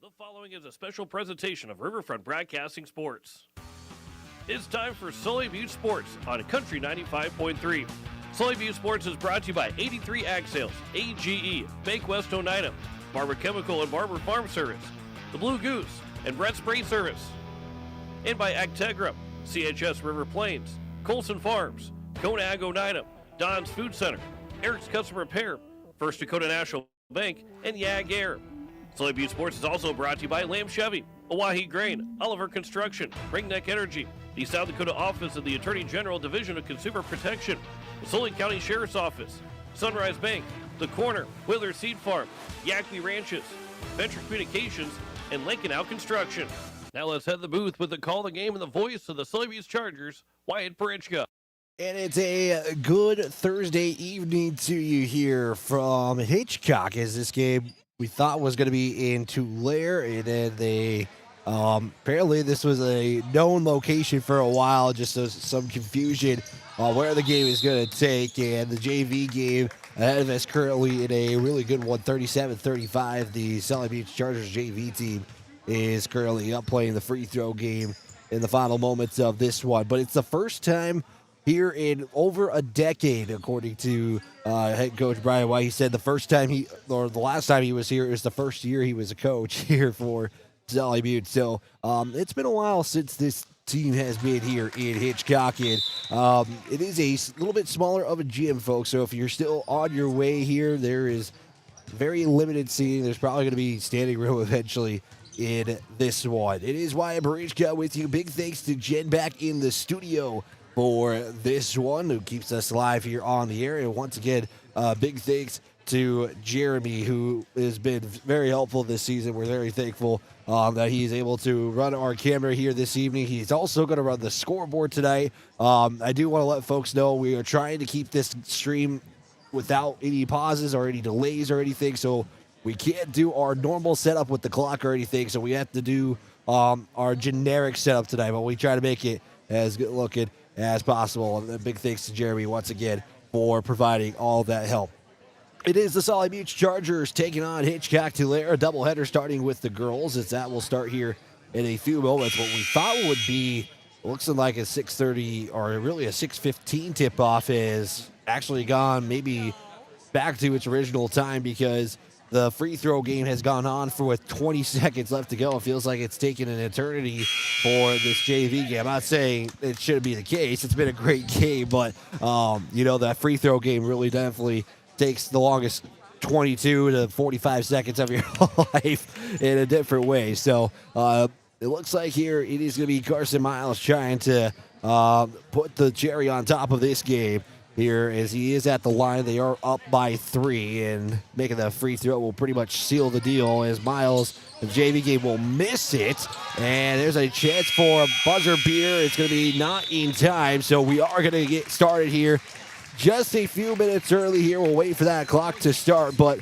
The following is a special presentation of Riverfront Broadcasting Sports. It's time for Sully Butte Sports on Country 95.3. Sully Butte Sports is brought to you by 83 Ag Sales, AGE, Bank West Oneida, Barber Chemical and Barber Farm Service, The Blue Goose, and Brett Spray Service. And by Actegra, CHS River Plains, Colson Farms, Conag Oneida, Don's Food Center, Eric's Custom Repair, First Dakota National Bank, and Yag Air. Sully Butte Sports is also brought to you by Lamb Chevy, Oahe Grain, Oliver Construction, Ringneck Energy, the South Dakota Office of the Attorney General Division of Consumer Protection, the Sully County Sheriff's Office, Sunrise Bank, The Corner, Wheeler Seed Farm, Yackley Ranches, Venture Communications, and Lincoln Out Construction. Now let's head to the booth with the call of the game and the voice of the Sully Butte Chargers, Wyatt Barichka. And it's a good Thursday evening to you here from Hitchcock, as this game we thought was going to be in Tulare, and then they apparently this was a known location for a while, just some confusion on where the game is going to take, and the JV game ahead of us currently in a really good one, 37-35. The Sully Butte Chargers JV team is currently up playing the free throw game in the final moments of this one, but it's the first time here in over a decade, according to head coach Brian White. He said the last time he was here, it was the first year he was a coach here for Sully Butte. So it's been a while since this team has been here in Hitchcock. And it is a little bit smaller of a gym, folks. So if you're still on your way here, there is very limited seating. There's probably going to be standing room eventually in this one. It is Wyatt Barichka with you. Big thanks to Jen back in the studio for this one, who keeps us live here on the air. And once again, big thanks to Jeremy, who has been very helpful this season. We're very thankful that he's able to run our camera here this evening. He's also going to run the scoreboard tonight. I do want to let folks know we are trying to keep this stream without any pauses or any delays or anything, so we can't do our normal setup with the clock or anything, so we have to do our generic setup tonight, but we try to make it as good looking as possible. And a big thanks to Jeremy once again for providing all that help. It is the Sully Butte Chargers taking on Hitchcock-Tulare, a doubleheader starting with the girls, as that will start here in a few moments. What we thought would be looks like a 6:30 or really a 6:15 tip-off is actually gone maybe back to its original time, because the free throw game has gone on for with 20 seconds left to go. It feels like it's taken an eternity for this JV game. I'm not saying it should be the case. It's been a great game, but, that free throw game really definitely takes the longest 22 to 45 seconds of your life in a different way. So it looks like here it is going to be Carson Miles trying to put the cherry on top of this game here, as he is at the line. They are up by 3, and making the free throw will pretty much seal the deal, as Miles, the JV game, will miss it. And there's a chance for a buzzer beater. It's going to be not in time, so we are going to get started here just a few minutes early here. We'll wait for that clock to start, but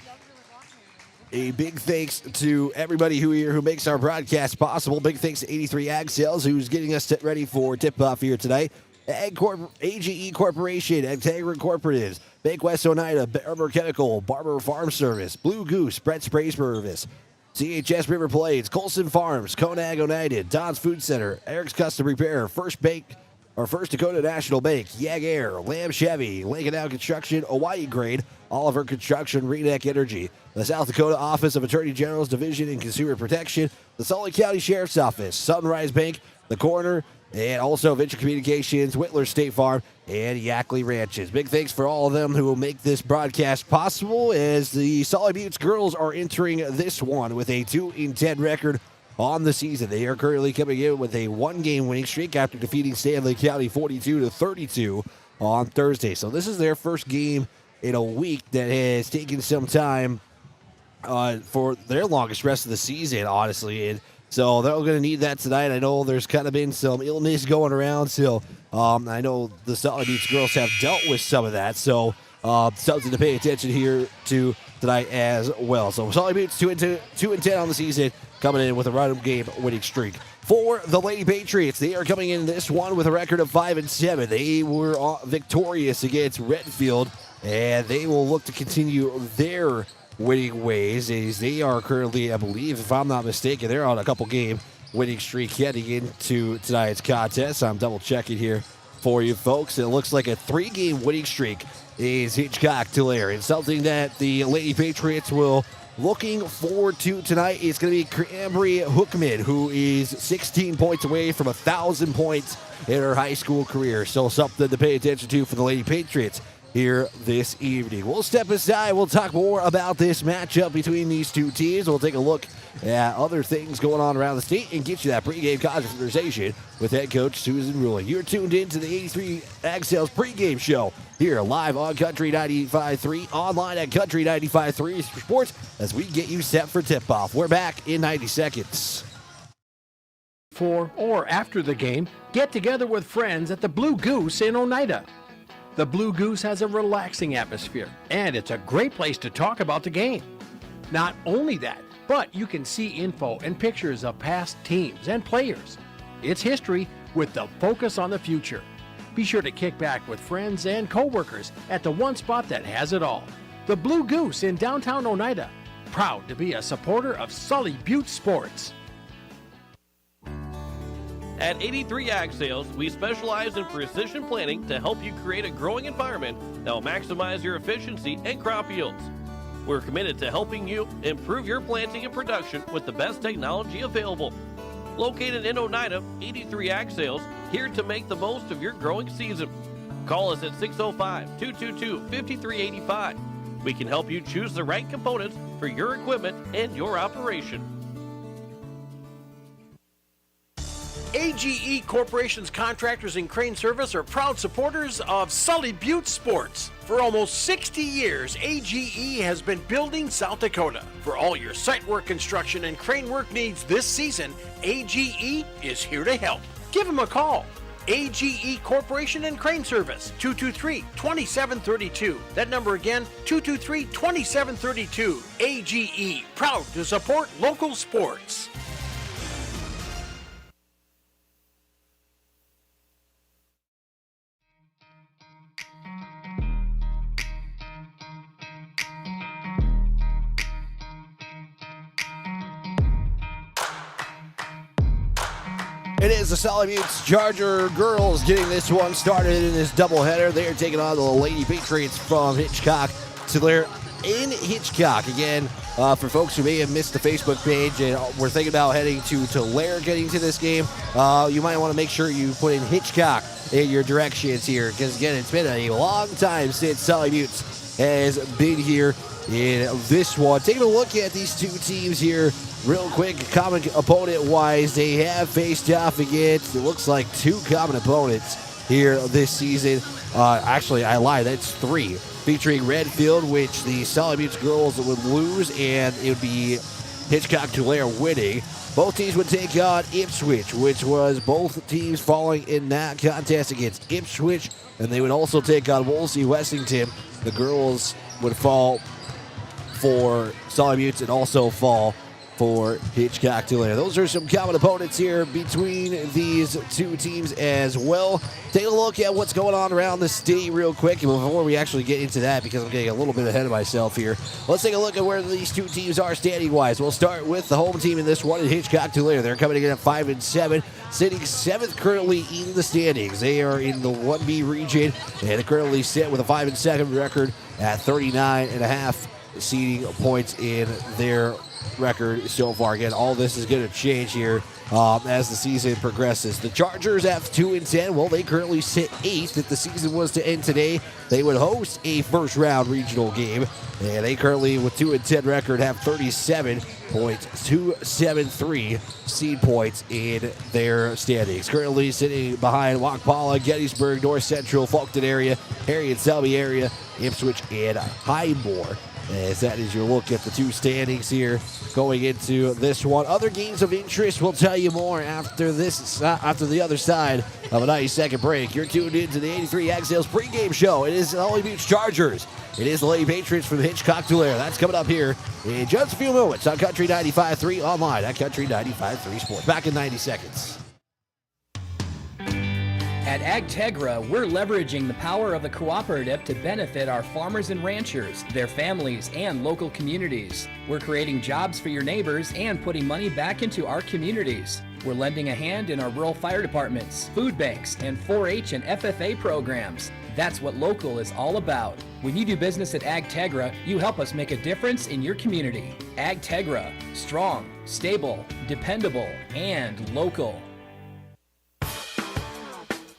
a big thanks to everybody who makes our broadcast possible. Big thanks to 83 Ag Sales, who's getting us ready for tip-off here tonight. AGE Corporation, Actegra Corporatives, Bank West Oneida, Barber Chemical, Barber Farm Service, Blue Goose, Brett Spray Service, CHS River Plains, Colson Farms, Conag Oneida, Don's Food Center, Eric's Custom Repair, First Dakota National Bank, Yag Air, Lamb Chevy, Lincoln Out Construction, Oahe Grain, Oliver Construction, Ringneck Energy, the South Dakota Office of Attorney General's Division in Consumer Protection, the Sully County Sheriff's Office, Sunrise Bank, The Corner, and also Venture Communications, Whitler State Farm, and Yackley Ranches. Big thanks for all of them who will make this broadcast possible, as the Sully Butte girls are entering this one with a 2-10 record on the season. They are currently coming in with a 1-game winning streak after defeating Stanley County 42-32 on Thursday. So this is their first game in a week that has taken some time for their longest rest of the season, honestly. And so they're going to need that tonight. I know there's kind of been some illness going around, so I know the Sully Butte girls have dealt with some of that. So something to pay attention here to tonight as well. So Sully Butte's 2-10 on the season, coming in with a run game winning streak. For the Lady Patriots, they are coming in this one with a record of 5-7. They were victorious against Redfield, and they will look to continue their winning ways. As they are currently, I believe, if I'm not mistaken, they're on a couple game winning streak heading into tonight's contest. I'm double checking here for you folks. It looks like a 3-game winning streak is Hitchcock-Tulare. It's something that the Lady Patriots will looking forward to tonight. It's going to be Cranberry Hookman, who is 16 points away from 1,000 points in her high school career. So something to pay attention to for the Lady Patriots here this evening. We'll step aside. We'll talk more about this matchup between these two teams. We'll take a look at other things going on around the state and get you that pregame conversation with head coach Susan Ruling. You're tuned in to the 83 Ag Sales pregame show here live on Country 95.3, online at Country 95.3 Sports as we get you set for tip-off. We're back in 90 seconds. Before or after the game, get together with friends at the Blue Goose in Oneida. The Blue Goose has a relaxing atmosphere, and it's a great place to talk about the game. Not only that, but you can see info and pictures of past teams and players. It's history with the focus on the future. Be sure to kick back with friends and co-workers at the one spot that has it all. The Blue Goose in downtown Oneida. Proud to be a supporter of Sully Butte Sports. At 83 Ag Sales, we specialize in precision planting to help you create a growing environment that will maximize your efficiency and crop yields. We're committed to helping you improve your planting and production with the best technology available. Located in Oneida, 83 Ag Sales, here to make the most of your growing season. Call us at 605-222-5385. We can help you choose the right components for your equipment and your operation. AGE Corporation's contractors and crane service are proud supporters of Sully Butte Sports. For almost 60 years, AGE has been building South Dakota. For all your site work, construction, and crane work needs this season, AGE is here to help. Give them a call. AGE Corporation and Crane Service, 223-2732. That number again, 223-2732. AGE, proud to support local sports. It is the Sully Butte Charger girls getting this one started in this doubleheader. They are taking on the Lady Patriots from Hitchcock-Tulare in Hitchcock. Again, for folks who may have missed the Facebook page and we're thinking about heading to Tulare getting to this game, you might want to make sure you put in Hitchcock in your directions here because, again, it's been a long time since Sully Butte has been here in this one. Taking a look at these two teams here real quick, common opponent-wise, they have faced off against, it looks like 2 common opponents here this season. Actually, I lied, that's 3. Featuring Redfield, which the Sully Butte girls would lose, and it would be Hitchcock-Tulare winning. Both teams would take on Ipswich, which was both teams falling in that contest against Ipswich, and they would also take on Wolsey-Wessington. The girls would fall for Sully Butte and also fall for Hitchcock-Tulare. Those are some common opponents here between these two teams as well. Take a look at what's going on around the state real quick. And before we actually get into that, because I'm getting a little bit ahead of myself here, let's take a look at where these two teams are standing-wise. We'll start with the home team in this one, Hitchcock-Tulare. They're coming in at 5-7, sitting 7th currently in the standings. They are in the 1B region and currently sit with a 5-2 record at 39.5 seeding points in their record so far. Again, all this is going to change here as the season progresses. The Chargers at 2-10. Well, they currently sit 8th. If the season was to end today, they would host a first-round regional game. And they currently, with 2-10 record, have 37.273 seed points in their standings. Currently sitting behind Waukwalla, Gettysburg, North Central, Fulton area, Harriet, Selby area, Ipswich, and Highmore. As that is your look at the two standings here going into this one. Other games of interest, we'll tell you more after the other side of a 90-second break. You're tuned in to the 83 Ag Sales pregame show. It is the Sully Butte Chargers. It is the Lady Patriots from Hitchcock-Tulare. That's coming up here in just a few moments on Country 95.3, online at Country 95.3 Sports. Back in 90 seconds. At AgTegra, we're leveraging the power of the cooperative to benefit our farmers and ranchers, their families, and local communities. We're creating jobs for your neighbors and putting money back into our communities. We're lending a hand in our rural fire departments, food banks, and 4-H and FFA programs. That's what local is all about. When you do business at AgTegra, you help us make a difference in your community. AgTegra, strong, stable, dependable, and local.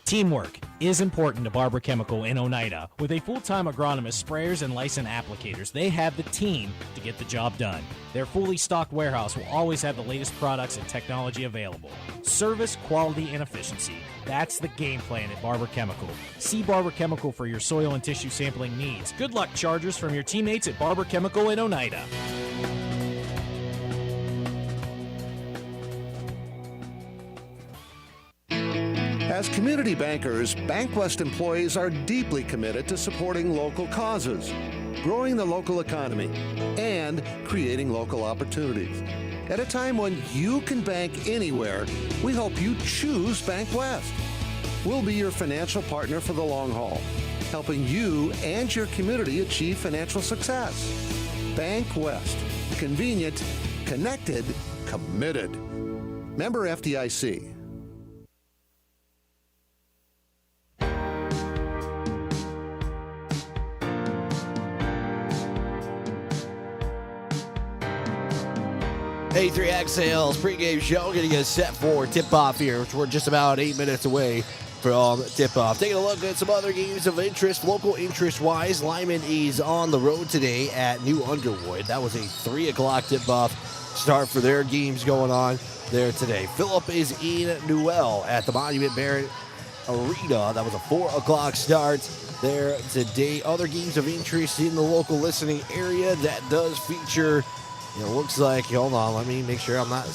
Teamwork is important to Barber Chemical in Oneida. With a full-time agronomist, sprayers, and licensed applicators, they have the team to get the job done. Their fully stocked warehouse will always have the latest products and technology available. Service, quality, and efficiency. That's the game plan at Barber Chemical. See Barber Chemical for your soil and tissue sampling needs. Good luck, Chargers, from your teammates at Barber Chemical in Oneida. As community bankers, BankWest employees are deeply committed to supporting local causes, growing the local economy, and creating local opportunities. At a time when you can bank anywhere, we hope you choose BankWest. We'll be your financial partner for the long haul, helping you and your community achieve financial success. BankWest. Convenient, connected, committed. Member FDIC. A3 Ag Sales pregame show getting us set for tip-off here, which we're just about 8 minutes away from tip-off. Taking a look at some other games of interest, local interest-wise. Lyman is on the road today at New Underwood. That was a 3 o'clock tip-off start for their games going on there today. Phillip is in Newell at the Monument Barrett Arena. That was a 4 o'clock start there today. Other games of interest in the local listening area that does feature... It looks like, hold on, let me make sure I'm not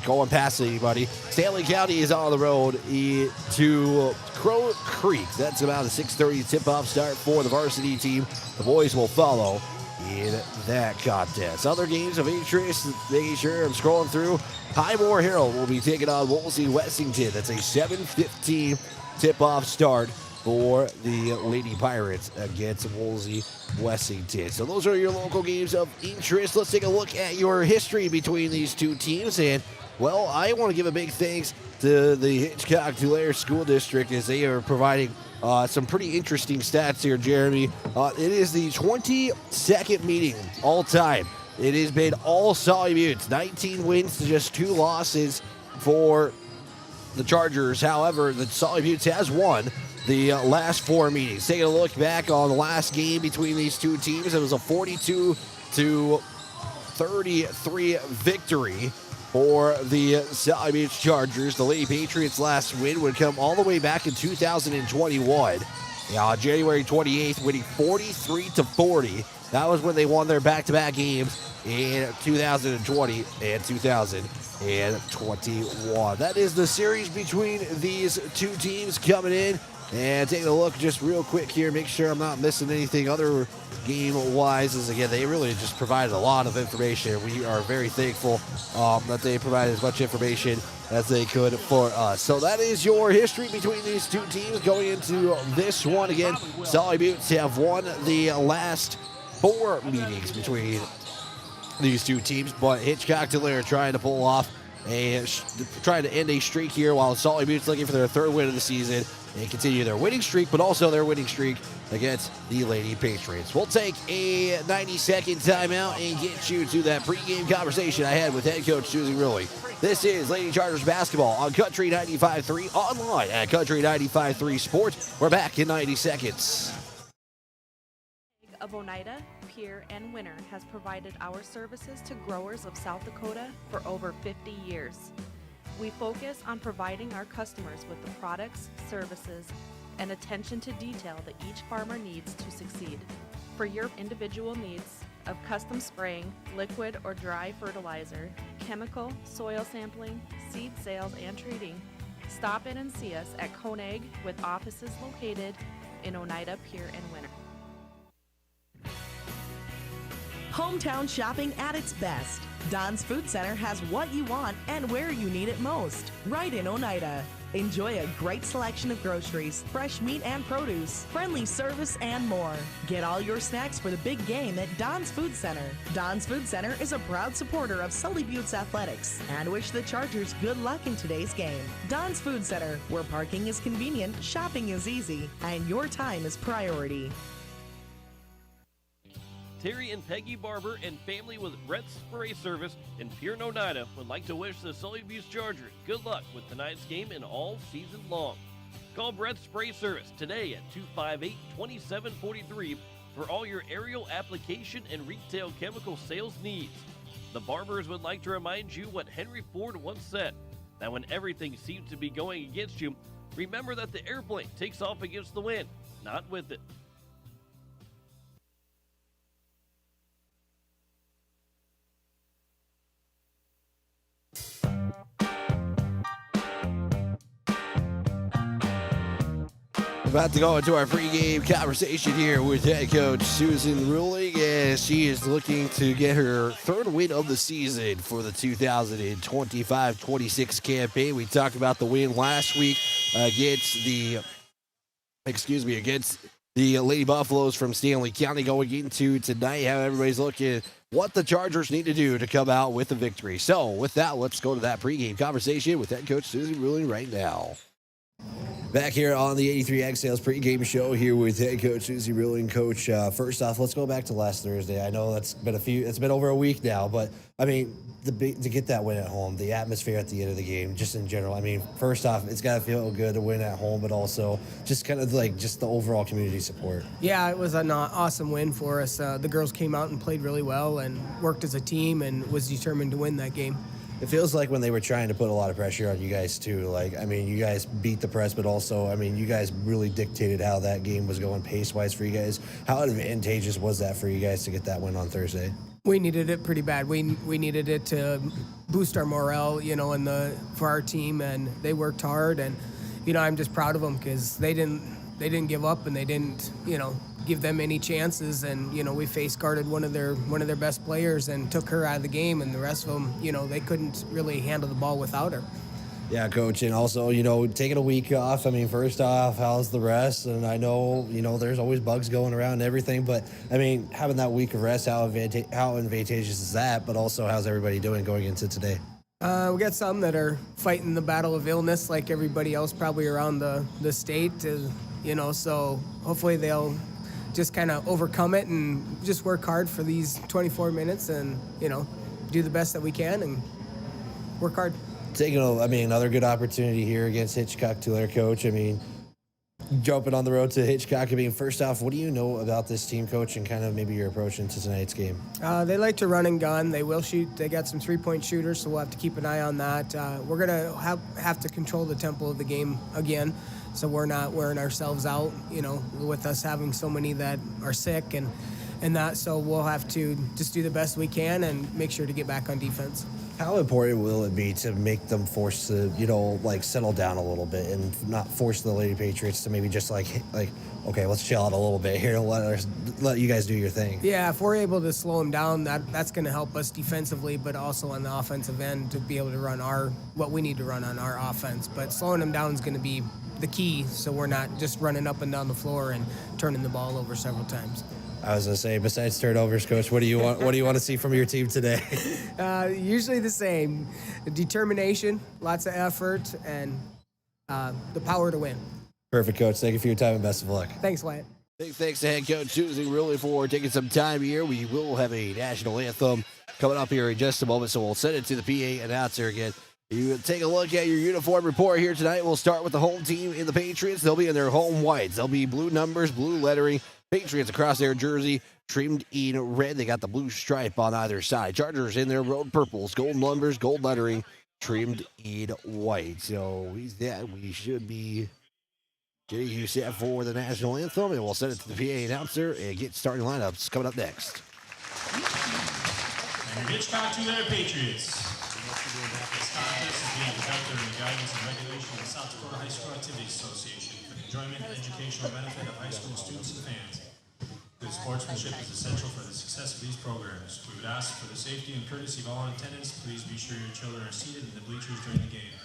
going past anybody. Stanley County is on the road to Crow Creek. That's about a 6:30 tip-off start for the varsity team. The boys will follow in that contest. Other games of interest, making sure I'm scrolling through. Highmore Herald will be taking on Wolsey Wessington. That's a 7:15 tip-off start for the Lady Pirates against Wolsey Wessington. So those are your local games of interest. Let's take a look at your history between these two teams. And, well, I want to give a big thanks to the Hitchcock-Tulare School District as they are providing some pretty interesting stats here, Jeremy. It is the 22nd meeting all time. It has been all Sully Buttes, 19 wins to just 2 losses for the Chargers. However, the Sully Buttes has won the last 4 meetings. Taking a look back on the last game between these two teams, it was a 42-33 victory for the Sully Buttes Chargers. The Lady Patriots' last win would come all the way back in 2021. January 28th, winning 43-40. That was when they won their back-to-back games in 2020 and 2021. That is the series between these two teams coming in. And taking a look just real quick here, make sure I'm not missing anything other game-wise. As again, they really just provided a lot of information. We are very thankful that they provided as much information as they could for us. So that is your history between these two teams going into this one. Again, Sully Buttes have won the last 4 meetings between these two teams, but Hitchcock-Tulare trying to pull off trying to end a streak here, while Sully Buttes looking for their 3rd win of the season and continue their winning streak, but also their winning streak against the Lady Patriots. We'll take a 90-second timeout and get you to that pregame conversation I had with head coach Susie Rulli. This is Lady Chargers basketball on Country 95.3, online at Country 95.3 Sports. We're back in 90 seconds. Of Oneida, Pierre, and Winter has provided our services to growers of South Dakota for over 50 years. We focus on providing our customers with the products, services, and attention to detail that each farmer needs to succeed. For your individual needs of custom spraying, liquid or dry fertilizer, chemical, soil sampling, seed sales, and treating, stop in and see us at Koenig with offices located in Oneida, Pierre, and Winter. Hometown shopping at its best. Don's Food Center has what you want and where you need it most, right in Oneida. Enjoy a great selection of groceries, fresh meat and produce, friendly service, and more. Get all your snacks for the big game at Don's Food Center. Don's Food Center is a proud supporter of Sully Buttes Athletics and wish the Chargers good luck in today's game. Don's Food Center, where parking is convenient, shopping is easy, and your time is priority. Terry and Peggy Barber and family with Brett's Spray Service in Pierre, Oneida would like to wish the Sully Buttes Chargers good luck with tonight's game and all season long. Call Brett's Spray Service today at 258-2743 for all your aerial application and retail chemical sales needs. The Barbers would like to remind you what Henry Ford once said, that when everything seems to be going against you, remember that the airplane takes off against the wind, not with it. About to go into our pregame conversation here with head coach Susan Ruling, as she is looking to get her third win of the season for the 2025-26 campaign. We talked about the win last week against the Lady Buffaloes from Stanley County. Going into tonight, how everybody's looking, what the Chargers need to do to come out with a victory. So with that, let's go to that pregame conversation with head coach Susan Ruling right now. Back here on the 83 Sales pregame show here with head coach Susie Ruling. Coach, first off, let's go back to last Thursday. I know it's been over a week now, but I mean, to get that win at home, the atmosphere at the end of the game, just in general. I mean, first off, it's got to feel good to win at home, but also just kind of like just the overall community support. Yeah, it was an awesome win for us. The girls came out and played really well and worked as a team and was determined to win that game. It feels like when they were trying to put a lot of pressure on you guys too. Like, I mean, you guys beat the press, but also, I mean, you guys really dictated how that game was going pace-wise for you guys. How advantageous was that for you guys to get that win on Thursday? We needed it pretty bad. We needed it to boost our morale, for our team, and they worked hard. And I'm just proud of them because they didn't give up and they didn't give them any chances. And we face guarded one of their best players and took her out of the game, and the rest of them they couldn't really handle the ball without her. Yeah, Coach, and also, taking a week off, I mean, first off, how's the rest? And I know, there's always bugs going around and everything, but, I mean, having that week of rest, how advantageous is that? But also, how's everybody doing going into today? We got some that are fighting the battle of illness like everybody else probably around the state, so hopefully they'll just kind of overcome it and just work hard for these 24 minutes and, do the best that we can and work hard. Taking another good opportunity here against Hitchcock-Tulare, Coach. I mean, jumping on the road to Hitchcock. I mean, first off, what do you know about this team, Coach, and kind of maybe your approach into tonight's game? They like to run and gun. They will shoot. They got some three-point shooters, so we'll have to keep an eye on that. We're going to have to control the tempo of the game again, so we're not wearing ourselves out, with us having so many that are sick and that. So we'll have to just do the best we can and make sure to get back on defense. How important will it be to make them force to, settle down a little bit and not force the Lady Patriots to maybe just like, okay, let's chill out a little bit here and let you guys do your thing? Yeah, if we're able to slow them down, that's going to help us defensively, but also on the offensive end to be able to run what we need to run on our offense. But slowing them down is going to be the key, so we're not just running up and down the floor and turning the ball over several times. I was gonna say, besides turnovers, Coach, what do you want? What do you want to see from your team today? Usually the same: determination, lots of effort, and the power to win. Perfect, Coach. Thank you for your time and best of luck. Thanks, Wyatt. Big thanks to head coach Susan really for taking some time here. We will have a national anthem coming up here in just a moment, so we'll send it to the PA announcer again. You take a look at your uniform report here tonight. We'll start with the home team in the Patriots. They'll be in their home whites. They'll be blue numbers, blue lettering. Patriots across their jersey, trimmed in red. They got the blue stripe on either side. Chargers in their road purples, gold numbers, gold lettering, trimmed in white. So we should be getting you set for the national anthem, and we'll send it to the PA announcer and get starting lineups coming up next. And your Hitchcock-Tulare Patriots. This contest is being conducted under the guidance and regulation of the South Dakota High School Activities Association for the enjoyment and educational benefit of high school students and fans. This sportsmanship is essential for the success of these programs. We would ask for the safety and courtesy of all in attendance, please be sure your children are seated in the bleachers during the game.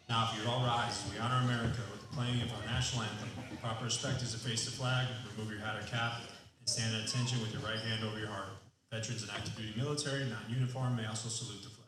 Now, if you'd all rise, we honor America with the playing of our national anthem. Proper respect is to face the flag, remove your hat or cap, and stand at attention with your right hand over your heart. Veterans and active duty military, not in uniform, may also salute the flag.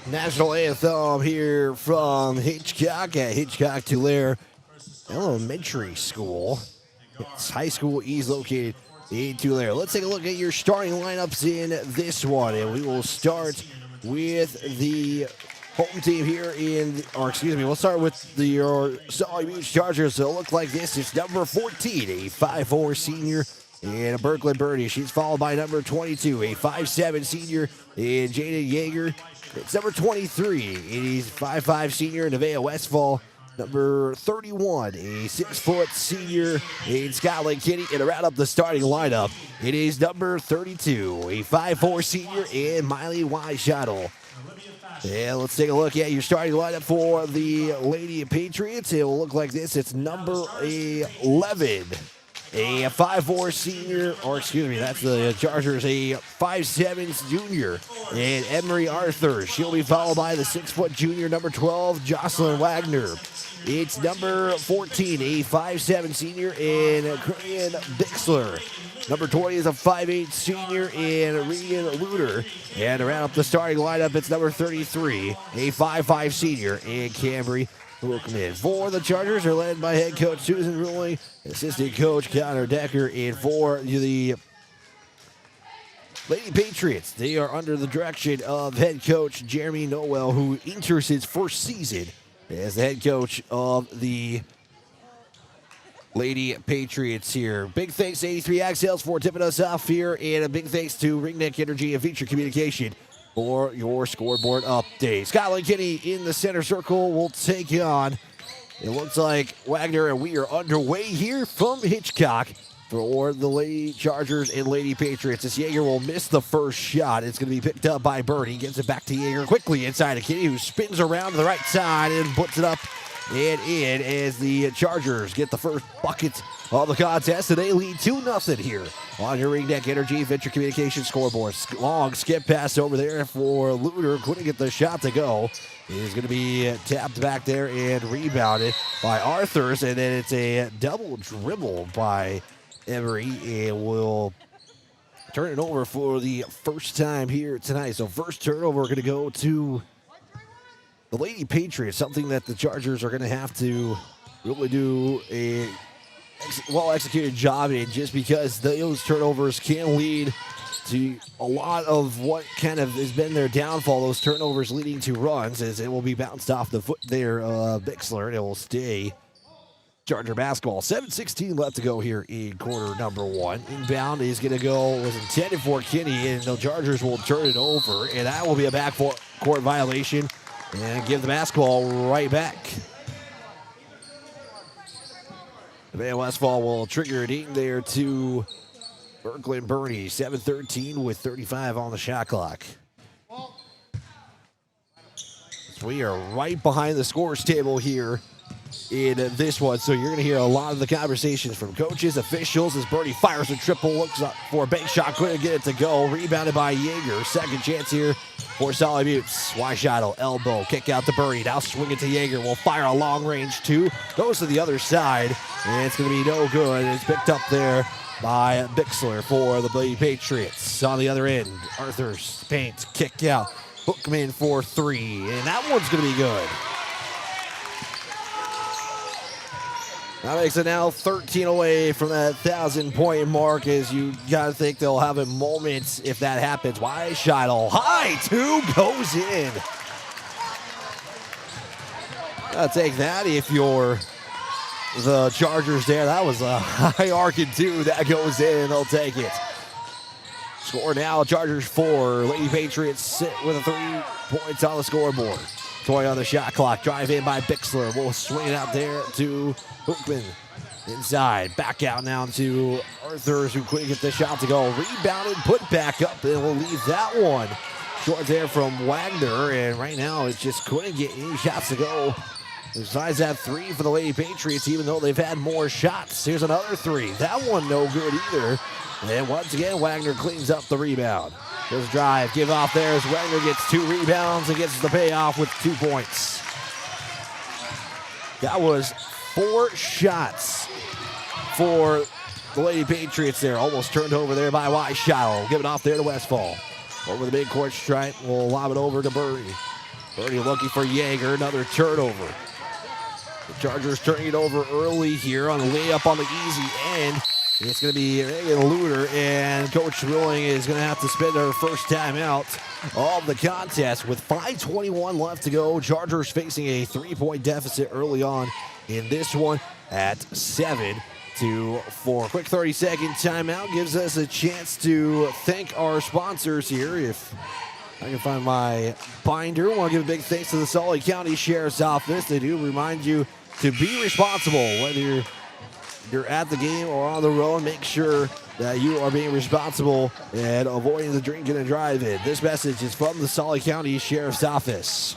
National anthem here from Hitchcock at Hitchcock-Tulare Elementary School. Its high school is located in Tulare. Let's take a look at your starting lineups in this one, and we will start with the home team here we'll start with your Sully Beach Chargers. So it'll look like this. It's number 14, a 5'4 senior, and a Berkeley Birdie. She's followed by number 22, a 5'7 senior, and Jaden Yeager. It's number 23, it is 5'5 senior, Nevaeh Westfall. Number 31, a 6' senior in Scotland Kitty. And to round up the starting lineup, it is number 32, a 5'4 senior in Miley Weishottle. And let's take a look at your starting lineup for the Lady Patriots. It will look like this. It's number 11, a 5'4 senior, that's the Chargers, a 5'7 junior, and Emery Arthur. She'll be followed by the 6' junior, number 12, Jocelyn Wagner. It's number 14, a 5'7 senior, and Korean Bixler. Number 20 is a 5'8 senior in Regan Luter. And to round up the starting lineup, it's number 33, a 5'5 senior in Cambry. Welcome in. For the Chargers are led by head coach Susan Ruley, assistant coach Connor Decker, and for the Lady Patriots, they are under the direction of head coach Jeremy Noel, who enters his first season as the head coach of the Lady Patriots here. Big thanks to 83 Ag Sales for tipping us off here, and a big thanks to Ringneck Energy and Feature Communication for your scoreboard update. Scotland Kinney in the center circle will take on, it looks like, Wagner, and we are underway here from Hitchcock for the Lady Chargers and Lady Patriots. This Yeager will miss the first shot. It's going to be picked up by Birdie. Gets it back to Yeager quickly inside of Kinney, who spins around to the right side and puts it up and in as the Chargers get the first bucket of the contest, and they lead 2-0 here on your Ringneck Energy Venture Communications scoreboard. Long skip pass over there for Luter. Couldn't get the shot to go. It is going to be tapped back there and rebounded by Arthurs, and then it's a double dribble by Emery, and will turn it over for the first time here tonight. So first turnover going to go to the Lady Patriots, something that the Chargers are going to have to really do a well-executed job in, just because those turnovers can lead to a lot of what kind of has been their downfall, those turnovers leading to runs, as it will be bounced off the foot there of Bixler, and it will stay Charger basketball. 7:16 left to go here in quarter number one. Inbound is going to go, was intended for Kinney, and the Chargers will turn it over, and that will be a backcourt violation and give the basketball right back. Van Westfall will trigger it in there to Berkeley Bernie. 7:13 with 35 on the shot clock. We are right behind the scores table here in this one, so you're going to hear a lot of the conversations from coaches, officials, as Bernie fires a triple, looks up for a bank shot, couldn't get it to go, rebounded by Yeager. Second chance here for Sully Buttes. Weishottle, elbow, kick out to Bernie, now swing it to Yeager, will fire a long range two, goes to the other side, and it's going to be no good. It's picked up there by Bixler for the Lady Patriots. On the other end, Arthur's paint, kick out, Hookman for three, and that one's going to be good. That makes it now 13 away from that 1,000-point mark, as you got to think they'll have a moment if that happens. Weishottle, high two, goes in. I'll take that if you're the Chargers there. That was a high arcing two. That goes in. They'll take it. Score now, Chargers 4. Lady Patriots sit with a 3 points on the scoreboard. Toy on the shot clock. Drive in by Bixler. We'll swing it out there to Hookman. Inside. Back out now to Arthurs, who couldn't get the shot to go. Rebounded, put back up, and we'll leave that one short there from Wagner. And right now, it just couldn't get any shots to go. Besides that three for the Lady Patriots, even though they've had more shots. Here's another three. That one no good either. And once again, Wagner cleans up the rebound. Goes drive, give off there as Wagner gets 2 rebounds and gets the payoff with 2 points. That was 4 shots for the Lady Patriots there. Almost turned over there by Weishottle. Give it off there to Westfall. Over the midcourt stripe, we'll lob it over to Bernie. Bernie looking for Yeager, another turnover. The Chargers turning it over early here on the layup on the easy end. It's going to be Reagan Luter, and Coach Willing is going to have to spend her first timeout of the contest with 5:21 left to go. Chargers facing a 3-point deficit early on in this one at 7-4. Quick 30-second timeout gives us a chance to thank our sponsors here. If I can find my binder, I want to give a big thanks to the Sully County Sheriff's Office. They do remind you to be responsible, whether you're at the game or on the road. Make sure that you are being responsible and avoiding the drinking and driving. This message is from the Sully County Sheriff's Office.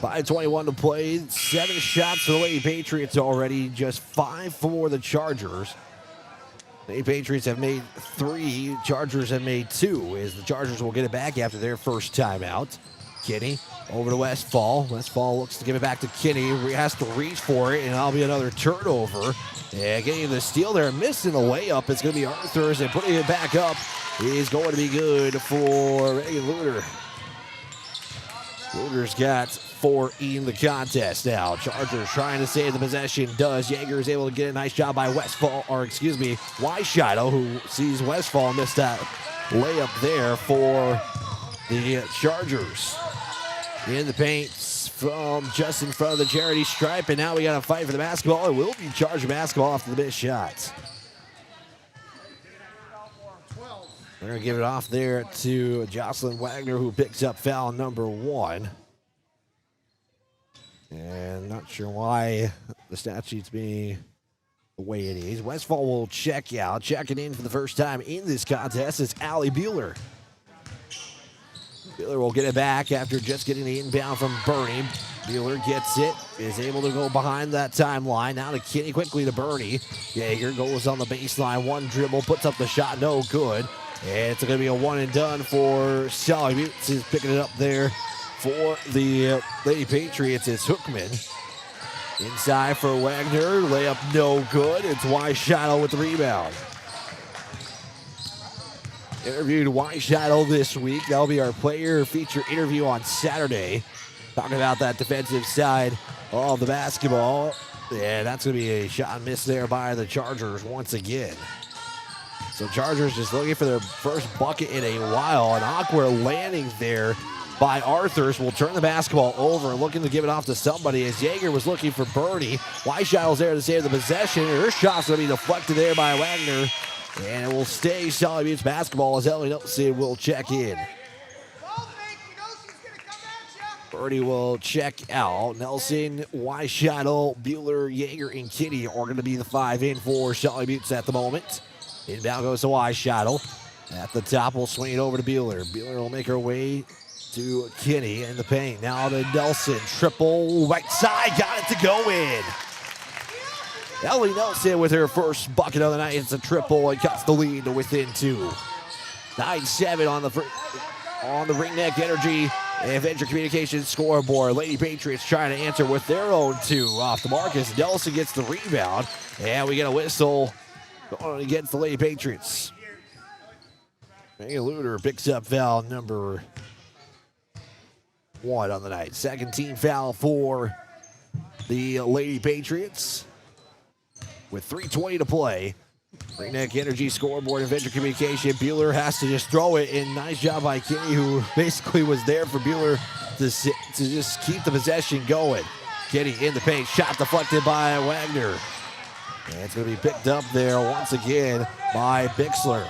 5:21 to play. 7 shots for the Lady Patriots already. Just 5 for the Chargers. The Patriots have made 3. Chargers have made 2. As the Chargers will get it back after their first timeout. Kinney over to Westfall. Westfall looks to give it back to Kinney. He has to reach for it, and that'll be another turnover. And getting the steal there, missing the layup. It's going to be Arthurs, and putting it back up is going to be good for Reagan Luter. Luter's got 4 in the contest now. Chargers trying to save the possession. Does. Yeager is able to get a nice job by Weishottle, who sees Westfall miss that layup there for the Chargers. In the paint from just in front of the charity stripe, and now we got to fight for the basketball. It will be Charger basketball off the missed shots. They're going to give it off there to Jocelyn Wagner, who picks up foul number 1. And not sure why the stat sheet's being the way it is. Westfall will check out. Checking in for the first time in this contest is Allie Bueller. Bueller will get it back after just getting the inbound from Bernie. Bueller gets it, is able to go behind that timeline. Now to Kinney, quickly to Bernie. Yeager goes on the baseline, 1 dribble, puts up the shot, no good. And it's going to be a 1 and done for Sully Buttes. Is picking it up there for the Lady Patriots. It's Hookman. Inside for Wagner, layup no good. It's Weishottle with the rebound. Interviewed Weishottle this week. That'll be our player feature interview on Saturday. Talking about that defensive side of the basketball. Yeah, that's going to be a shot miss there by the Chargers once again. So Chargers just looking for their first bucket in a while. An awkward landing there by Arthurs will turn the basketball over, looking to give it off to somebody as Yeager was looking for Bernie. Weishottle's there to save the possession. Her shot's going to be deflected there by Wagner. And it will stay Sully Buttes basketball as Ellie Nelson will check in. Bernie will check out. Nelson, Weishottle, Bueller, Yeager, and Kinney are going to be the 5 in for Sully Buttes at the moment. Inbound goes to Weishottle. At the top, we'll swing it over to Bueller. Bueller will make her way to Kinney in the paint. Now to Nelson. Triple right side. Got it to go in. Ellie Nelson with her first bucket of the night. It's a triple and cuts the lead to within 2. 9-7 on the Ringneck Energy and Venture Communications scoreboard. Lady Patriots trying to answer with their own 2 off the mark as Nelson gets the rebound. And we get a whistle going against the Lady Patriots. Megan Luter picks up foul number 1 on the night. Second team foul for the Lady Patriots with 3:20 to play. Ringneck Energy scoreboard and Venture Communication. Bueller has to just throw it, and nice job by Kinney, who basically was there for Bueller to just keep the possession going. Kinney in the paint, shot deflected by Wagner. And it's going to be picked up there once again by Bixler.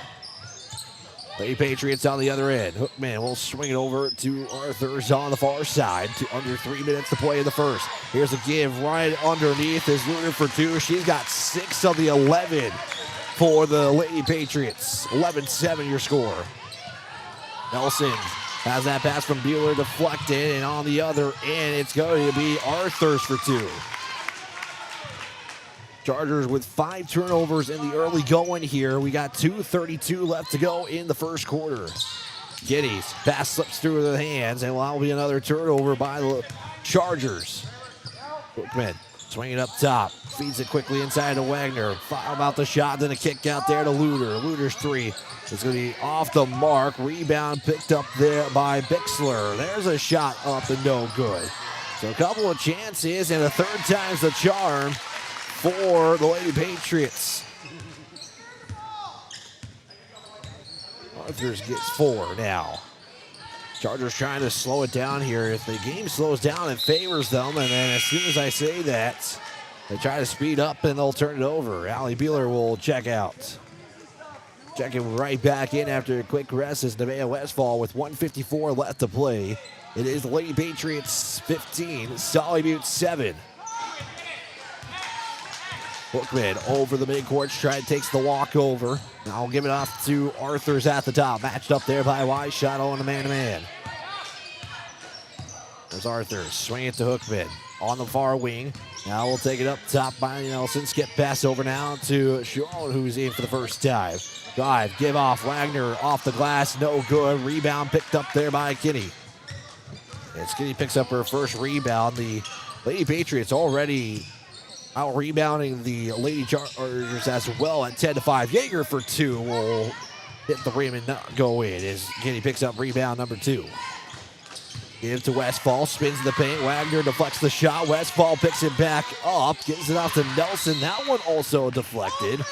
Lady Patriots on the other end. Hookman will swing it over to Arthur's on the far side. Under 3 minutes to play in the first. Here's a give right underneath is Luter for 2. She's got 6 of the 11 for the Lady Patriots. 11-7 your score. Nelson has that pass from Bueller deflected, and on the other end, it's going to be Arthur's for 2. Chargers with 5 turnovers in the early going here. We got 2:32 left to go in the first quarter. Giddy's pass slips through the hands, and will be another turnover by the Chargers. Bookman swinging up top, feeds it quickly inside to Wagner. How about the shot, then a kick out there to Luter. Luter's 3 is going to be off the mark. Rebound picked up there by Bixler. There's a shot up and no good. So a couple of chances, and a third time's the charm for the Lady Patriots. Arthurs gets 4 now. Chargers trying to slow it down here. If the game slows down, it favors them. And then as soon as I say that, they try to speed up and they'll turn it over. Allie Bueller will check out. Checking right back in after a quick rest is Nevaeh Westfall with 1:54 left to play. It is the Lady Patriots 15, Sully Butte 7. Bookman over the midcourt, takes the walk over. Now I'll give it off to Arthur's at the top. Matched up there by Wise, shot on a man-to-man. There's Arthur's, swing it to Hookman on the far wing. Now we'll take it up top by Nelson. Skip pass over now to Sean, who's in for the first time. Drive, give off, Wagner off the glass, no good. Rebound picked up there by Kinney. And Kinney picks up her first rebound. The Lady Patriots already out rebounding the Lady Chargers as well at 10-5. Yeager for 2 will hit the rim and not go in as Kinney picks up rebound number 2. Give to Westfall, spins in the paint. Wagner deflects the shot. Westfall picks it back up, gives it off to Nelson. That one also deflected.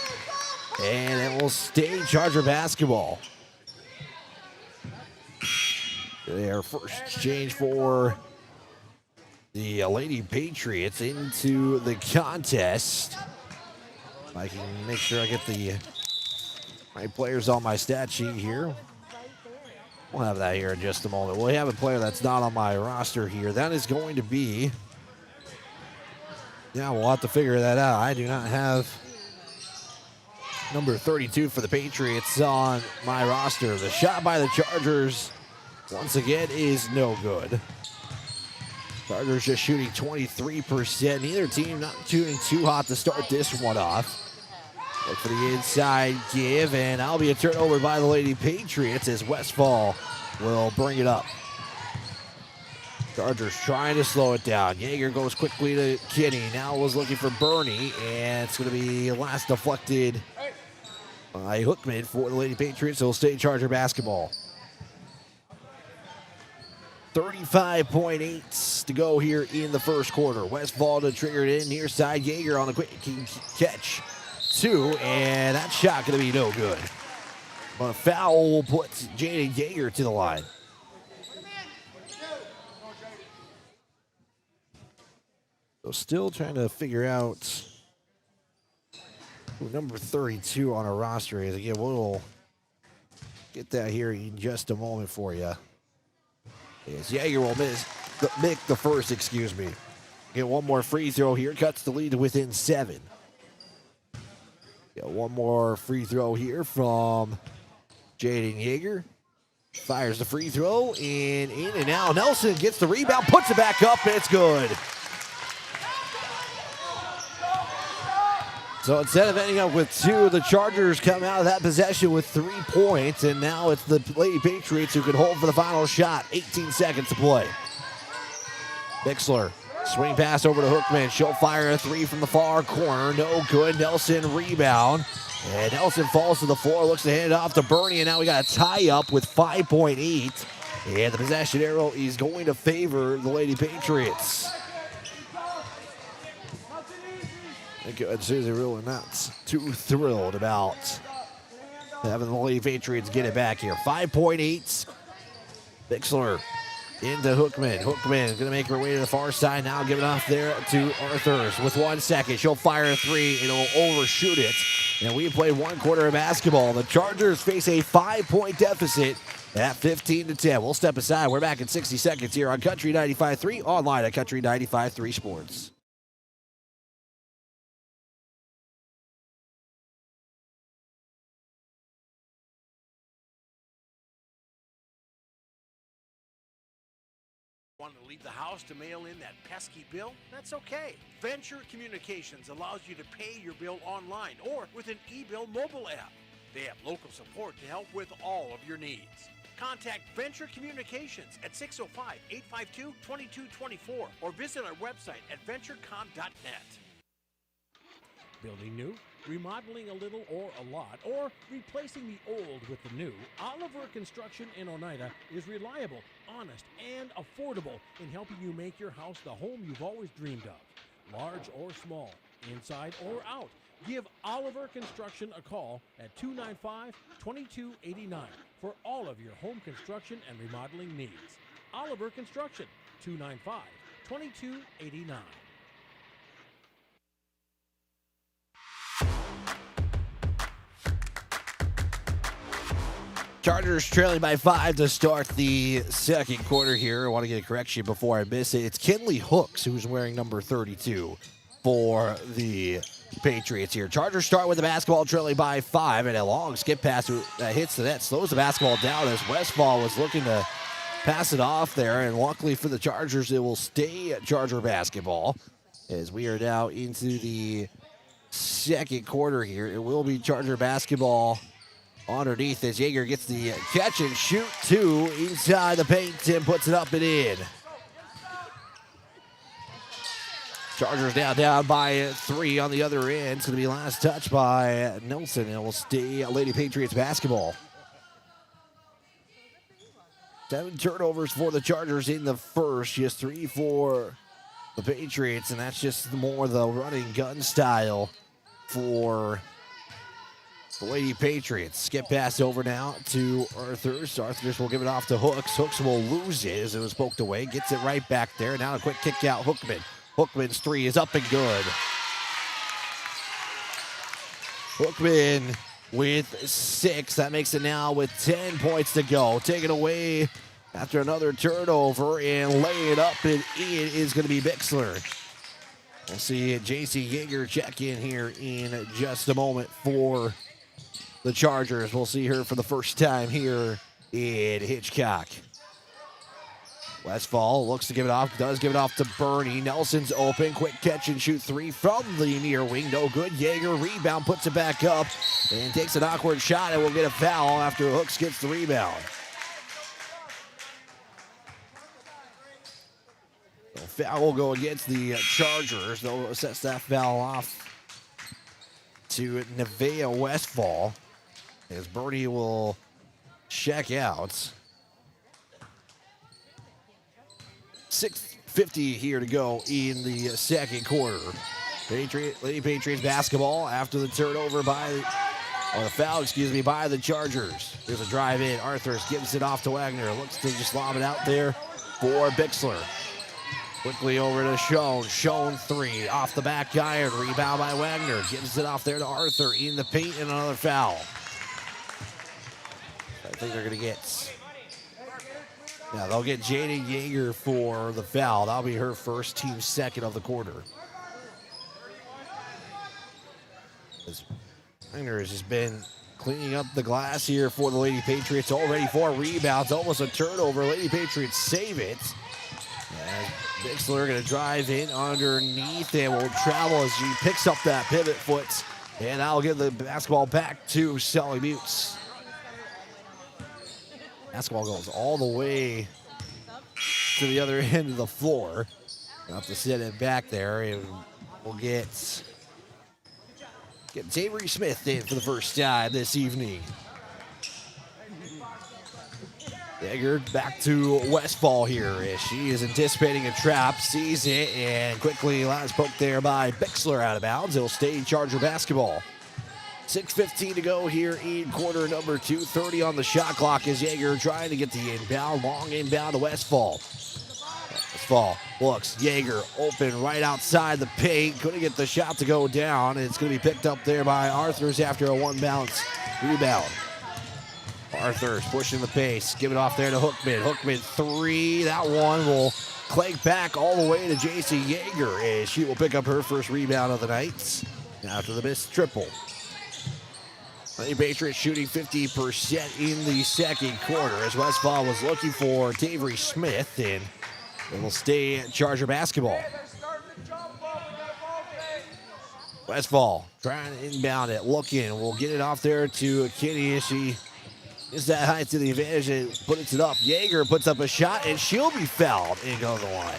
And it will stay Charger basketball. Their first exchange for the Lady Patriots into the contest. If I can make sure I get the right players on my stat sheet here. We'll have that here in just a moment. We have a player that's not on my roster here. That is going to be... Yeah, we'll have to figure that out. I do not have number 32 for the Patriots on my roster. The shot by the Chargers, once again, is no good. Chargers just shooting 23%. Neither team not shooting too hot to start this one off. Look for the inside give, and that'll be a turnover by the Lady Patriots as Westfall will bring it up. Chargers trying to slow it down. Yeager goes quickly to Kinney. Now was looking for Bernie, and it's going to be last deflected by Hookman for the Lady Patriots. It'll stay Charger basketball. 35.8 to go here in the first quarter. Westfall to trigger it in near side. Yeager on the quick catch. 2, and that shot going to be no good. But a foul will put Jaden Yeager to the line. So still trying to figure out who number 32 on our roster is. Again, we'll get that here in just a moment for you. Yes, Yeager will make the first, excuse me. Get one more free throw here. Cuts the lead to within 7. Get one more free throw here from Jaden Yeager. Fires the free throw, and in and out. Nelson gets the rebound, puts it back up, and it's good. So instead of ending up with 2, the Chargers come out of that possession with 3 points, and now it's the Lady Patriots who can hold for the final shot. 18 seconds to play. Bixler, swing pass over to Hookman. She'll fire a 3 from the far corner. No good. Nelson rebound. And Nelson falls to the floor, looks to hand it off to Bernie, and now we got a tie-up with 5.8. And the possession arrow is going to favor the Lady Patriots. Good, Susie really not too thrilled about having the Lady Patriots get it back here. 5.8. Bixler into Hookman. Hookman is going to make her way to the far side now. Give it off there to Arthurs with 1 second. She'll fire a 3. It'll overshoot it. And we played 1 quarter of basketball. The Chargers face a 5-point deficit at 15-10. We'll step aside. We're back in 60 seconds here on Country 95.3, online at Country 95.3 Sports. Want to leave the house to mail in that pesky bill? That's okay. Venture Communications allows you to pay your bill online or with an e-bill mobile app. They have local support to help with all of your needs. Contact Venture Communications at 605-852-2224 or visit our website at venturecom.net. Building new, remodeling a little or a lot, or replacing the old with the new, Oliver Construction in Oneida is reliable, honest, and affordable in helping you make your house the home you've always dreamed of. Large or small, inside or out, give Oliver Construction a call at 295-2289 for all of your home construction and remodeling needs. Oliver Construction, 295-2289. Chargers trailing by 5 to start the second quarter here. I want to get a correction before I miss it. It's Kinley Hooks who's wearing number 32 for the Patriots here. Chargers start with the basketball trailing by 5, and a long skip pass that hits the net, slows the basketball down as Westfall was looking to pass it off there, and luckily for the Chargers, it will stay at Charger basketball as we are now into the second quarter here. It will be Charger basketball underneath as Jaeger gets the catch and shoot 2 inside the paint and puts it up and in. Chargers now down by 3 on the other end. It's going to be last touch by Nelson, and it will stay Lady Patriots basketball. 7 turnovers for the Chargers in the first, just 3 for the Patriots, and that's just more the running gun style for the Lady Patriots. Skip pass over now to Arthurs. Arthurs will give it off to Hooks. Hooks will lose it as it was poked away. Gets it right back there. Now a quick kick out. Hookman. Hookman's 3 is up and good. Hookman with 6. That makes it now with 10 points to go. Taken away after another turnover and lay it up and in is going to be Bixler. We'll see J.C. Yeager check in here in just a moment for the Chargers. We'll see her for the first time here in Hitchcock. Westfall looks to give it off, does give it off to Bernie. Nelson's open, quick catch and shoot 3 from the near wing, no good. Yeager rebound, puts it back up, and takes an awkward shot and will get a foul after Hooks gets the rebound. So foul will go against the Chargers. They'll assess that foul off to Nevaeh Westfall as Bernie will check out. 6:50 here to go in the second quarter. Lady Patriots basketball after the turnover the foul, by the Chargers. There's a drive in. Arthurs gives it off to Wagner. Looks to just lob it out there for Bixler. Quickly over to Schoen. Schoen 3 off the back iron. Rebound by Wagner. Gives it off there to Arthur in the paint and another foul. I think they're going to get... Yeah, they'll get Jaden Yeager for the foul. That'll be her first, team second of the quarter. Wagner has just been cleaning up the glass here for the Lady Patriots. Already 4 rebounds, almost a turnover. Lady Patriots save it. As Bixler going to drive in underneath and will travel as she picks up that pivot foot. And I'll give the basketball back to Sully Buttes. Basketball goes all the way to the other end of the floor. We'll have to set it back there, and we'll get Avery Smith in for the first time this evening. Yeager back to Westfall here as she is anticipating a trap, sees it, and quickly last poke there by Bixler out of bounds. It'll stay Charger basketball. 6:15 to go here in quarter number 2. 30 on the shot clock as Yeager trying to get the inbound. Long inbound to Westfall. Westfall looks. Yeager open right outside the paint. Couldn't get the shot to go down. It's going to be picked up there by Arthurs after a one-bounce rebound. Arthurs pushing the pace. Give it off there to Hookman. Hookman 3. That one will clank back all the way to JC Yeager as she will pick up her first rebound of the night after the missed triple. The Patriots shooting 50% in the second quarter as Westfall was looking for Avery Smith, and it will stay Charger basketball. Westfall trying to inbound it, looking. We'll get it off there to Kinney as she is that height to the advantage and puts it up. Yeager puts up a shot, and she'll be fouled and go to the line.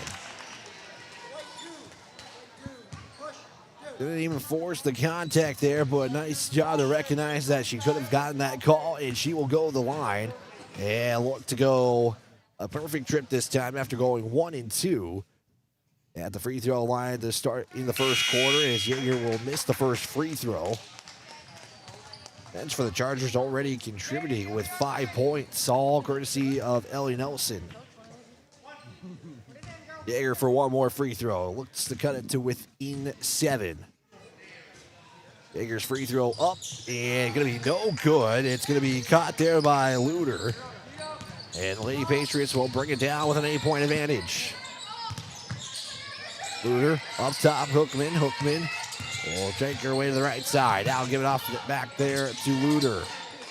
Didn't even force the contact there, but nice job to recognize that she could have gotten that call, and she will go to the line and look to go a perfect trip this time after going 1 and 2 at the free throw line to start in the first quarter as Yeager will miss the first free throw. Bench for the Chargers already contributing with 5 points, all courtesy of Ellie Nelson. Yeager for one more free throw. Looks to cut it to within 7. Yeager's free throw up and going to be no good. It's going to be caught there by Luder. And the Lady Patriots will bring it down with an 8-point advantage. Luder up top, Hookman. Hookman will take her way to the right side. Now give it off back there to Luder.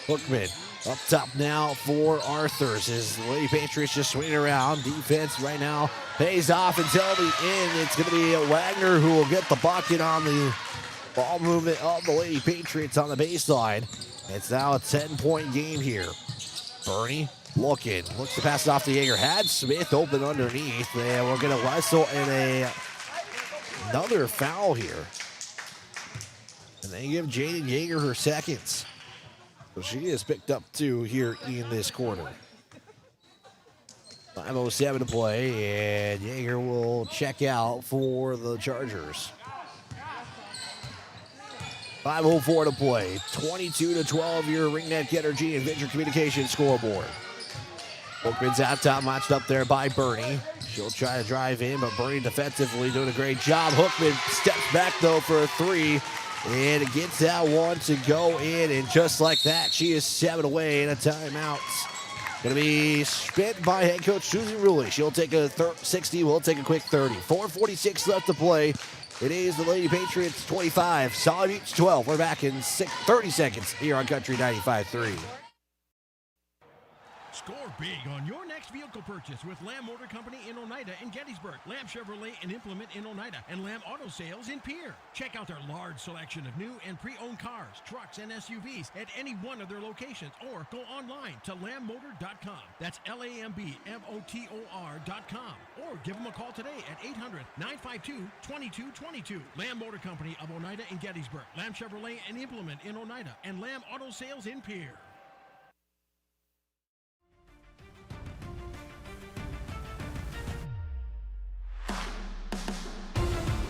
Hookman up top now for Arthurs as the Lady Patriots just swinging around. Defense right now pays off until the end. It's going to be Wagner who will get the bucket on the ball movement of the Lady Patriots on the baseline. It's now a 10-point game here. Bernie looking. Looks to pass it off to Yeager. Had Smith open underneath. And we're going to whistle and another foul here. And they give Jaden Yeager her seconds. So she is picked up 2 here in this quarter. 5:07 to play, and Yeager will check out for the Chargers. 5:04 to play. 22-12 your Ringneck Energy and Venture Communications scoreboard. Hookman's out top, matched up there by Bernie. She'll try to drive in, but Bernie defensively doing a great job. Hookman steps back, though, for a 3. And it gets that one to go in, and just like that, she is 7 away in a timeout. Going to be spent by head coach Susan Ruley. She'll take a 60, we'll take a quick 30. 4:46 left to play. It is the Lady Patriots 25, Sully Buttes 12. We're back in 30 seconds here on Country 95.3. Score big on your next vehicle purchase with Lamb Motor Company in Oneida and Gettysburg, Lamb Chevrolet and Implement in Oneida, and Lamb Auto Sales in Pierre. Check out their large selection of new and pre-owned cars, trucks, and SUVs at any one of their locations, or go online to lambmotor.com. That's LAMBMOTOR.com. Or give them a call today at 800-952-2222. Lamb Motor Company of Oneida and Gettysburg, Lamb Chevrolet and Implement in Oneida, and Lamb Auto Sales in Pierre.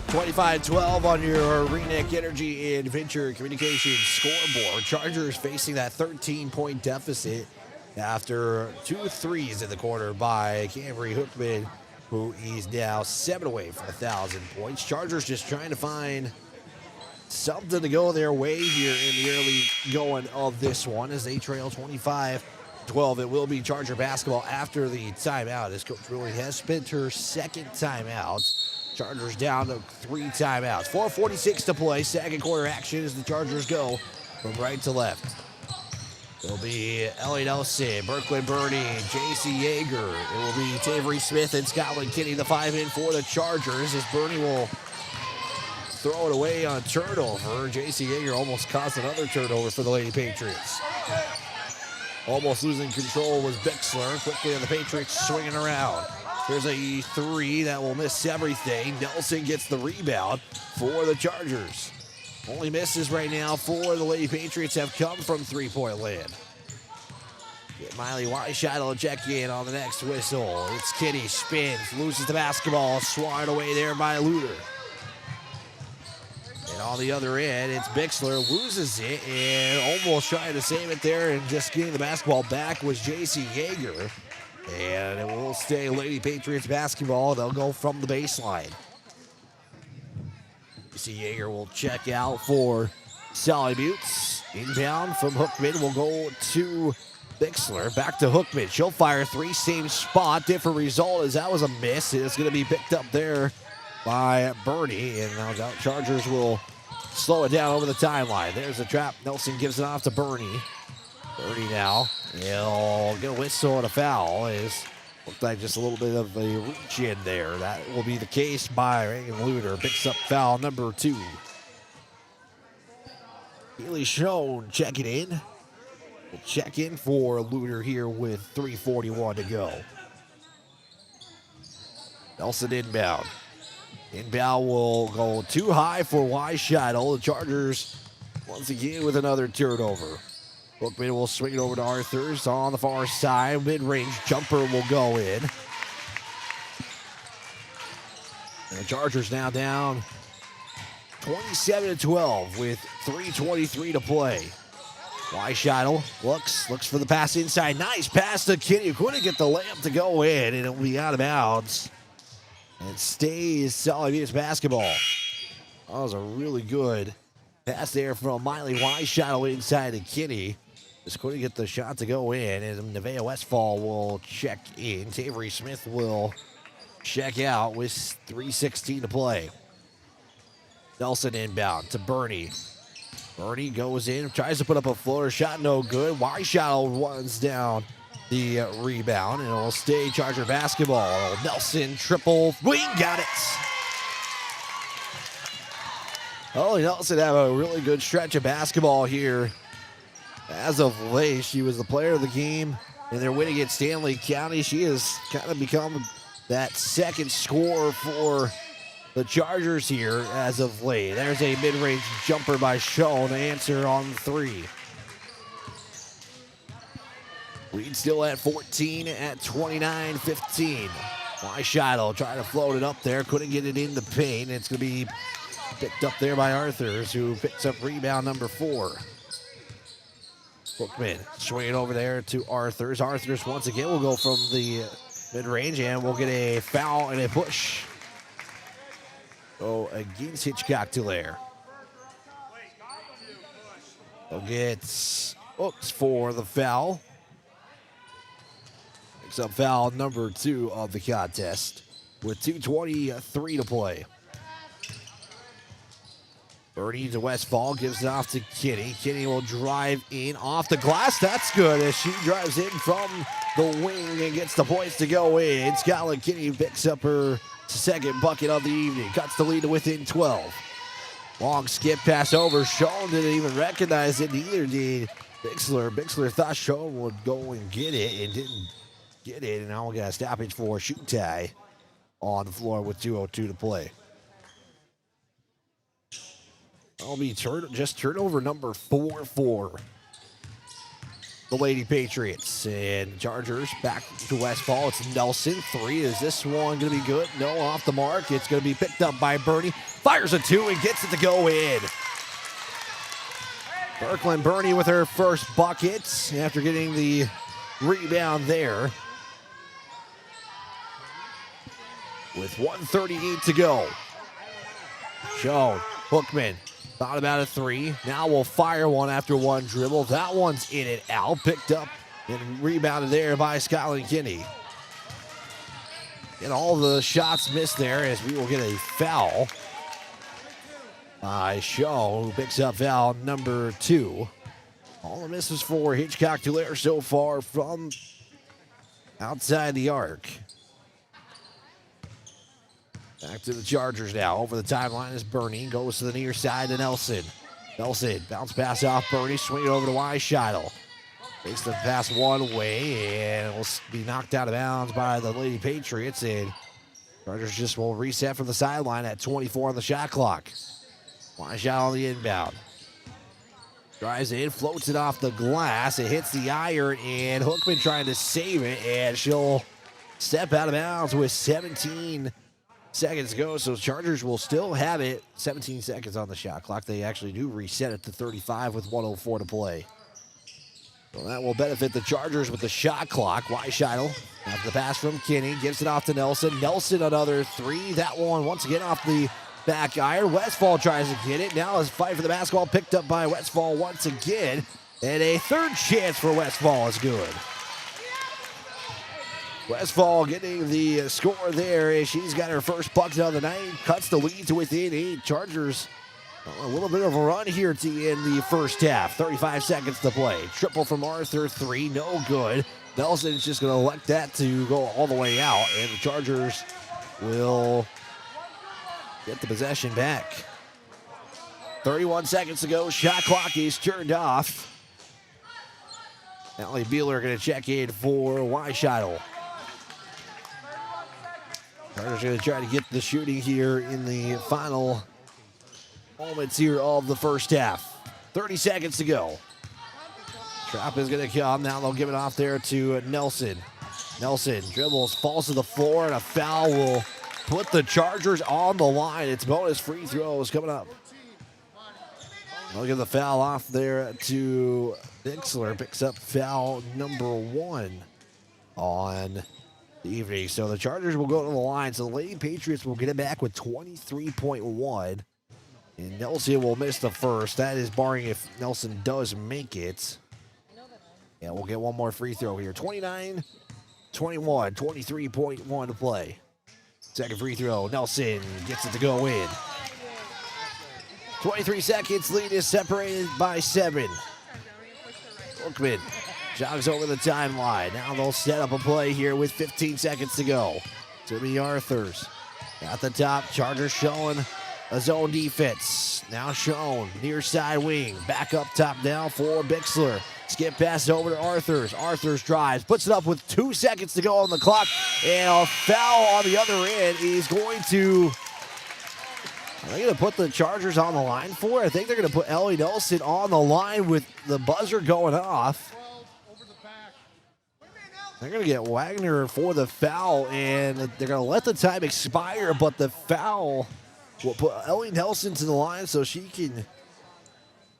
25-12 on your Ringneck Energy and Venture Communications scoreboard. Chargers facing that 13-point deficit after 2 threes in the quarter by Camry Hookman, who is now 7 away from 1,000 points. Chargers just trying to find something to go their way here in the early going of this one as they trail 25-12. It will be Charger basketball after the timeout as Coach Ruley has spent her second timeout. Chargers down to 3 timeouts. 4:46 to play. Second quarter action as the Chargers go from right to left. It'll be Ellie Nelson, Brooklyn Bernie, J.C. Yeager. It will be Tavery Smith and Scotland Kinney, the 5 in for the Chargers, as Bernie will throw it away on turnover. J.C. Yeager almost caused another turnover for the Lady Patriots. Almost losing control was Bixler. Quickly on the Patriots swinging around. There's a 3 that will miss everything. Nelson gets the rebound for the Chargers. Only misses right now for the Lady Patriots have come from three-point land. Get Miley Weishottle to check in on the next whistle. It's Kinney, spins, loses the basketball, swatted away there by Luter. And on the other end, it's Bixler, loses it, and almost trying to save it there and just getting the basketball back was J.C. Yeager. And it will stay Lady Patriots basketball. They'll go from the baseline. J.C. Yeager will check out for Sully Buttes. Inbound from Hookman will go to Bixler. Back to Hookman. She'll fire 3, same spot. Different result as that was a miss. It's going to be picked up there by Bernie. And now the Chargers will slow it down over the timeline. There's a trap. Nelson gives it off to Bernie. Bernie now. He'll get a whistle and a foul. Looked like just a little bit of a reach in there. That will be the case by Reagan Luter. Picks up foul number 2. Keely Schoen checking in. We'll check in for Luter here with 3:41 to go. Nelson inbound. Inbound will go too high for Weishottle. The Chargers once again with another turnover. Hookman will swing it over to Arthurs on the far side. Mid-range jumper will go in. And the Chargers now down 27-12 with 3:23 to play. Weishottle looks for the pass inside. Nice pass to Kinney. Couldn't get the layup to go in, and it'll be out of bounds. And it stays Sully Buttes basketball. That was a really good pass there from Miley Weishottle inside to Kinney. Just couldn't get the shot to go in, and Nevaeh Westfall will check in. Tavery Smith will check out with 3:16 to play. Nelson inbound to Bernie. Bernie goes in, tries to put up a floater shot, no good. Weishottle runs down the rebound, and it will stay Charger basketball. Nelson triple wing, got it. Oh, Nelson have a really good stretch of basketball here. As of late, she was the player of the game in their win against Stanley County. She has kind of become that second scorer for the Chargers here as of late. There's a mid-range jumper by Schoen to answer on 3. Lead still at 14 at 29-15. Weishottle trying to float it up there. Couldn't get it in the paint. It's going to be picked up there by Arthurs, who picks up rebound number 4. Hookman swinging over there to Arthurs. Arthurs once again will go from the mid-range, and we'll get a foul and a push. Oh, against Hitchcock-Tulare. He'll get Oops for the foul. Picks up foul number 2 of the contest with 2:23 to play. Bernie to Westfall, gives it off to Kinney. Kinney will drive in off the glass. That's good as she drives in from the wing and gets the points to go in. Scotland Kinney picks up her second bucket of the evening. Cuts the lead to within 12. Long skip pass over. Schoen didn't even recognize it. Neither did Bixler. Bixler thought Schoen would go and get it and didn't get it. And now we got a stoppage for shoot tie on the floor with 2:02 to play. That'll be just turnover number 4 for the Lady Patriots. And Chargers back to Westfall. It's Nelson. 3. Is this one going to be good? No, off the mark. It's going to be picked up by Bernie. Fires a 2 and gets it to go in. Brooklyn Bernie with her first bucket after getting the rebound there. With 1:38 to go. Schoen, Hookman. Thought about a 3. Now we'll fire one after one dribble. That one's in and out. Picked up and rebounded there by Scotland Kinney. And all the shots missed there as we will get a foul by Schoen, who picks up foul number 2 All the misses for Hitchcock-Tulare so far from outside the arc. Back to the Chargers now. Over the timeline is Bernie. Goes to the near side to Nelson. Nelson, bounce pass off Bernie. Swing it over to Weisheitel. Takes the pass one way and will be knocked out of bounds by the Lady Patriots. And Chargers just will reset from the sideline at 24 on the shot clock. Weisheitel on the inbound. Drives in, floats it off the glass. It hits the iron, and Hookman trying to save it, and she'll step out of bounds with 17 seconds to go. So Chargers will still have it. 17 seconds on the shot clock. They actually do reset it to 35 with 1:04 to play. So that will benefit the Chargers with the shot clock. Weisheitel after the pass from Kinney, gives it off to Nelson. Nelson another three. That one once again off the back iron. Westfall tries to get it. Now his fight for the basketball picked up by Westfall once again. And a third chance for Westfall is good. Westfall getting the score there as she's got her first bucket of the night. Cuts the lead to within 8. Chargers a little bit of a run here to end the first half. 35 seconds to play. Triple from Arthur, 3, no good. Nelson's just going to elect that to go all the way out. And the Chargers will get the possession back. 31 seconds to go. Shot clock is turned off. Allie Beeler going to check in for Weisheitel. Chargers going to try to get the shooting here in the final moments here of the first half. 30 seconds to go. Trap is going to come. Now they'll give it off there to Nelson. Nelson dribbles, falls to the floor, and a foul will put the Chargers on the line. It's bonus free throws coming up. They'll give the foul off there to Bixler. Picks up foul number 1 on the evening. So the Chargers will go to the line. So the Lady Patriots will get it back with 23.1. And Nelson will miss the first. That is barring if Nelson does make it. Yeah, we'll get one more free throw here. 29-21, 23.1 to play. Second free throw, Nelson gets it to go in. 23 seconds, lead is separated by 7. Hookman jogs over the timeline. Now they'll set up a play here with 15 seconds to go. To the Arthurs. At the top, Chargers showing a zone defense. Now shown, near side wing. Back up top now for Bixler. Skip pass over to Arthurs. Arthurs drives, puts it up with 2 seconds to go on the clock. And a foul on the other end. He's going to... Are they going to put the Chargers on the line for it? I think they're going to put Ellie Nelson on the line with the buzzer going off. They're going to get Wagner for the foul, and they're going to let the time expire, but the foul will put Ellie Nelson to the line so she can... Go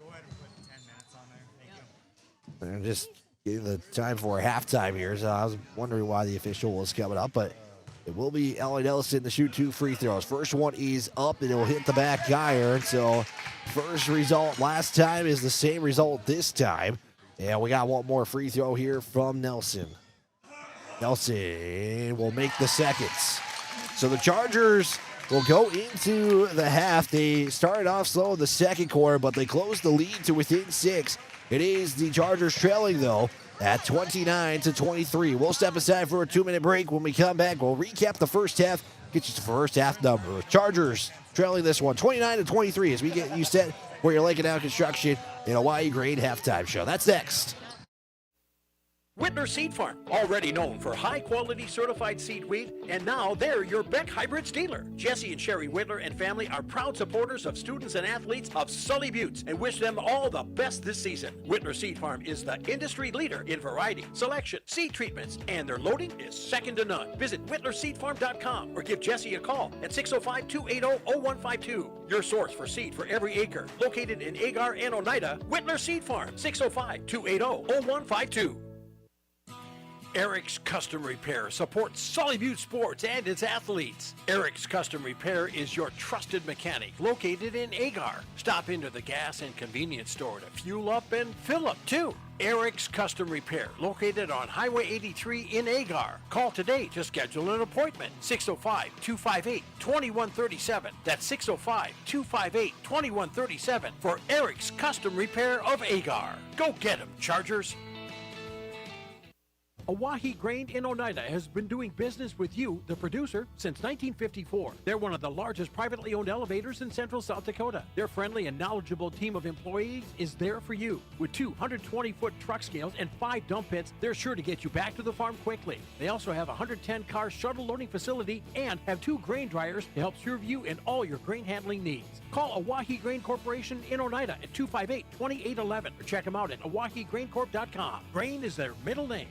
ahead and put 10 minutes on there. Thank you. They're just getting the time for halftime here, so I was wondering why the official was coming up, but it will be Ellie Nelson to shoot 2 free throws. First one is up, and it will hit the back iron. So first result last time is the same result this time. And we got one more free throw here from Nelson. Nelson will make the seconds. So the Chargers will go into the half. They started off slow in the second quarter, but they closed the lead to within 6. It is the Chargers trailing, though, at 29-23. We'll step aside for a 2-minute break. When we come back, we'll recap the first half, get you the first half number. Chargers trailing this one 29-23 as we get you set for your Lake and Down Construction and Hawaii Grade halftime show. That's next. Whitner Seed Farm, already known for high-quality certified seed wheat, and now they're your Beck Hybrids dealer. Jesse and Sherry Whitner and family are proud supporters of students and athletes of Sully Buttes and wish them all the best this season. Whitner Seed Farm is the industry leader in variety, selection, seed treatments, and their loading is second to none. Visit WhitnerSeedFarm.com or give Jesse a call at 605-280-0152. Your source for seed for every acre. Located in Agar and Oneida, Whitner Seed Farm, 605-280-0152. Eric's Custom Repair supports Sully Butte Sports and its athletes. Eric's Custom Repair is your trusted mechanic located in Agar. Stop into the gas and convenience store to fuel up and fill up too. Eric's Custom Repair, located on Highway 83 in Agar. Call today to schedule an appointment. 605-258-2137. That's 605-258-2137 for Eric's Custom Repair of Agar. Go get 'em, Chargers. Awahi Grain in Oneida has been doing business with you, the producer, since 1954. They're one of the largest privately owned elevators in central South Dakota. Their friendly and knowledgeable team of employees is there for you. With 220-foot truck scales and 5 dump pits, they're sure to get you back to the farm quickly. They also have a 110-car shuttle loading facility and have 2 grain dryers to help serve you in all your grain handling needs. Call Awahi Grain Corporation in Oneida at 258-2811 or check them out at awahigraincorp.com. Grain is their middle name.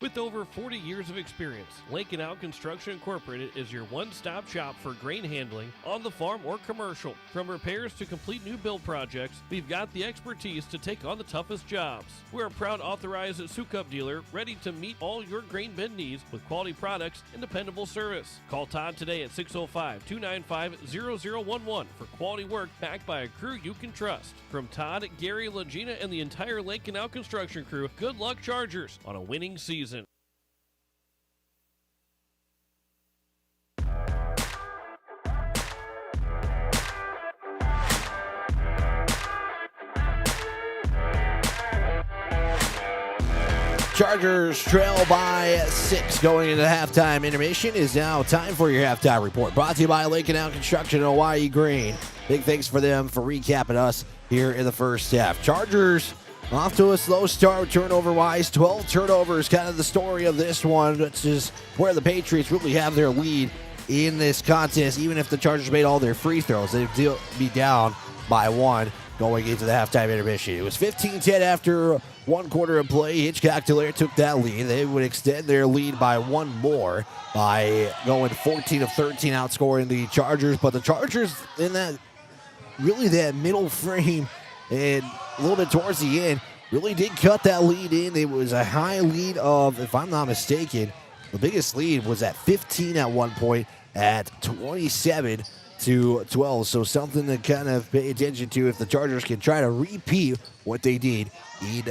With over 40 years of experience, Lake and Out Construction Incorporated is your one-stop shop for grain handling on the farm or commercial. From repairs to complete new build projects, we've got the expertise to take on the toughest jobs. We're a proud authorized Sukup dealer ready to meet all your grain bin needs with quality products and dependable service. Call Todd today at 605-295-0011 for quality work backed by a crew you can trust. From Todd, Gary, Legina, and the entire Lake and Out Construction crew, good luck, Chargers, on a winning season. Chargers trail by 6 going into halftime intermission. Is now time for your halftime report. Brought to you by Lake and Out Construction and Hawaii Grain. Big thanks for them for recapping us here in the first half. Chargers off to a slow start turnover-wise. 12 turnovers, kind of the story of this one. That's just where the Patriots really have their lead in this contest. Even if the Chargers made all their free throws, they'd be down by 1 going into the halftime intermission. It was 15-10 after 1 quarter of play. Hitchcock-Tulare took that lead. They would extend their lead by 1 more by going 14 of 13, outscoring the Chargers. But the Chargers in that middle frame and a little bit towards the end really did cut that lead in. It was a high lead of, if I'm not mistaken, the biggest lead was at 15 at one point at 27-12. So something to kind of pay attention to if the Chargers can try to repeat what they did in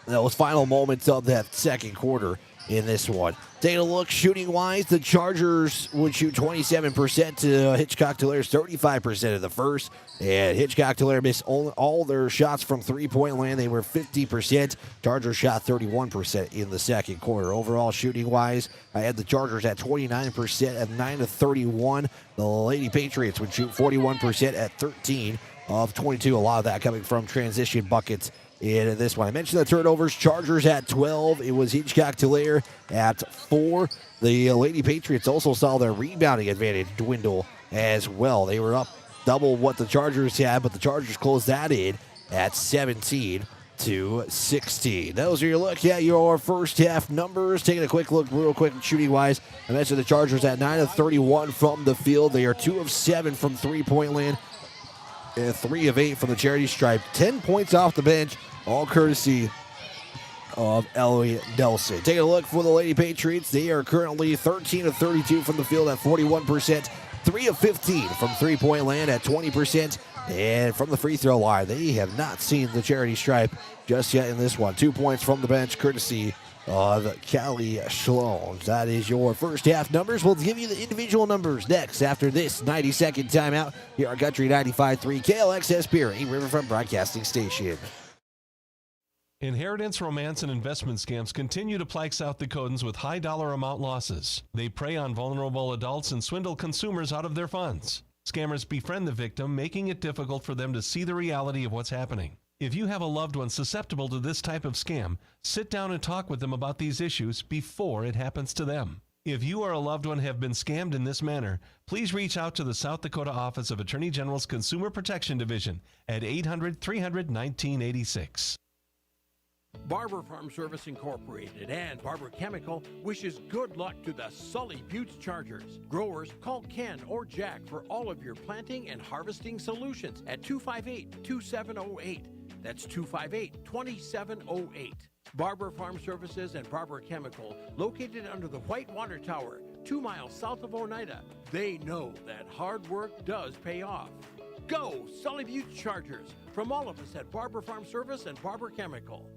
those final moments of that second quarter in this one. Taking a look shooting-wise, the Chargers would shoot 27% to Hitchcock-Tulare's 35% of the first. And Hitchcock-Tulare missed all their shots from three-point land. They were 50%. Chargers shot 31% in the second quarter. Overall, shooting-wise, I had the Chargers at 29% at 9 of 31. The Lady Patriots would shoot 41% at 13 of 22. A lot of that coming from transition buckets in this one. I mentioned the turnovers. Chargers at 12. It was Hitchcock-Tulare at 4. The Lady Patriots also saw their rebounding advantage dwindle as well. They were up double what the Chargers had, but the Chargers closed that in at 17-16. Those are your look at your first half numbers. Taking a quick look real quick shooting-wise. I mentioned the Chargers at 9 of 31 from the field. They are 2 of 7 from three-point land. 3 of 8 from the charity stripe. 10 points off the bench, all courtesy of Elliot Nelson. Taking a look for the Lady Patriots. They are currently 13 of 32 from the field at 41%. 3 of 15 from three-point land at 20%. And from the free throw line, they have not seen the charity stripe just yet in this one. 2 points from the bench, courtesy of Callie Schlons. That is your first half numbers. We'll give you the individual numbers next after this 90-second timeout here on Country 95.3 KLXS Perry, Riverfront Broadcasting Station. Inheritance, romance, and investment scams continue to plague South Dakotans with high dollar amount losses. They prey on vulnerable adults and swindle consumers out of their funds. Scammers befriend the victim, making it difficult for them to see the reality of what's happening. If you have a loved one susceptible to this type of scam, sit down and talk with them about these issues before it happens to them. If you or a loved one have been scammed in this manner, please reach out to the South Dakota Office of Attorney General's Consumer Protection Division at 800-300-1986. Barber Farm Service Incorporated and Barber Chemical wishes good luck to the Sully Butte Chargers. Growers, call Ken or Jack for all of your planting and harvesting solutions at 258-2708. That's 258-2708. Barber Farm Services and Barber Chemical, located under the Whitewater Tower, 2 miles south of Oneida. They know that hard work does pay off. Go, Sully Butte Chargers, from all of us at Barber Farm Service and Barber Chemical.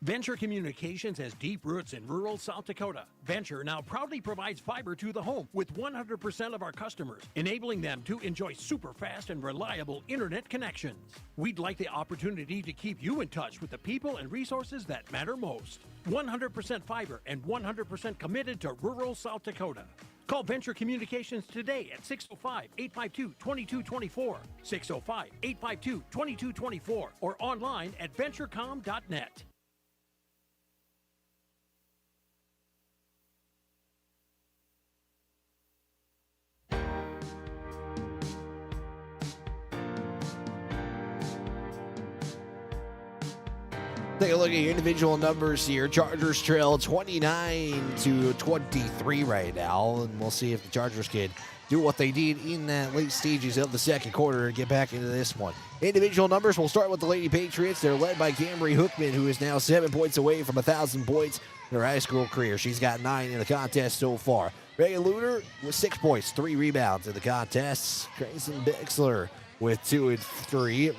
Venture Communications has deep roots in rural South Dakota. Venture now proudly provides fiber to the home with 100% of our customers, enabling them to enjoy super fast and reliable internet connections. We'd like the opportunity to keep you in touch with the people and resources that matter most. 100% fiber and 100% committed to rural South Dakota. Call Venture Communications today at 605-852-2224, 605-852-2224, or online at venturecom.net. Take a look at your individual numbers here. Chargers trail 29-23 right now, and we'll see if the Chargers can do what they did in the late stages of the second quarter and get back into this one. Individual numbers, we'll start with the Lady Patriots. They're led by Camry Hookman, who is now 7 points away from 1,000 points in her high school career. She's got 9 in the contest so far. Reagan Luter with 6 points, 3 rebounds in the contests. Grayson Bixler with 2 and 3.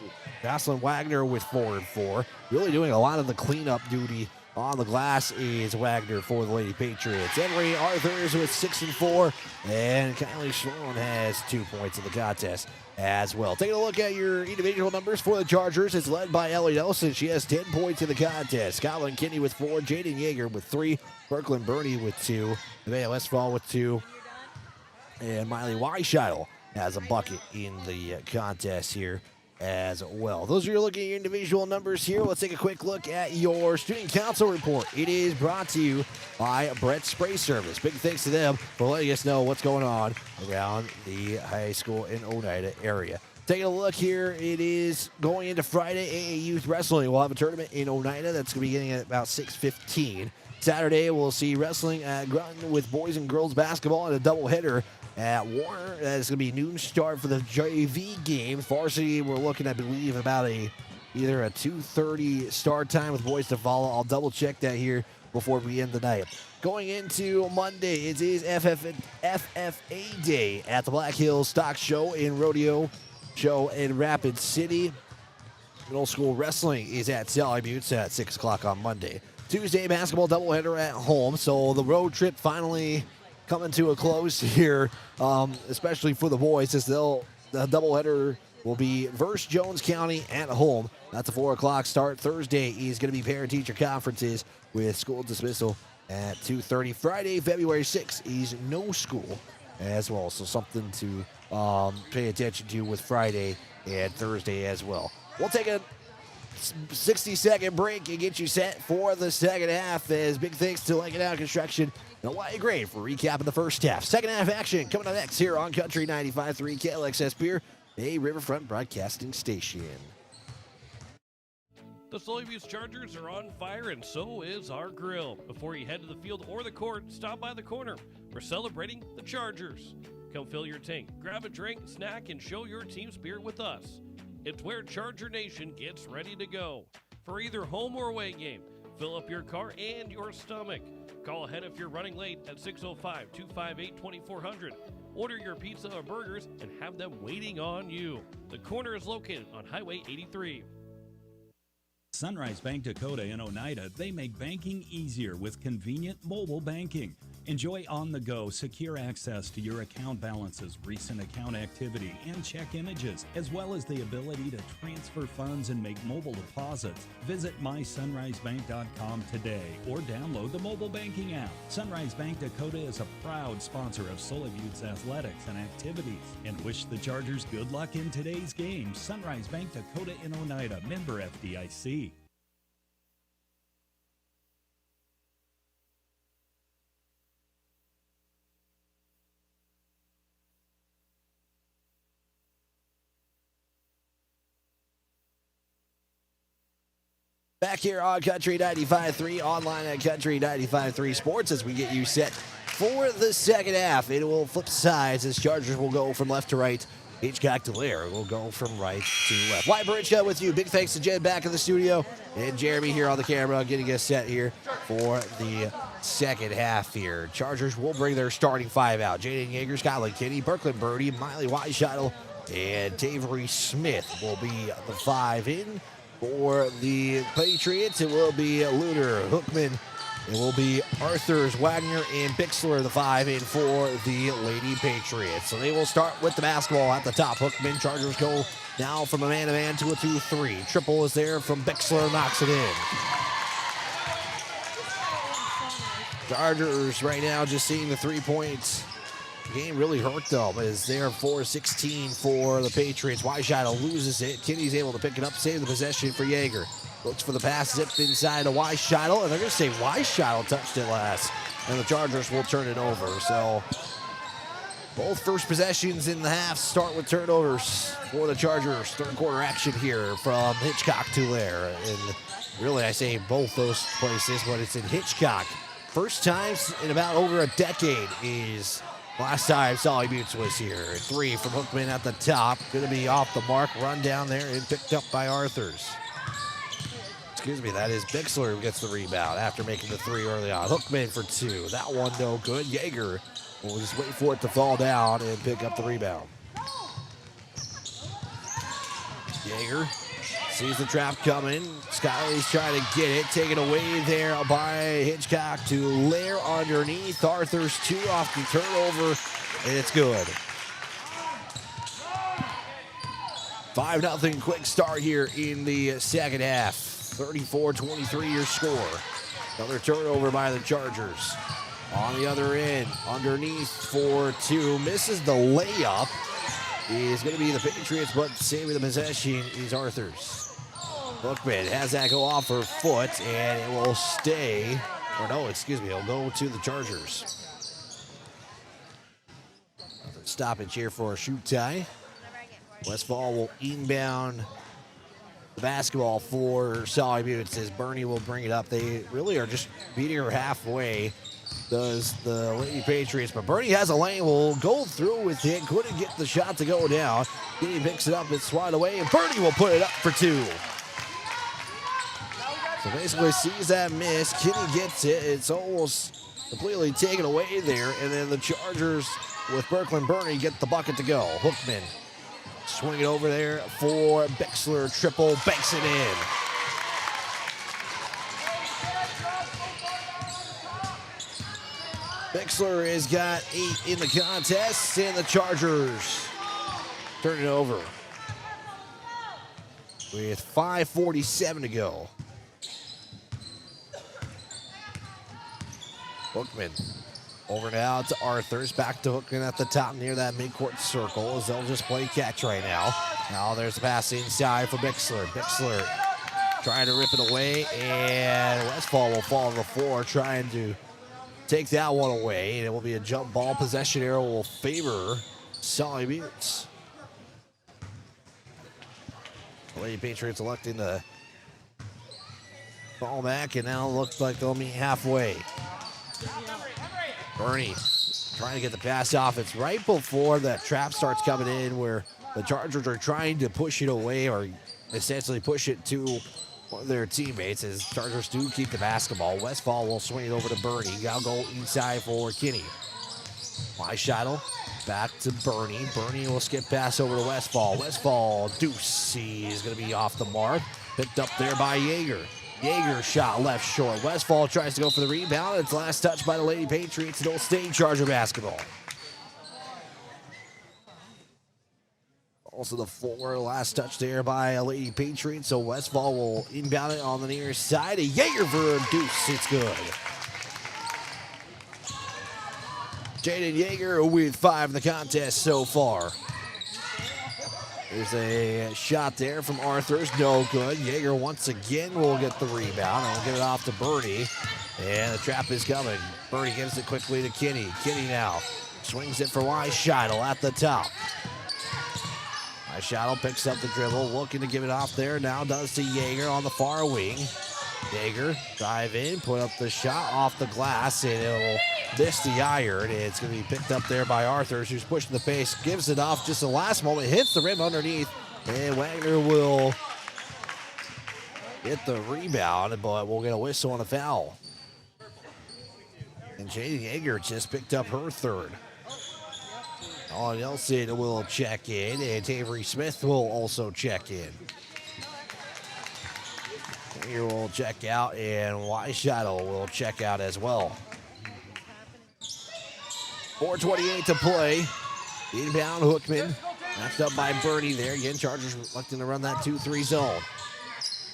Jocelyn Wagner with 4 and 4. Really doing a lot of the cleanup duty on the glass is Wagner for the Lady Patriots. Henry Arthurs with 6 and 4. And Kylie Sloan has 2 points in the contest as well. Taking a look at your individual numbers for the Chargers. It's led by Ellie Nelson. She has 10 points in the contest. Scotland Kinney with 4. Jaden Yeager with 3. Brooklyn Burney with 2. Nevaeh Westfall with 2. And Miley Weishidel has a bucket in the contest here as well. Those are your looking at your individual numbers here. Let's take a quick look at your student council report. It is brought to you by Brett Spray Service. Big thanks to them for letting us know what's going on around the high school in Oneida area. Taking a look here, it is going into Friday. AA Youth Wrestling will have a tournament in Oneida that's going to be beginning at about 6:15. Saturday, we'll see wrestling at Groton with boys and girls basketball and a doubleheader at Warner. That's going to be noon start for the JV game. Varsity, we're looking, I believe, about either a 2:30 start time with boys to follow. I'll double check that here before we end the night. Going into Monday, it is FFA Day at the Black Hills Stock Show in Rodeo Show in Rapid City. Middle school wrestling is at Sully Butte at 6 o'clock on Monday. Tuesday, basketball doubleheader at home. So the road trip finally coming to a close here, especially for the boys, as the doubleheader will be versus Jones County at home. That's a 4 o'clock start. Thursday is going to be parent-teacher conferences with school dismissal at 2:30. Friday, February 6th, is no school as well, so something to pay attention to with Friday and Thursday as well. We'll take a 60-second break and get you set for the second half. As big thanks to Lincoln Out Construction and Wyatt Gray for recapping the first half. Second half action coming up next here on Country 95.3 KLXS Pier, a Riverfront broadcasting station. The Sully Butte Chargers are on fire, and so is our grill. Before you head to the field or the court, stop by the corner. We're celebrating the Chargers. Come fill your tank, grab a drink, snack, and show your team spirit with us. It's where Charger Nation gets ready to go. For either home or away game, fill up your car and your stomach. Call ahead if you're running late at 605-258-2400. Order your pizza or burgers and have them waiting on you. The corner is located on Highway 83. Sunrise Bank Dakota in Oneida, they make banking easier with convenient mobile banking. Enjoy on-the-go, secure access to your account balances, recent account activity, and check images, as well as the ability to transfer funds and make mobile deposits. Visit mysunrisebank.com today or download the mobile banking app. Sunrise Bank Dakota is a proud sponsor of Sully Butte's athletics and activities and wish the Chargers good luck in today's game. Sunrise Bank Dakota in Oneida, member FDIC. Back here on Country 95.3, online at Country 95.3 Sports as we get you set for the second half. It will flip sides as Chargers will go from left to right Hitchcock-Tulare will go from right to left. Wyatt Bridge with you. Big thanks to Jed back in the studio and Jeremy here on the camera getting us set here for the second half here. Chargers will bring their starting five out. Jaden Yeager, Skyland Kinney, Brooklyn Birdie, Miley Weishuttle, and Tavery Smith will be the five in. For the Patriots, it will be Luder, Hookman. It will be Arthurs, Wagner, and Bixler, the five in for the Lady Patriots. So they will start with the basketball at the top. Hookman, Chargers go now from a man-to-man to a 2-3. Triple is there from Bixler, knocks it in. Chargers right now just seeing the 3 points. The game really hurt them as they're 4-16 for the Patriots. Weishuttle loses it. Kinney's able to pick it up, save the possession for Yeager. Looks for the pass, zipped inside to Weishuttle, and they're going to say Weishuttle touched it last. And the Chargers will turn it over. So both first possessions in the half start with turnovers for the Chargers. Third quarter action here from Hitchcock-Tulare. And really, I say both those places, but it's in Hitchcock. First time in about over a decade is last time Sully Buttes was here. Three from Hookman at the top. Going to be off the mark, run down there, and picked up by Arthurs. Excuse me, that is Bixler who gets the rebound after making the three early on. Hookman for two. That one no good. Yeager will just wait for it to fall down and pick up the rebound. Yeager sees the trap coming. Skyler's trying to get it. Taken away there by Hitchcock-Tulare underneath. Arthur's two off the turnover, and it's good. 5-0 quick start here in the second half. 34-23 your score. Another turnover by the Chargers. On the other end, underneath for two. Misses the layup. Is going to be the Patriots, but saving the possession is Arthurs. Hookman has that go off her foot, and it will stay. Or no, excuse me, it'll go to the Chargers. Another stoppage here for a shoot tie. Westfall will inbound the basketball for Sully Buttes as Bernie will bring it up. They really are just beating her halfway, does the Lady Patriots. But Bernie has a lane, will go through with it. Couldn't get the shot to go down. He picks it up, it's swatted away, and Bernie will put it up for two. So basically sees that miss. Kinney gets it. It's almost completely taken away there. And then the Chargers with Brooklyn Bernie get the bucket to go. Hookman swing it over there for Bixler. Triple, banks it in. Bixler has got 8 in the contest, and the Chargers turn it over with 5:47 to go. Hookman over now to Arthurs. Back to Hookman at the top near that midcourt circle as they'll just play catch right now. Now there's the pass inside for Bixler. Bixler trying to rip it away, and Westfall will fall on the floor trying to take that one away. And it will be a jump ball. Possession arrow will favor Sully Buttes. The Lady Patriots electing to fall back, and now it looks like they'll meet halfway. Bernie trying to get the pass off. It's right before that trap starts coming in where the Chargers are trying to push it away or essentially push it to one of their teammates as Chargers do keep the basketball. Westfall will swing it over to Bernie. Now go inside for Kinney. Weishuttle back to Bernie. Bernie will skip pass over to Westfall. Westfall deuce. He's going to be off the mark. Picked up there by Yeager. Yeager shot left short. Westfall tries to go for the rebound. It's last touch by the Lady Patriots. It'll stay Charger basketball. Also the floor, last touch there by a Lady Patriots. So Westfall will inbound it on the near side. A Yeager for a deuce. It's good. Jaden Yeager with 5 in the contest so far. There's a shot there from Arthurs, no good. Yeager once again will get the rebound and will get it off to Bernie. And the trap is coming. Bernie gives it quickly to Kinney. Kinney now swings it for Weishuttle at the top. Weishuttle picks up the dribble, looking to give it off there. Now does to Yeager on the far wing. Yeager drive in, put up the shot off the glass, and it'll missed the iron. It's going to be picked up there by Arthurs, who's pushing the pace, gives it off just the last moment, hits the rim underneath, and Wagner will get the rebound, but we'll get a whistle on a foul. And Jade Yeager just picked up her third. Ollie Nelson will check in, and Tavery Smith will also check in. Here will check out, and Weishottle will check out as well. 4:28 to play. Inbound Hookman. Matched up by Birdie there. Again, Chargers looking to run that 2-3 zone.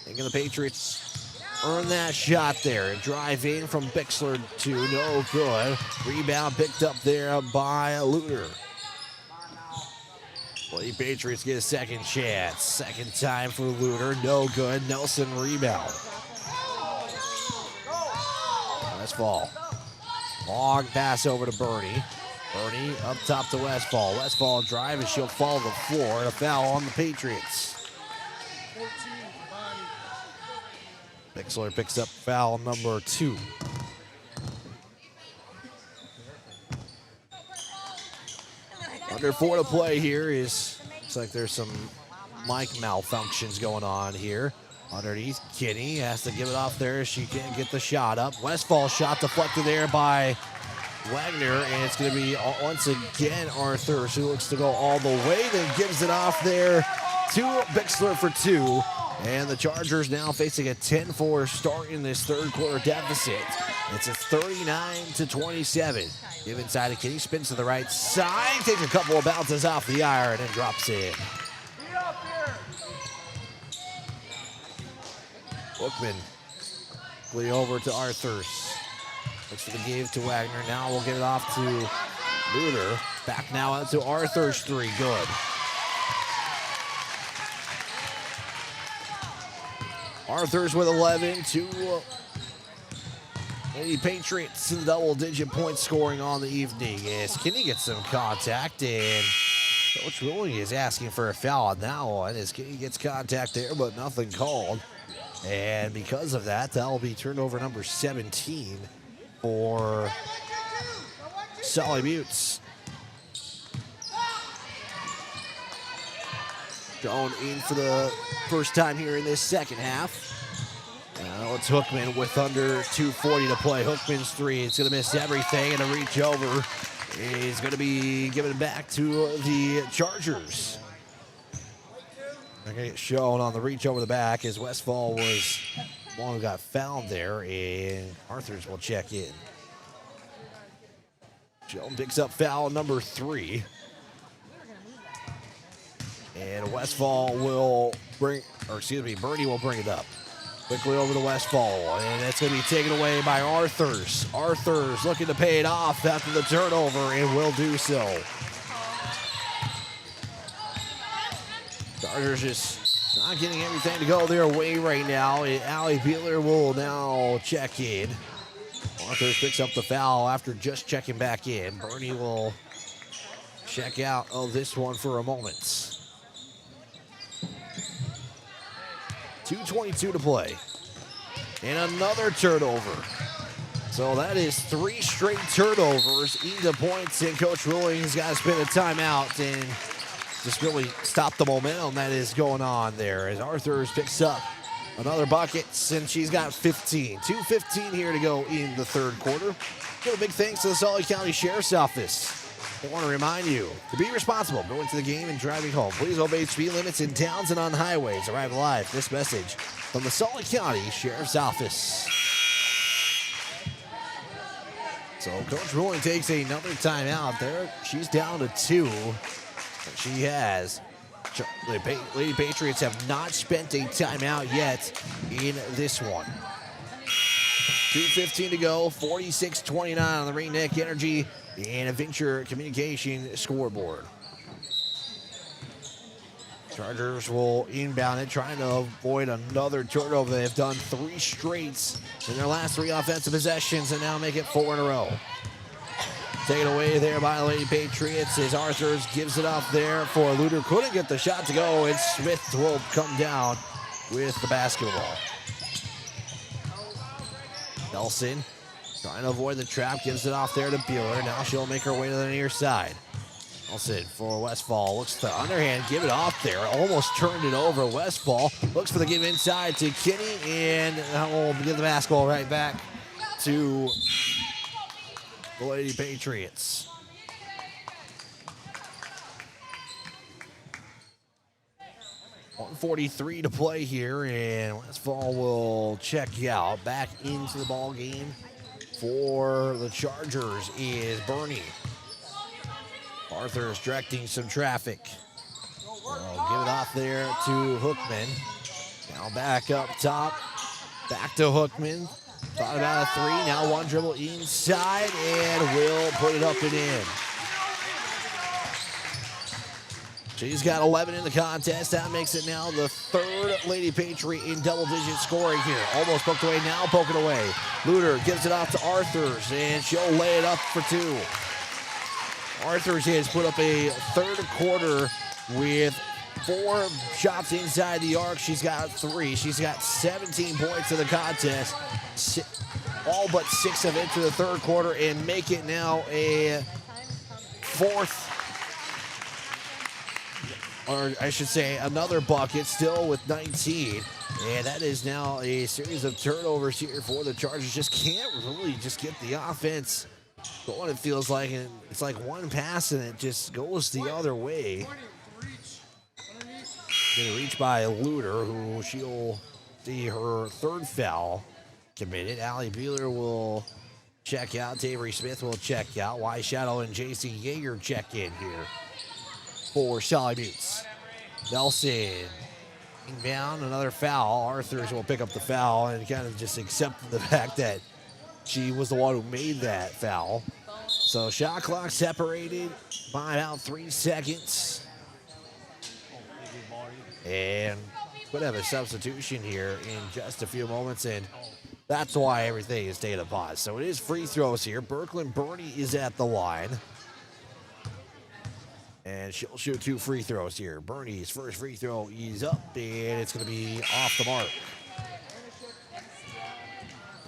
Thinking the Patriots earn that shot there. And drive in from Bixler to no good. Rebound picked up there by Luter. The Patriots get a second chance. Second time for Luter. No good. Nelson rebound. Westfall. Long pass over to Bernie. Bernie up top to Westfall. Westfall drive and she'll fall to the floor. And a foul on the Patriots. Bixler picks up foul number 2. Under 4 to play here looks like there's some mic malfunctions going on here. Underneath, Kinney has to give it off there. She can't get the shot up. Westfall shot deflected there by Wagner, and it's going to be once again Arthur, who looks to go all the way, then gives it off there to Bixler for 2. And the Chargers now facing a 10-4 start in this third quarter deficit. It's a 39-27. Give inside to Kinney, spins to the right side, takes a couple of bounces off the iron and drops in. Bookman, play over to Arthurs. Looks for the give to Wagner. Now we'll get it off to Luter. Back now out to Arthurs 3. Good. Arthurs with 11 to the Patriots in the double-digit point scoring on the evening. As Kinney gets some contact, and Coach Willing is asking for a foul on that one as Kinney gets contact there, but nothing called. And because of that, that'll be turnover number 17 for Sully Buttes. Going in for the first time here in this second half. Now it's Hookman with under 2:40 to play. Hookman's 3. It's going to miss everything, and a reach over is going to be given back to the Chargers. They're going to get shown on the reach over the back as Westfall was one who got fouled there, and Arthurs will check in. Jones picks up foul number 3. And Westfall will Bernie will bring it up. Quickly over to Westfall, and it's going to be taken away by Arthurs. Arthurs looking to pay it off after the turnover, and will do so. Chargers just not getting everything to go their way right now. Allie Beeler will now check in. Arthurs picks up the foul after just checking back in. Bernie will check out of this one for a moment. 2:22 to play. And another turnover. So that is 3 straight turnovers into points, and Coach Willings got to spend a timeout and just really stop the momentum that is going on there as Arthurs picks up another bucket, and she's got 15. 2:15 here to go in the third quarter. Give a big thanks to the Sully County Sheriff's Office. I want to remind you to be responsible going to the game and driving home. Please obey speed limits in towns and on highways. Arrive alive. This message from the Sully County Sheriff's Office. So Coach Rowling takes another timeout there. She's down to 2. She has. The Lady Patriots have not spent a timeout yet in this one. 2:15 to go, 46-29 on the Ringneck Energy and Adventure Communication scoreboard. Chargers will inbound it, trying to avoid another turnover. They've done 3 straights in their last 3 offensive possessions and now make it 4 in a row. Taken away there by the Lady Patriots as Arthurs gives it up there for Luter. Couldn't get the shot to go, and Smith will come down with the basketball. Nelson Trying to avoid the trap, gives it off there to Bueller. Now she'll make her way to the near side. Nelson for Westfall, looks to underhand, give it off there. Almost turned it over. Westfall looks for the give inside to Kinney, and that will give the basketball right back to the Lady Patriots. .143 to play here, and Westfall will check out. Back into the ball game for the Chargers is Bernie. Arthur is directing some traffic. They'll give it off there to Hookman. Now back up top. Back to Hookman. Thought about a three. Now one dribble inside and will put it up and in. She's got 11 in the contest. That makes it now the third Lady Patriot in double-digit scoring here. Almost poked away now, poking away. Luter gives it off to Arthurs, and she'll lay it up for two. Arthurs has put up a third quarter with 4 shots inside the arc. She's got 3. She's got 17 points in the contest. All but 6 of it to the third quarter, and make it now a fourth, or I should say another bucket, still with 19. And that is now a series of turnovers here for the Chargers. Just can't really just get the offense going, it feels like. And it's like one pass and it just goes the other way. Gonna reach by Luter, who she'll see her third foul committed. Allie Bueller will check out. Tavery Smith will check out. Wise Shadow and J.C. Yeager check in here for Sully Buttes. Nelson inbound, another foul. Arthurs will pick up the foul and kind of just accept the fact that she was the one who made that foul. So shot clock separated by about 3 seconds. And we'll have a substitution here in just a few moments, and that's why everything is staying a pause. So it is free throws here. Birkeland Bernie is at the line. And she'll shoot 2 free throws here. Bernie's first free throw is up, and it's going to be off the mark.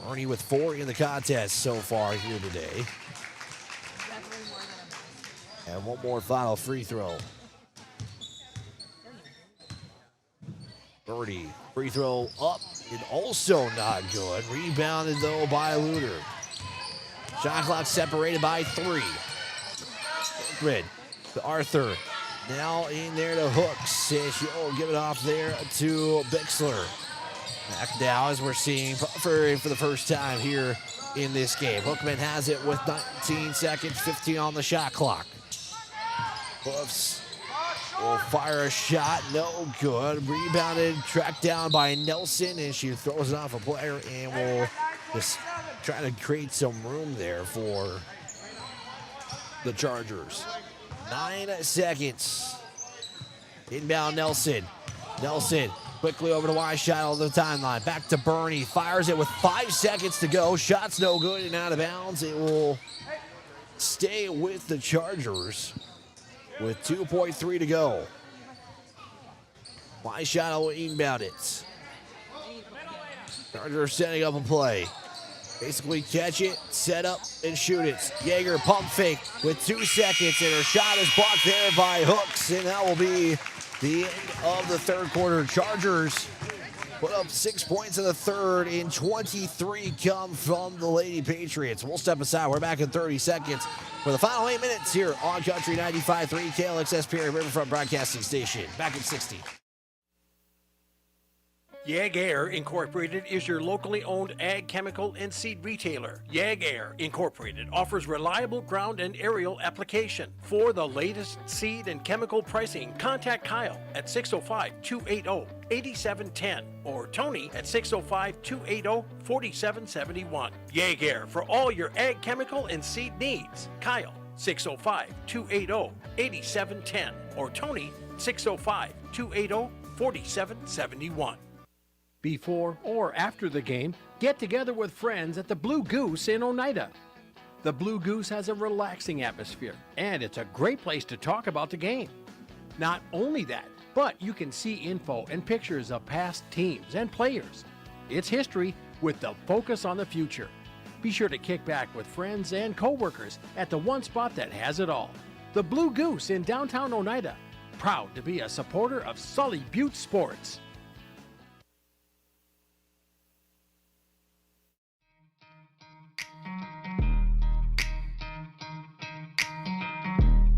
Bernie with 4 in the contest so far here today. And one more final free throw. Bernie, free throw up and also not good. Rebounded though by Luter. Shot clock separated by 3. Grid to Arthur. Now in there to Hooks. And she'll give it off there to Bixler. Back now as we're seeing for the first time here in this game. Hookman has it with 19 seconds, 15 on the shot clock. Hoofs will fire a shot, no good. Rebounded, tracked down by Nelson, and she throws it off a player, and will just try to create some room there for the Chargers. 9 seconds. Inbound Nelson. Nelson quickly over to Wise Shadow on the timeline. Back to Bernie. Fires it with 5 seconds to go. Shot's no good and out of bounds. It will stay with the Chargers with 2.3 to go. Wise Shadow will inbound it. Chargers setting up a play. Basically catch it, set up, and shoot it. Yeager pump fake with 2 seconds, and her shot is blocked there by Hooks, and that will be the end of the third quarter. Chargers put up 6 points in the third, and 23 come from the Lady Patriots. We'll step aside. We're back in 30 seconds for the final 8 minutes here on Country 95.3 KLXS Perry Riverfront Broadcasting Station. Back in 60. Yag Air Incorporated is your locally owned ag chemical and seed retailer. Yag Air Incorporated offers reliable ground and aerial application. For the latest seed and chemical pricing, contact Kyle at 605-280-8710 or Tony at 605-280-4771. Yag Air for all your ag chemical and seed needs. Kyle 605-280-8710 or Tony 605-280-4771. Before or after the game, get together with friends at the Blue Goose in Oneida. The Blue Goose has a relaxing atmosphere, and it's a great place to talk about the game. Not only that, but you can see info and pictures of past teams and players. It's history with the focus on the future. Be sure to kick back with friends and coworkers at the one spot that has it all. The Blue Goose in downtown Oneida. Proud to be a supporter of Sully Butte Sports.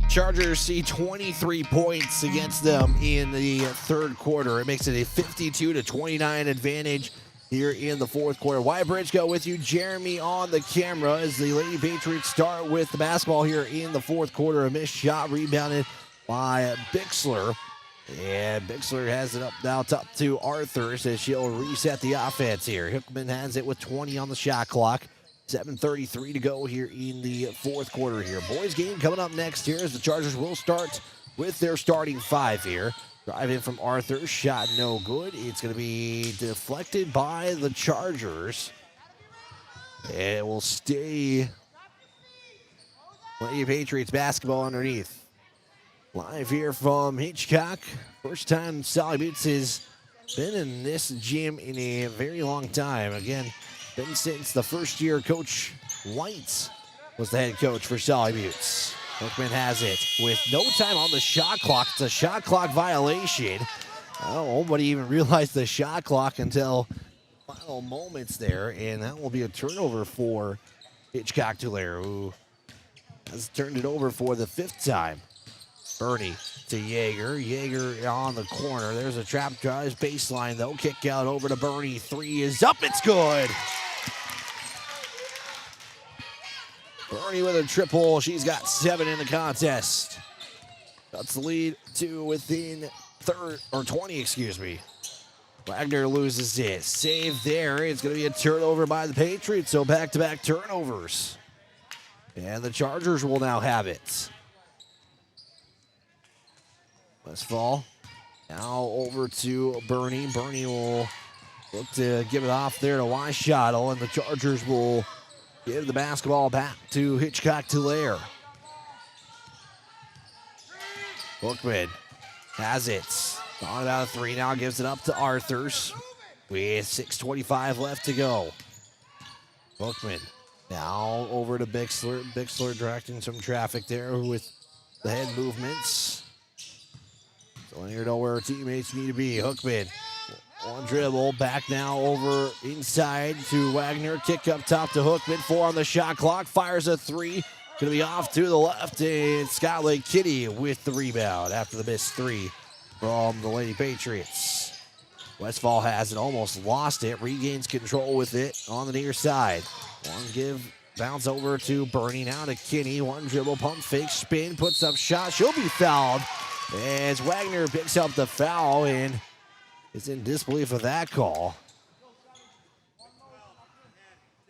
Chargers see 23 points against them in the third quarter. It makes it a 52-29 advantage here in the fourth quarter. Wyatt Bridgeko with you. Jeremy on the camera as the Lady Patriots start with the basketball here in the fourth quarter. A missed shot rebounded by Bixler. And Bixler has it up now top to Arthur as she'll reset the offense here. Hickman has it with 20 on the shot clock. 7:33 to go here in the fourth quarter here. Boys game coming up next here as the Chargers will start with their starting five here. Drive in from Arthur, shot no good. It's going to be deflected by the Chargers. And it will stay Lady Patriots basketball underneath. Live here from Hitchcock. First time Sully Butte has been in this gym in a very long time. Again, been since the first year Coach White was the head coach for Sully Butte. Hickman has it with no time on the shot clock. It's a shot clock violation. Nobody even realized the shot clock until final moments there, and that will be a turnover for Hitchcock-Tulare, who has turned it over for the fifth time. Bernie to Yeager. Yeager on the corner. There's a trap drive baseline, though. Kick out over to Bernie. Three is up. It's good. Bernie with a triple. She's got 7 in the contest. Cuts the lead to within 20, excuse me. Wagner loses it. Save there. It's going to be a turnover by the Patriots, so back-to-back turnovers. And the Chargers will now have it. Westfall now over to Bernie. Bernie will look to give it off there to Weishottle, and the Chargers will give the basketball back to Hitchcock-Tulare. Hookman has it. On about a three now, gives it up to Arthurs with 6:25 left to go. Hookman now over to Bixler. Bixler directing some traffic there with the head movements. So letting her know where her teammates need to be. Hookman, one dribble, back now over inside to Wagner. Kick up top to Hookman. 4 on the shot clock. Fires a three. Going to be off to the left. And Scott Lake Kitty with the rebound after the missed three from the Lady Patriots. Westfall has it, almost lost it. Regains control with it on the near side. One give, bounce over to Bernie. Now to Kinney. One dribble, pump fake, spin, puts up shot. She'll be fouled as Wagner picks up the foul and is in disbelief of that call.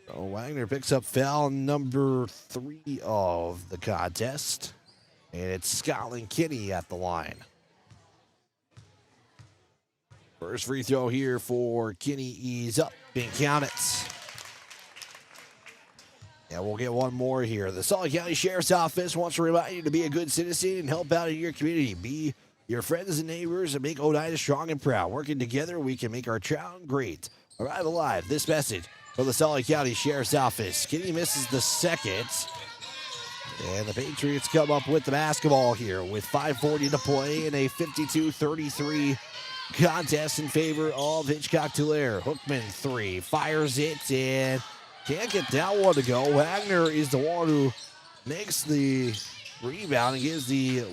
So Wagner picks up foul number 3 of the contest. And it's Scotland Kinney at the line. First free throw here for Kinney is up and count it. And we'll get one more here. The Sully County Sheriff's Office wants to remind you to be a good citizen and help out in your community. Be your friends and neighbors and make Oneida strong and proud. Working together, we can make our town great. Arrive alive. This message from the Sully County Sheriff's Office. Kinney misses the second. And the Patriots come up with the basketball here with 5:40 to play in a 52-33 contest in favor of Hitchcock-Tulare. Hookman 3, fires it and can't get that one to go. Wagner is the one who makes the rebound and gives the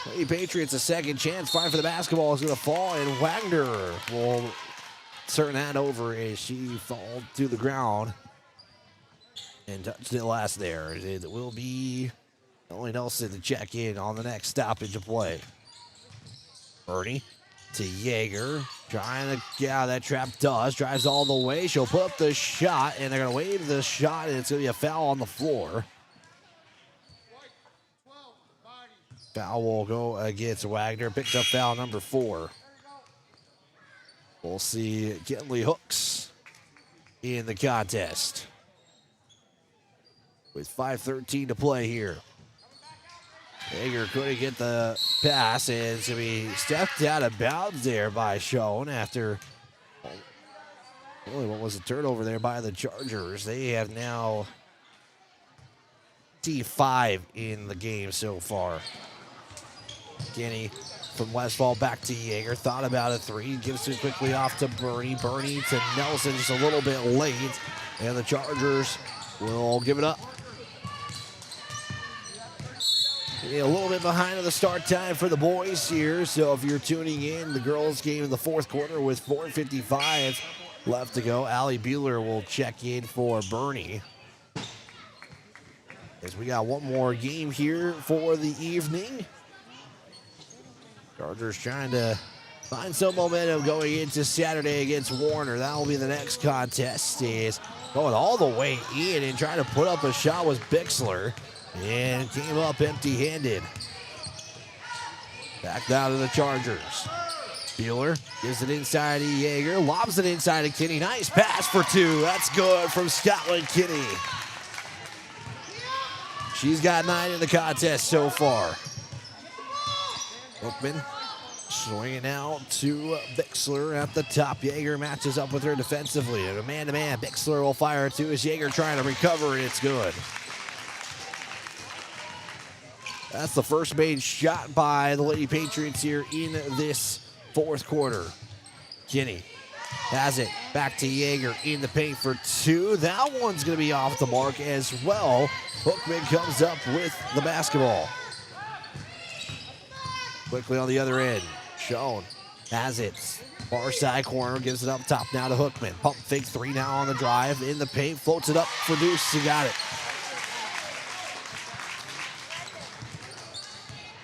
Lady Patriots a second chance. Fight for the basketball is going to fall, and Wagner will turn that over as she falls to the ground and touched it last there. It will be only Nelson to check in on the next stoppage of play. Bernie to Yeager, trying to get out of that trap. Drives all the way. She'll put up the shot, and they're going to wave the shot, and it's going to be a foul on the floor. Foul will go against Wagner. Picked up foul number 4. We'll see Kenley Hooks in the contest with 5:13 to play here. Yeager couldn't get the pass, and it's going to be stepped out of bounds there by Schoen after Really, what was a turnover there by the Chargers? They have now T5 in the game so far. Kinney from Westfall back to Yeager. Thought about a three. Gives it quickly off to Bernie. Bernie to Nelson just a little bit late. And the Chargers will give it up. Yeah, a little bit behind on the start time for the boys here. So if you're tuning in, the girls game in the fourth quarter with 4:55 left to go. Allie Bueller will check in for Bernie. As we got one more game here for the evening. Chargers trying to find some momentum going into Saturday against Warner. That will be the next contest. Is going all the way in and trying to put up a shot was Bixler. And came up empty-handed. Back down to the Chargers. Bueller gives it inside to Yeager. Lobs it inside to Kinney. Nice pass for two. That's good from Scotland Kinney. She's got 9 in the contest so far. Bookman swinging out to Bixler at the top. Yeager matches up with her defensively. And a man-to-man. Bixler will fire two as Yeager trying to recover, and it's good. That's the first made shot by the Lady Patriots here in this fourth quarter. Kinney has it back to Yeager in the paint for two. That one's going to be off the mark as well. Hookman comes up with the basketball. Quickly on the other end. Schoen has it. Far side corner, gives it up top now to Hookman. Pump fake three now on the drive. In the paint, floats it up for Deuce. He got it.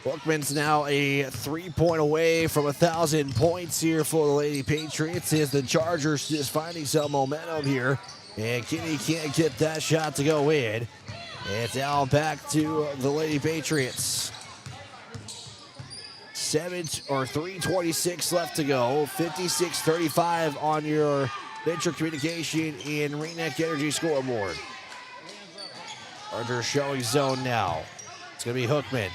Bookman's now a 3-point away from 1,000 points here for the Lady Patriots as the Chargers just finding some momentum here. And Kinney can't get that shot to go in. It's now back to the Lady Patriots. 3:26 left to go. 56-35 on your Venture Communication and Ringneck Energy scoreboard. Chargers showing zone now. It's going to be Hookman.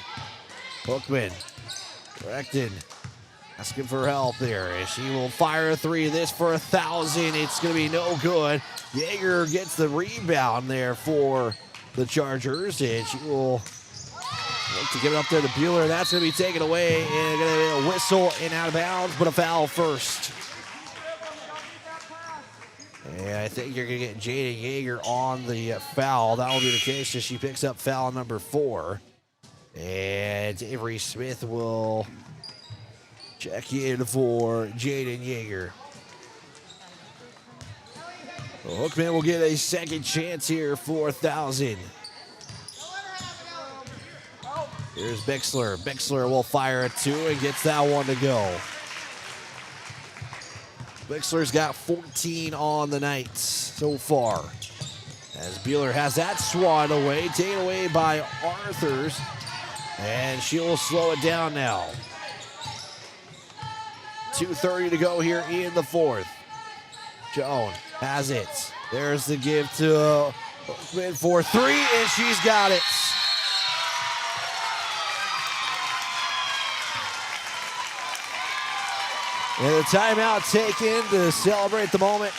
Hookman, corrected, asking for help there. And she will fire a three. This for 1,000. It's going to be no good. Yeager gets the rebound there for the Chargers, and she will look to give it up there to Bueller. That's going to be taken away, and going to be a whistle and out of bounds, but a foul first. And I think you're going to get Jada Yeager on the foul. That will be the case as she picks up foul number 4. And Avery Smith will check in for Jaden Yeager. Well, Hookman will get a second chance here for 1,000. Here's Bixler. Bixler will fire a two and gets that one to go. Bixler's got 14 on the night so far. As Bueller has that swat away, taken away by Arthurs. And she will slow it down now. 2:30 to go here in the fourth. Joan has it. There's the give to Hookman for three, and she's got it. And the timeout taken to celebrate the moment.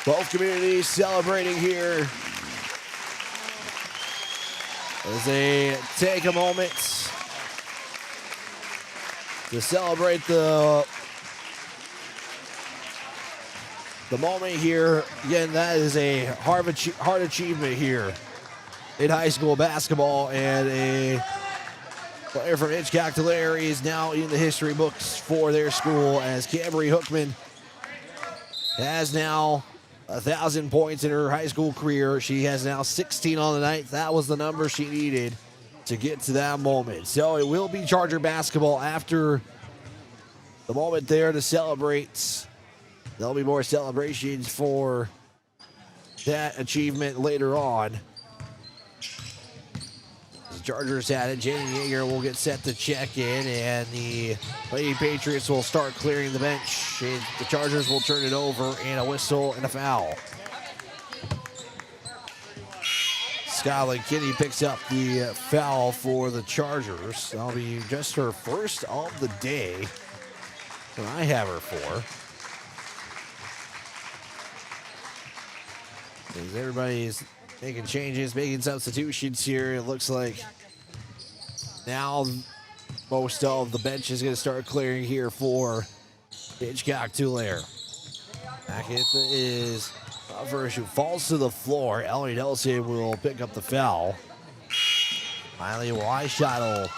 Both communities celebrating here as they take a moment to celebrate the moment here. Again, that is a hard achievement here in high school basketball, and a player from Hitchcock-Tulare is now in the history books for their school as Camry Hookman has now 1,000 points in her high school career. She has now 16 on the night. That was the number she needed to get to that moment. So it will be Charger basketball after the moment there to celebrate. There'll be more celebrations for that achievement later on. The Chargers had it. Jenny Yeager will get set to check in, and the Lady Patriots will start clearing the bench. And the Chargers will turn it over, and a whistle and a foul. Skylar Kinney picks up the foul for the Chargers. That'll be just her first of the day that I have her for. As everybody's making changes, making substitutions here, it looks like now most of the bench is going to start clearing here for Hitchcock-Tulare. Agatha is first, who falls to the floor. Ellie Nelson will pick up the foul. Miley Weishottle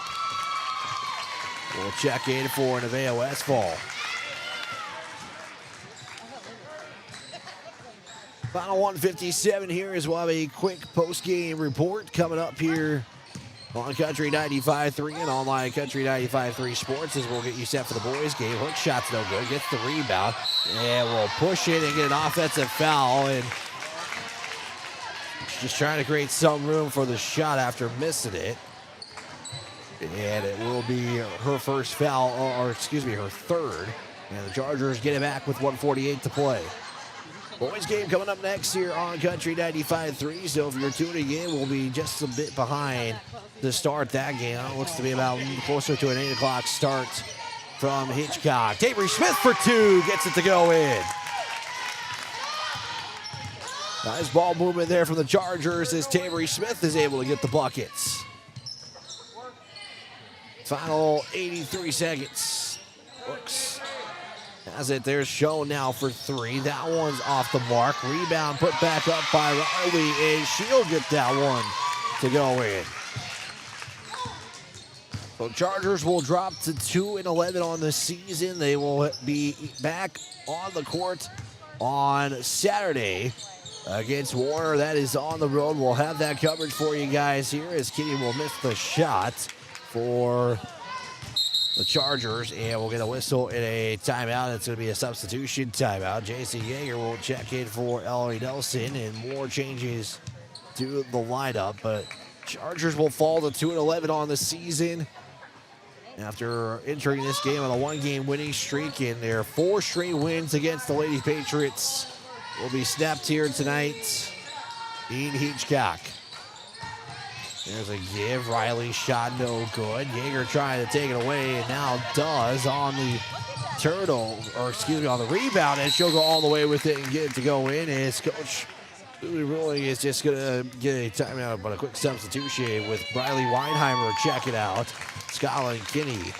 will check in for Nevaeh Westfall. Final 157 here as we'll have a quick post-game report coming up here on Country 95.3 and online Country 95.3 Sports as we'll get you set for the boys game. Hook shot's no good, gets the rebound, and we'll push it and get an offensive foul, and just trying to create some room for the shot after missing it. And it will be her first foul, or excuse me, her third. And the Chargers get it back with 1:48 to play. Boys game coming up next here on Country 95.3. So if you're tuning in, we'll be just a bit behind to start that game. It looks to be about closer to an 8 o'clock start from Hitchcock. Tabry Smith for two, gets it to go in. Nice ball movement there from the Chargers as Tabry Smith is able to get the buckets. Final 83 seconds. Looks has it there, shown now for three. That one's off the mark. Rebound put back up by Riley, and she'll get that one to go in. So Chargers will drop to 2-11 on the season. They will be back on the court on Saturday against Warner. That is on the road. We'll have that coverage for you guys here as Kitty will miss the shot for the Chargers, and we'll get a whistle and a timeout. It's going to be a substitution timeout. J.C. Yeager will check in for Ellie Nelson, and more changes to the lineup. But Chargers will fall to 2-11 on the season after entering this game on a one-game winning streak, and their 4 straight wins against the Lady Patriots will be snapped here tonight in Hitchcock. There's a give. Riley shot no good. Yeager trying to take it away, and now does on the on the rebound, and she'll go all the way with it and get it to go in. As Coach Ruling is just going to get a timeout, but a quick substitution with Briley Weinheimer checking out. Scotland Kinney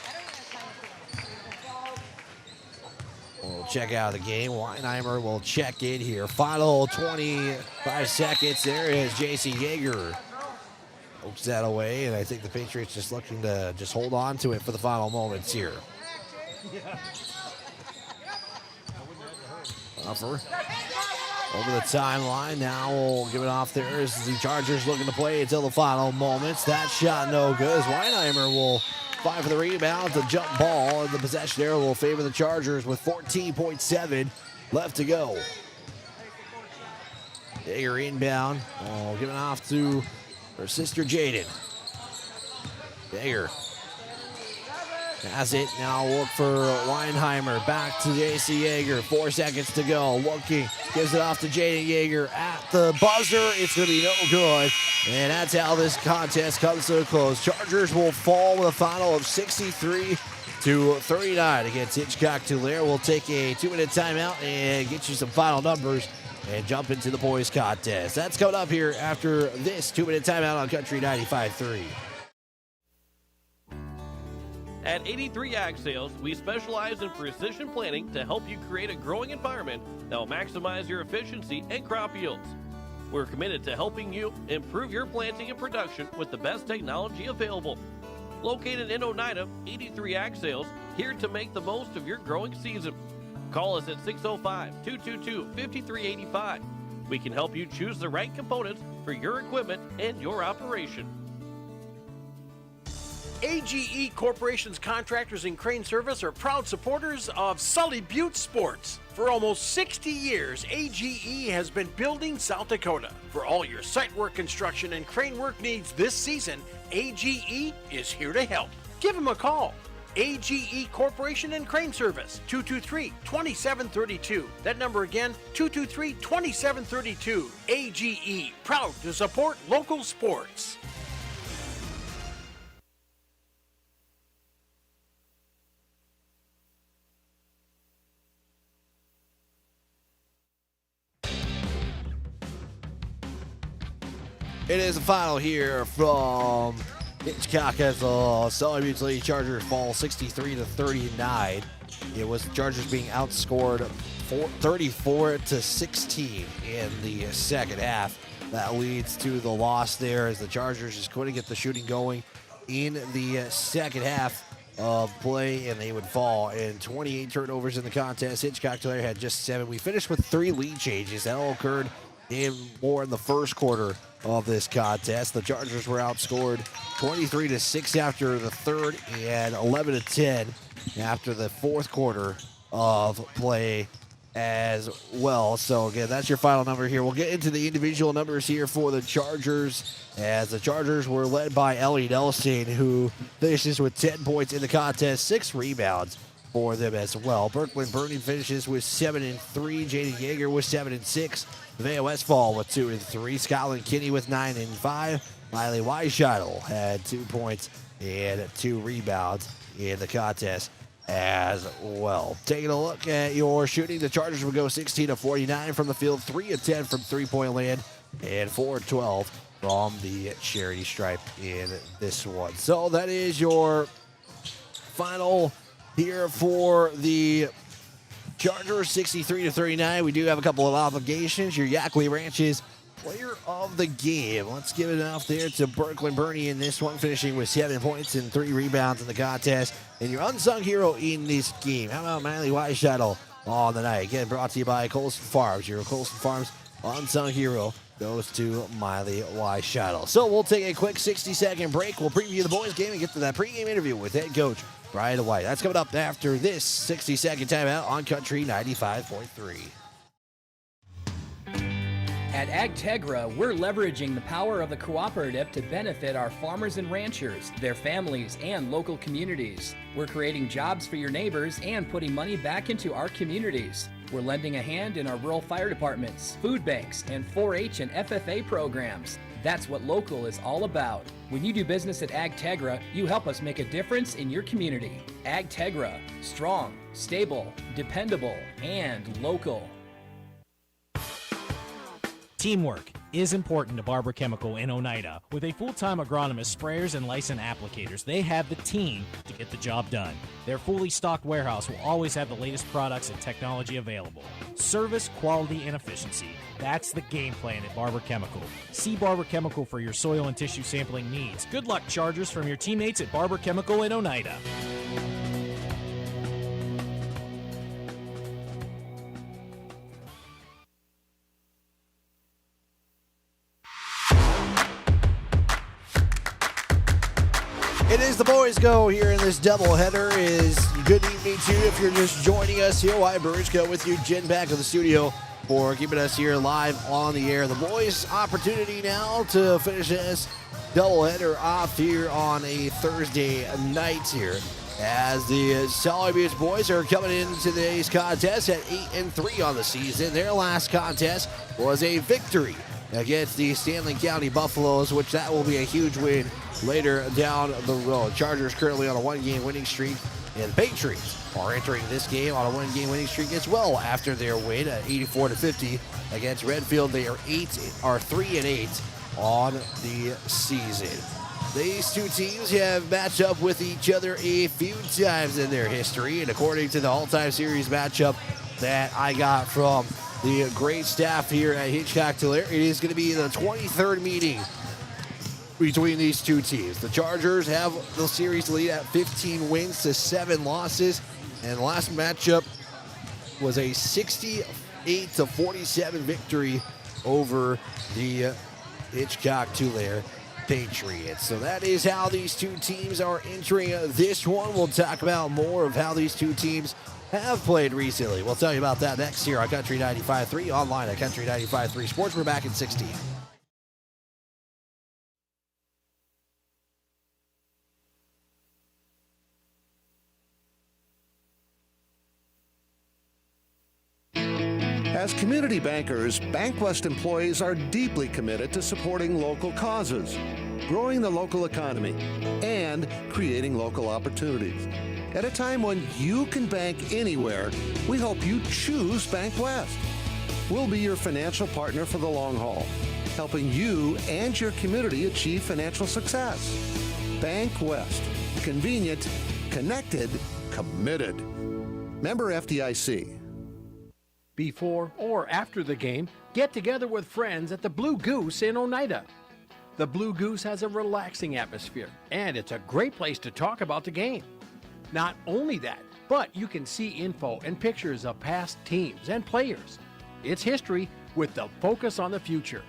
will check out of the game. Weinheimer will check in here. Final 25 seconds. There is J.C. Yeager. Pokes that away, and I think the Patriots just looking to just hold on to it for the final moments here. Buffer over the timeline. Now we'll give it off there as the Chargers looking to play until the final moments. That shot no good as Weinheimer will fight for the rebound. The jump ball, and the possession there will favor the Chargers with 14.7 left to go. Yeager inbound. Giving off to her sister Jaden. Yeager has it. Now look for Weinheimer. Back to J.C. Yeager. 4 seconds to go. Looking. Gives it off to Jaden Yeager at the buzzer. It's going to be no good. And that's how this contest comes to a close. Chargers will fall with a final of 63-39 against Hitchcock-Tulare. We'll take a 2-minute timeout and get you some final numbers and jump into the boys contest. That's coming up here after this 2-minute timeout on Country 95.3. At 83 Ag Sales, we specialize in precision planting to help you create a growing environment that will maximize your efficiency and crop yields. We're committed to helping you improve your planting and production with the best technology available. Located in Oneida, 83 Ag Sales, here to make the most of your growing season. Call us at 605-222-5385. We can help you choose the right components for your equipment and your operation. AGE Corporation's contractors and crane service are proud supporters of Sully Butte Sports. For almost 60 years, AGE has been building South Dakota. For all your site work, construction, and crane work needs this season, AGE is here to help. Give them a call. AGE Corporation and Crane Service, 223-2732. That number again, 223-2732. AGE, proud to support local sports. It is the final here from Hitchcock as the Sully Lady Chargers fall 63-39. It was the Chargers being outscored 34-16 in the second half. That leads to the loss there as the Chargers just couldn't get the shooting going in the second half of play, and they would fall. And 28 turnovers in the contest. Hitchcock-Tulare had just 7. We finished with 3 lead changes. That all occurred in the first quarter of this contest. The Chargers were outscored 23-6 after the third and 11-10 after the fourth quarter of play as well. So again, that's your final number here. We'll get into the individual numbers here for the Chargers, as the Chargers were led by Ellie Nelson, who finishes with 10 points in the contest, 6 rebounds for them as well. Brooklyn Burning finishes with 7-3. Jaden Yeager with 7-6. Nevaeh Westfall with 2-3. Scotland Kinney with 9-5. Miley Weishottle had 2 points and 2 rebounds in the contest as well. Taking a look at your shooting, the Chargers would go 16-49 from the field, 3-10 from three-point land, and 4-12 from the charity stripe in this one. So that is your final here for the Chargers, 63-39. We do have a couple of obligations. Your Yackley Ranches player of the game. Let's give it off there to Brooklyn Burney in this one, finishing with 7 points and 3 rebounds in the contest. And your unsung hero in this game, how about Miley Weishottle on the night? Again, brought to you by Colson Farms. Your Colson Farms unsung hero goes to Miley Weishottle. So we'll take a quick 60-second break. We'll preview the boys' game and get to that pregame interview with head coach Brian White. That's coming up after this 60-second timeout on Country 95.3. At AgTegra, we're leveraging the power of the cooperative to benefit our farmers and ranchers, their families, and local communities. We're creating jobs for your neighbors and putting money back into our communities. We're lending a hand in our rural fire departments, food banks, and 4-H and FFA programs. That's what local is all about. When you do business at AgTegra, you help us make a difference in your community. AgTegra, strong, stable, dependable, and local. Teamwork is important to Barber Chemical in Oneida. With a full-time agronomist, sprayers, and licensed applicators, they have the team to get the job done. Their fully stocked warehouse will always have the latest products and technology available. Service, quality, and efficiency. That's the game plan at Barber Chemical. See Barber Chemical for your soil and tissue sampling needs. Good luck, Chargers, from your teammates at Barber Chemical in Oneida. It is the boys' go here in this doubleheader. Is good evening to you if you're just joining us here. Wyatt Burishko with you, Jen back to the studio for keeping us here live on the air. The boys' opportunity now to finish this doubleheader off here on a Thursday night here, as the Sully Beach boys are coming into today's contest at 8-3 on the season. Their last contest was a victory against the Stanley County Buffaloes, which that will be a huge win later down the road. Chargers currently on a 1-game winning streak, and Patriots are entering this game on a 1-game winning streak as well after their win at 84-50 against Redfield. They are 3-8 on the season. These two teams have matched up with each other a few times in their history, and according to the all-time series matchup that I got from the great staff here at Hitchcock-Tulare, it is going to be the 23rd meeting between these two teams. The Chargers have the series lead at 15 wins to 7 losses, and the last matchup was a 68-47 victory over the Hitchcock-Tulare Patriots. So that is how these two teams are entering this one. We'll talk about more of how these two teams have played recently. We'll tell you about that next here on Country 95.3, online at Country 95.3 Sports. We're back in 16. As community bankers, BankWest employees are deeply committed to supporting local causes, growing the local economy, and creating local opportunities. At a time when you can bank anywhere, we hope you choose BankWest. We'll be your financial partner for the long haul, helping you and your community achieve financial success. BankWest. Convenient, connected, committed. Member FDIC. Before or after the game, get together with friends at the Blue Goose in Oneida. The Blue Goose has a relaxing atmosphere, and it's a great place to talk about the game. Not only that, but you can see info and pictures of past teams and players. It's history with the focus on the future.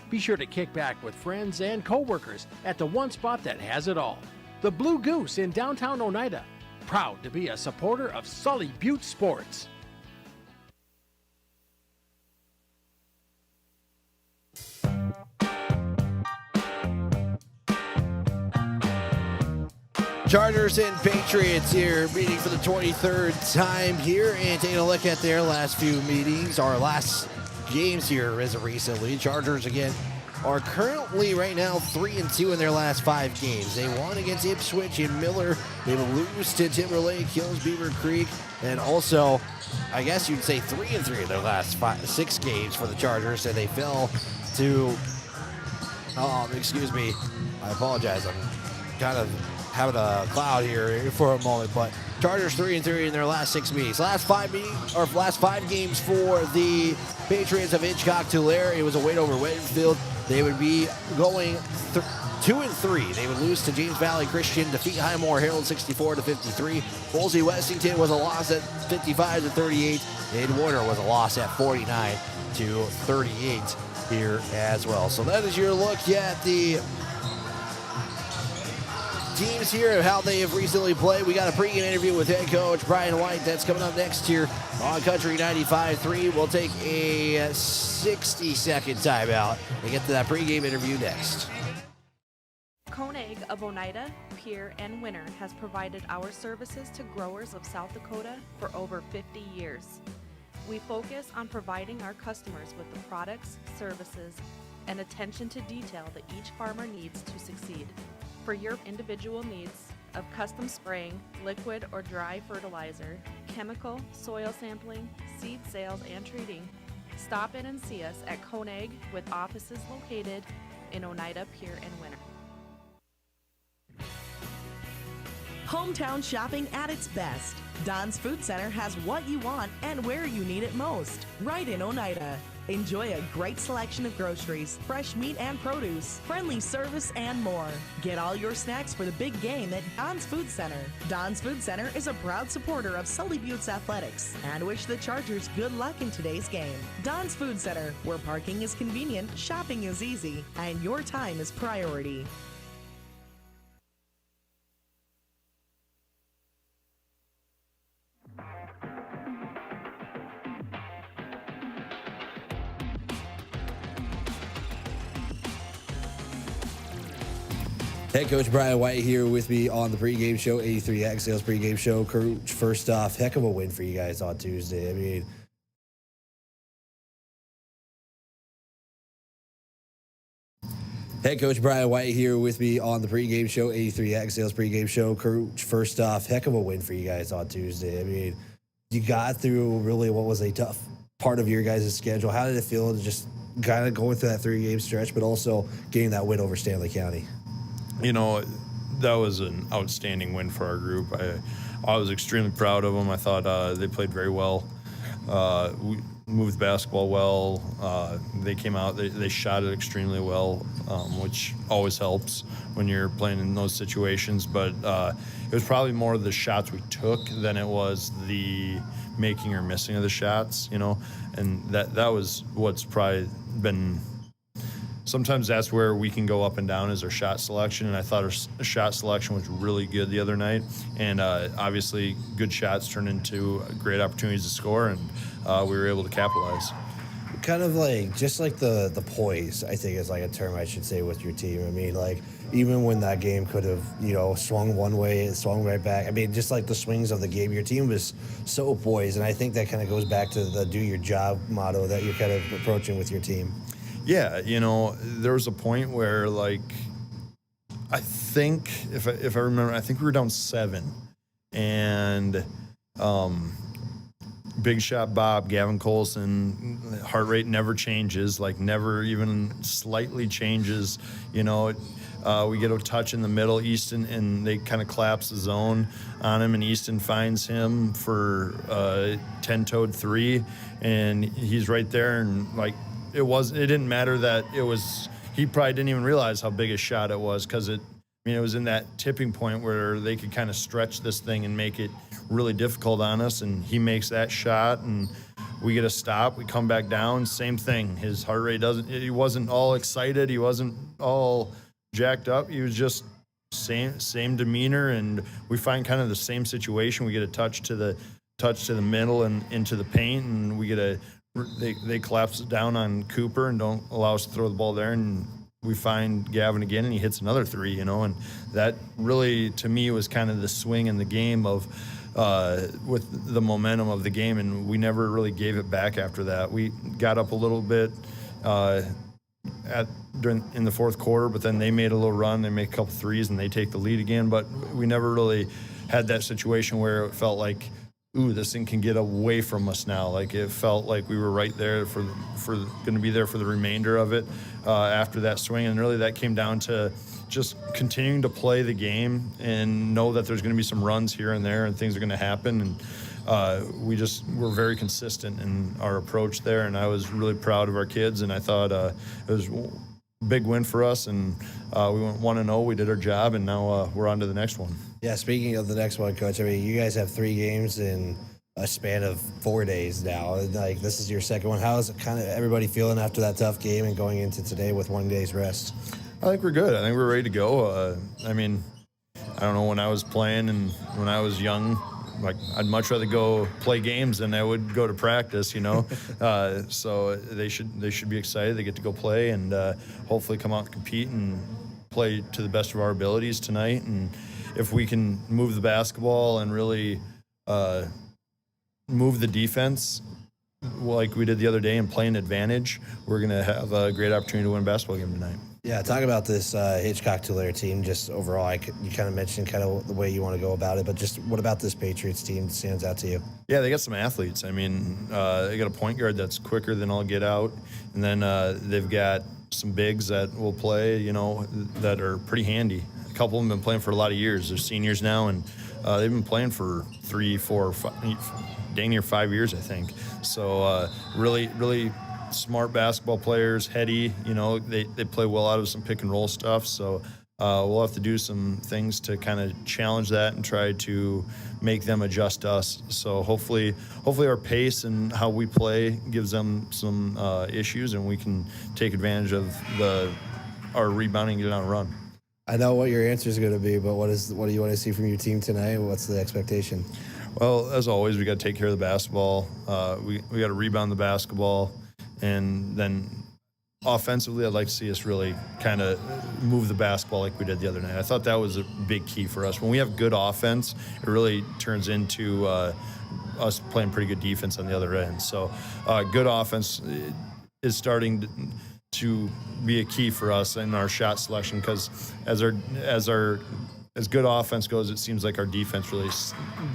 Be sure to kick back with friends and coworkers at the one spot that has it all. The Blue Goose in downtown Oneida. Proud to be a supporter of Sully Butte Sports. Chargers and Patriots here meeting for the 23rd time here and taking a look at their last few meetings, our last games here as of recently. Chargers again are currently right now 3-2 in their last 5 games. They won against Ipswich and Miller. They will lose to Timberlake, Hills, Beaver Creek, and also, I guess you'd say 3-3 in their last 6 games for the Chargers, and they fell to, excuse me, I apologize, I'm kind of having a cloud here for a moment, but Chargers 3-3 in their last 6 meetings. Last 5 games for the Patriots of Hitchcock-Tulare. It was a win over Whitfield. They would be going 2-3. They would lose to James Valley Christian, defeat Highmore Herald 64-53. Wolsey Westington was a loss at 55-38. And Warner was a loss at 49-38 here as well. So that is your look at the teams here and how they have recently played. We got a pregame interview with head coach Brian White. That's coming up next here on Country 95.3. We'll take a 60-second timeout and get to that pregame interview next. Koenig of Oneida, Pierre, and Winter has provided our services to growers of South Dakota for over 50 years. We focus on providing our customers with the products, services, and attention to detail that each farmer needs to succeed. For your individual needs of custom spraying, liquid or dry fertilizer, chemical, soil sampling, seed sales, and treating, stop in and see us at Koenig with offices located in Oneida, Pierre, and Winter. Hometown shopping at its best. Don's Food Center has what you want and where you need it most, right in Oneida. Enjoy a great selection of groceries, fresh meat and produce, friendly service, and more. Get all your snacks for the big game at Don's Food Center. Don's Food Center is a proud supporter of Sully Butte's athletics and wish the Chargers good luck in today's game. Don's Food Center, where parking is convenient, shopping is easy, and your time is priority. Head coach Brian White here with me on the pregame show, 83 Ag Sales pregame show. Coach, first off, heck of a win for you guys on Tuesday. I mean, head coach Brian White here with me on the pregame show, 83 Ag Sales pregame show. Coach, first off, heck of a win for you guys on Tuesday. I mean, you got through really what was a tough part of your guys' schedule. How did it feel to just kind of going through that 3-game stretch, but also getting that win over Stanley County? You know, that was an outstanding win for our group. I was extremely proud of them. I thought they played very well. We moved basketball well. They came out, they shot it extremely well, which always helps when you're playing in those situations. But it was probably more the shots we took than it was the making or missing of the shots, you know. And that was what's probably been... Sometimes that's where we can go up and down is our shot selection, and I thought our shot selection was really good the other night. And obviously, good shots turned into great opportunities to score, and we were able to capitalize. kind of like just like the poise, I think is like a term I should say with your team. I mean, like even when that game could have, swung one way, it swung right back. I mean, just like the swings of the game, your team was so poised, and I think that kind of goes back to the do your job motto that you're kind of approaching with your team. Yeah, there was a point where, like, I think if I remember, I think we were down 7, and big shot Bob, Gavin Colson, heart rate never changes, like never even slightly changes. We get a touch in the middle, Easton, and they kind of collapse the zone on him, and Easton finds him for 10-toed 3, and he's right there, and like it didn't matter that he probably didn't even realize how big a shot it was, because it was in that tipping point where they could kind of stretch this thing and make it really difficult on us, and he makes that shot, and we get a stop. We come back down, same thing. His heart rate he wasn't all excited. He wasn't all jacked up. He was just same demeanor, and we find kind of the same situation. We get a touch to the middle and into the paint, and we get they collapse it down on Cooper and don't allow us to throw the ball there, and we find Gavin again, and he hits another 3, and that really, to me, was kind of the swing in the game of with the momentum of the game, and we never really gave it back after that. We got up a little bit in the fourth quarter, but then they made a little run, they make a couple threes, and they take the lead again, but we never really had that situation where it felt like, ooh, this thing can get away from us now. Like, it felt like we were right there for going to be there for the remainder of it after that swing. And really that came down to just continuing to play the game and know that there's going to be some runs here and there and things are going to happen. And we're very consistent in our approach there. And I was really proud of our kids, and I thought it was a big win for us. And we went 1-0. We did our job, and now we're on to the next one. Yeah, speaking of the next one, Coach, I mean, you guys have 3 games in a span of 4 days now. Like, this is your second one. How is it kind of everybody feeling after that tough game and going into today with 1 day's rest? I think we're good. I think we're ready to go. I mean, I don't know, when I was playing and when I was young, like, I'd much rather go play games than I would go to practice, So they should be excited. They get to go play and hopefully come out and compete and play to the best of our abilities tonight. And if we can move the basketball and really move the defense like we did the other day and play an advantage, we're going to have a great opportunity to win a basketball game tonight. Yeah, talk about this Hitchcock-Tulare team just overall. You kind of mentioned kind of the way you want to go about it, but just what about this Patriots team stands out to you? Yeah, they got some athletes. I mean, they got a point guard that's quicker than all get out, and then they've got some bigs that will play, that are pretty handy. A couple of them have been playing for a lot of years. They're seniors now, and they've been playing for 3, 4, 5, dang near 5 years, I think. So really, really smart basketball players, heady. They play well out of some pick and roll stuff. So we'll have to do some things to kind of challenge that and try to make them adjust to us. So hopefully our pace and how we play gives them some issues, and we can take advantage of our rebounding and get on a run. I know what your answer is going to be, but what do you want to see from your team tonight? What's the expectation? Well, as always, we got to take care of the basketball. We got to rebound the basketball, and then offensively, I'd like to see us really kind of move the basketball like we did the other night. I thought that was a big key for us. When we have good offense, it really turns into us playing pretty good defense on the other end. So good offense is starting to be a key for us in our shot selection, because as good offense goes, it seems like our defense really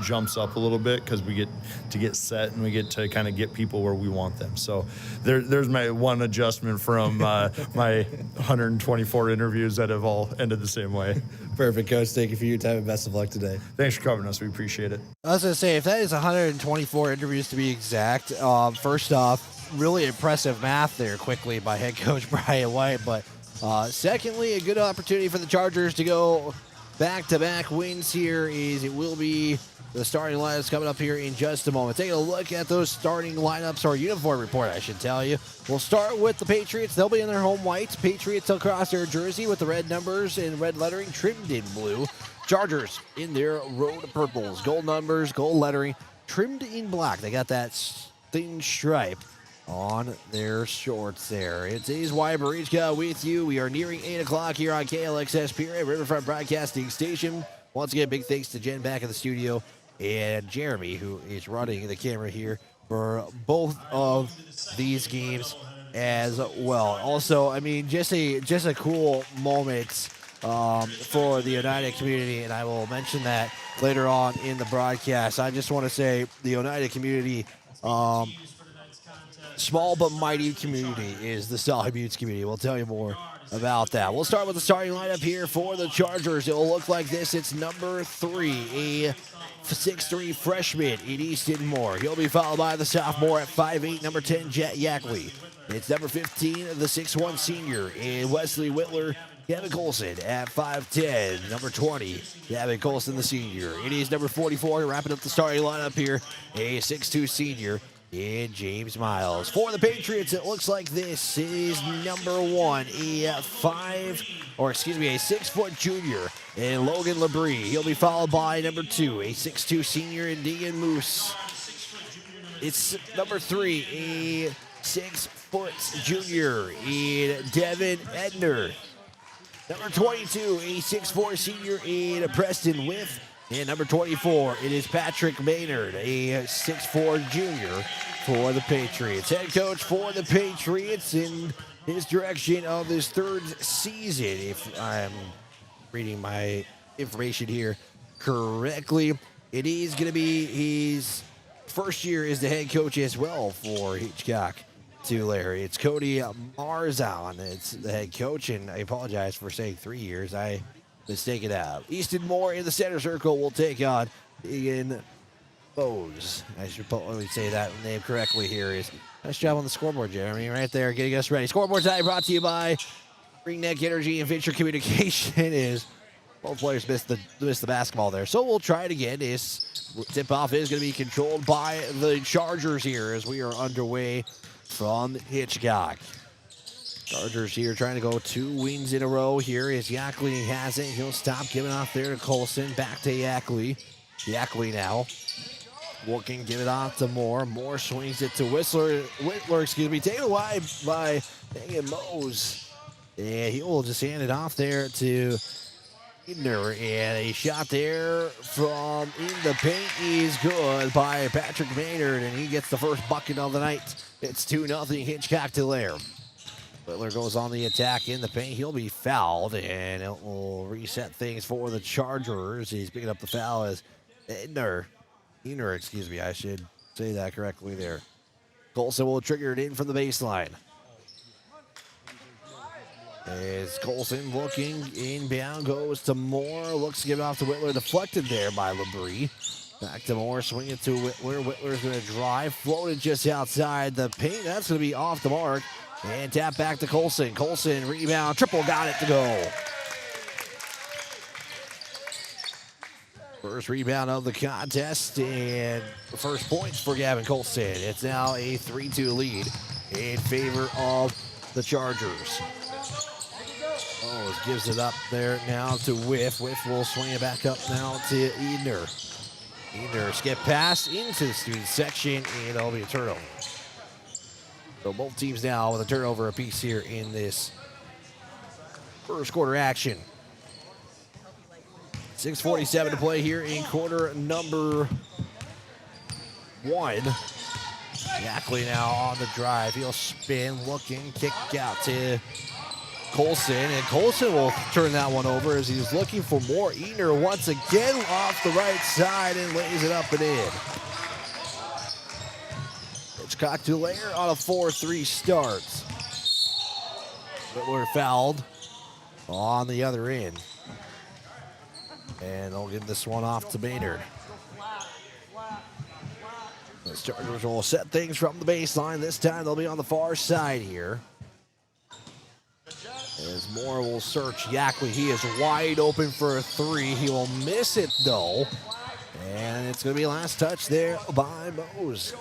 jumps up a little bit, because we get to get set and we get to kind of get people where we want them. So there's my one adjustment from my 124 interviews that have all ended the same way. Perfect, Coach. Thank you for your time and best of luck today. Thanks for covering us. We appreciate it. I was going to say, if that is 124 interviews to be exact, first off, really impressive math there quickly by head coach Brian White. But secondly, a good opportunity for the Chargers to go back-to-back wins here. It will be the starting lineups coming up here in just a moment. Taking a look at those starting lineups, or uniform report, I should tell you. We'll start with the Patriots. They'll be in their home whites. Patriots across their jersey with the red numbers and red lettering trimmed in blue. Chargers in their road purples. Gold numbers, gold lettering, trimmed in black. They got that thin stripe on their shorts there. It's A's Wyberichka with you. We are nearing 8 o'clock here on KLXS Pyramid Riverfront Broadcasting Station. Once again, big thanks to Jen back in the studio and Jeremy, who is running the camera here for both of these games as well. Also, I mean, just a cool moment for the Oneida community, and I will mention that later on in the broadcast. I just want to say the Oneida community, small but mighty community, is the Sully Buttes community. We'll tell you more about that. We'll start with the starting lineup here for the Chargers. It will look like this. It's number 3, a 6'3" freshman in Easton Moore. He'll be followed by the sophomore at 5'8", number 10, Jet Yackley. It's number 15, the 6'1" senior in Wesley Whitler. Gavin Colson at 5'10", number 20, Gavin Colson, the senior. It is number 44, wrapping up the starting lineup here, a 6'2" senior in James Miles. For the Patriots, it looks like this is number 1, a 6-foot junior in Logan Labrie. He'll be followed by number 2, a 6'2" senior in Deegan Moose. It's number 3, a 6-foot junior in Devin Edner. Number 22, a 6'4" senior in Preston Whiff. And number 24, it is Patrick Maynard, a 6'4" junior for the Patriots. Head coach for the Patriots in his direction of his 3rd season, if I'm reading my information here correctly. It is going to be his first year as the head coach as well for Hitchcock-Tulare. It's Cody Marzon. It's the head coach, and I apologize for saying 3 years. I mistaken out. Easton Moore in the center circle will take on Ian Bose. I should probably say that name correctly here. Nice job on the scoreboard, Jeremy. Right there, getting us ready. Scoreboard time brought to you by Ringneck Energy and Venture Communication. Is both players missed the basketball there, so we'll try it again. This tip-off is going to be controlled by the Chargers here as we are underway from Hitchcock. Chargers here trying to go 2 wins in a row here as Yackley has it. He'll stop giving off there to Colson. Back to Yackley. Yackley now looking, give it off to Moore. Moore swings it to Whitler, taken away by Megan Mose. And he will just hand it off there to Edner. And a shot there from in the paint is good by Patrick Maynard, and he gets the first bucket of the night. It's 2-0 Hitchcock-Tulare. Whitler goes on the attack in the paint. He'll be fouled, and it will reset things for the Chargers. He's picking up the foul as Edner, I should say that correctly there. Colson will trigger it in from the baseline. As Colson looking inbound, goes to Moore. Looks to give it off to Whitler. Deflected there by Labrie. Back to Moore, swing it to Whitler. Whitler's going to drive. Floated just outside the paint. That's going to be off the mark. And tap back to Colson. Colson, rebound, triple, got it to go. First rebound of the contest, and the first points for Gavin Colson. It's now a 3-2 lead in favor of the Chargers. Gives it up there now to Whiff. Whiff will swing it back up now to Edner. Edner skip pass into the student section, and it'll be a turnover. So both teams now with a turnover apiece here in this first quarter action. 6:47 to play here in quarter number 1. Yackley now on the drive. He'll spin, looking, kick out to Colson, and Colson will turn that one over as he's looking for more. Edner once again off the right side and lays it up and in. Hitchcock-Tulare on a 4-3 start. But we're fouled on the other end. And they'll give this one off to Maynard. The Chargers will set things from the baseline. This time they'll be on the far side here. As Moore will search Yackley. He is wide open for a 3. He will miss it though. And it's going to be a last touch there by Mose.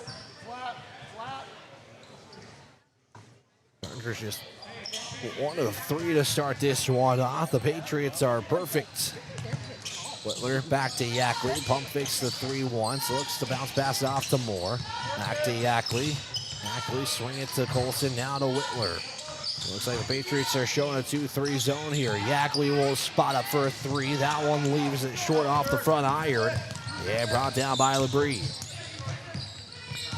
Chargers just one of 3 to start this one off. The Patriots are perfect. Whitler back to Yackley. Pump fakes the 3 once. Looks to bounce pass off to Moore. Back to Yackley. Yackley swing it to Colson, now to Whitler. Looks like the Patriots are showing a 2-3 zone here. Yackley will spot up for a 3. That one leaves it short off the front iron. Yeah, brought down by Labrie.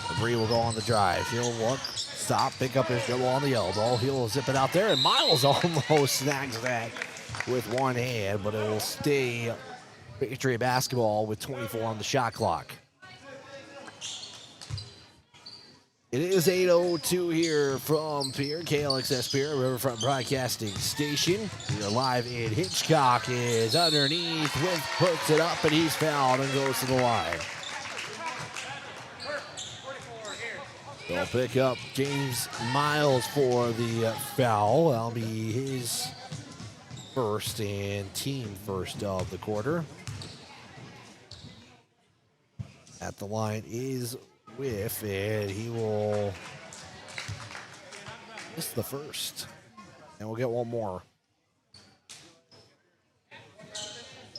Labrie will go on the drive. He'll look, stop, pick up his dribble on the elbow. He'll zip it out there, and Miles almost snags that with one hand, but it will stay Patriot basketball with 24 on the shot clock. It is 8:02 here from Pierre, KLXS Pierre, Riverfront Broadcasting Station. We are live in Hitchcock. Is underneath, With puts it up, and he's fouled and goes to the line. They'll pick up James Miles for the foul. That'll be his first and team first of the quarter. At the line is Whiff, and he will miss the first. And we'll get one more.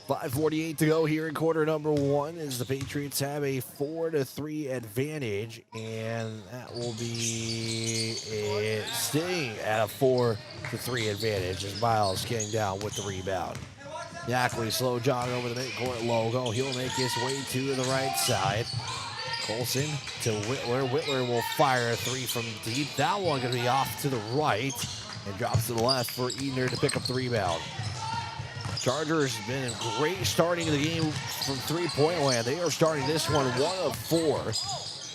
5:48 to go here in quarter number 1 as the Patriots have a 4-3 advantage, and that will be staying at a 4-3 advantage as Miles came down with the rebound. Yackley slow jog over the midcourt logo. He'll make his way to the right side. Colson to Whitler. Whitler will fire a 3 from deep. That one going to be off to the right and drops to the left for Eder to pick up the rebound. Chargers have been a great starting of the game from three-point land. They are starting this one 1 of 4.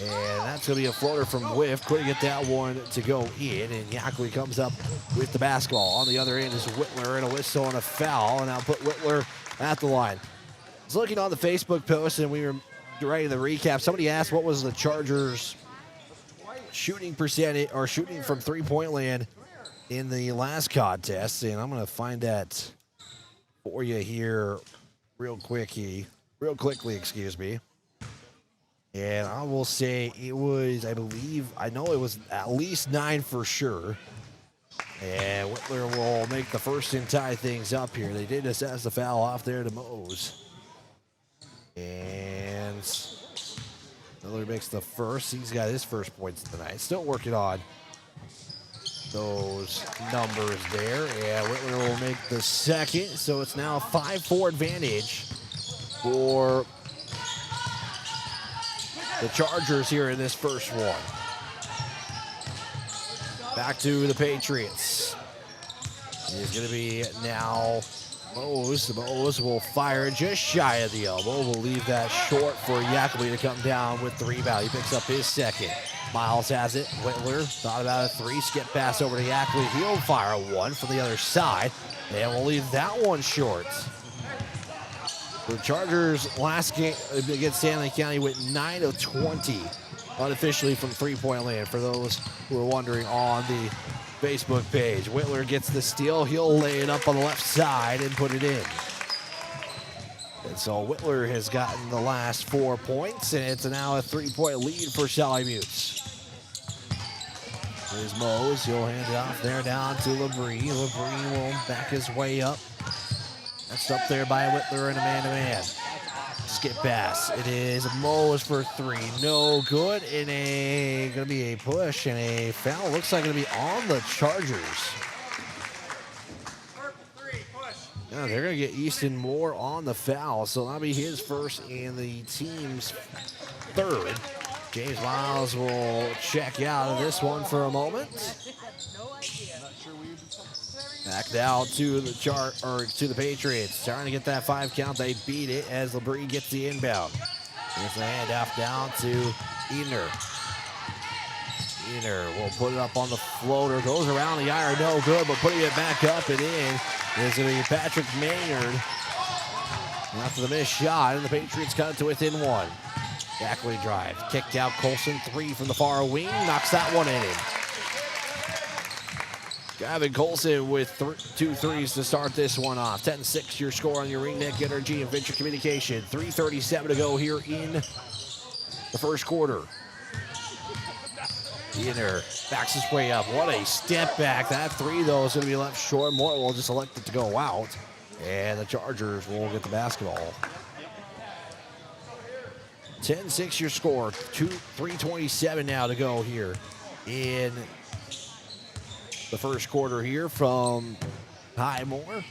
And that's going to be a floater from Whiff. Couldn't get that one to go in. And Yackley comes up with the basketball. On the other end is Whitler, and a whistle and a foul. And I'll put Whitler at the line. I was looking on the Facebook post, and we were writing the recap. Somebody asked what was the Chargers' shooting percentage or shooting from three-point land in the last contest. And I'm going to find that for you here real quickly, excuse me. And I will say it was, I know it was at least 9 for sure. And Whitler will make the first and tie things up here. They did assess the foul off there to Mose. And Miller makes the first. He's got his first points tonight. Still working on those numbers there. And Whitler will make the second. So it's now a 5-4 advantage for the Chargers here in this first one. Back to the Patriots. It's going to be now Mose. Mose will fire just shy of the elbow. We'll leave that short for Yackley to come down with the rebound. He picks up his second. Miles has it. Whitler thought about a 3. Skip pass over to Yackley. He'll fire a 1 from the other side. And we'll leave that one short. The Chargers last game against Stanley County went 9 of 20 unofficially from three-point land, for those who are wondering on the Facebook page. Whitler gets the steal. He'll lay it up on the left side and put it in. And so Whitler has gotten the last 4 points, and it's now a 3-point lead for Sully Buttes. Here's Mose. He'll hand it off there down to Labrie. Labrie will back his way up. That's up there by Whitler and a man-to-man. Skip pass. It is Mose for 3. No good. And going to be a push and a foul. Looks like going to be on the Chargers. Yeah, they're going to get Easton Moore on the foul. So that'll be his first and the team's third. James Miles will check out of this one for a moment. Back now to the Patriots. Trying to get that 5 count. They beat it as Labrie gets the inbound. Here's the handoff down to Eder. Eder will put it up on the floater. Goes around the iron. No good, but putting it back up and in is going to be Patrick Maynard. After the missed shot, and the Patriots cut it to within 1. Yackley drive. Kicked out Colson. 3 from the far wing. Knocks that one in. Gavin Colson with 2 threes to start this one off. 10-6 your score on your Ringneck Energy and Venture Communication. 3:37 to go here in the first quarter. Eder backs his way up. What a step back. That 3, though, is going to be left short. Moore will just elect it to go out. And the Chargers will get the basketball. 10-6 your score. 3:27 now to go here in the first quarter here from Highmore.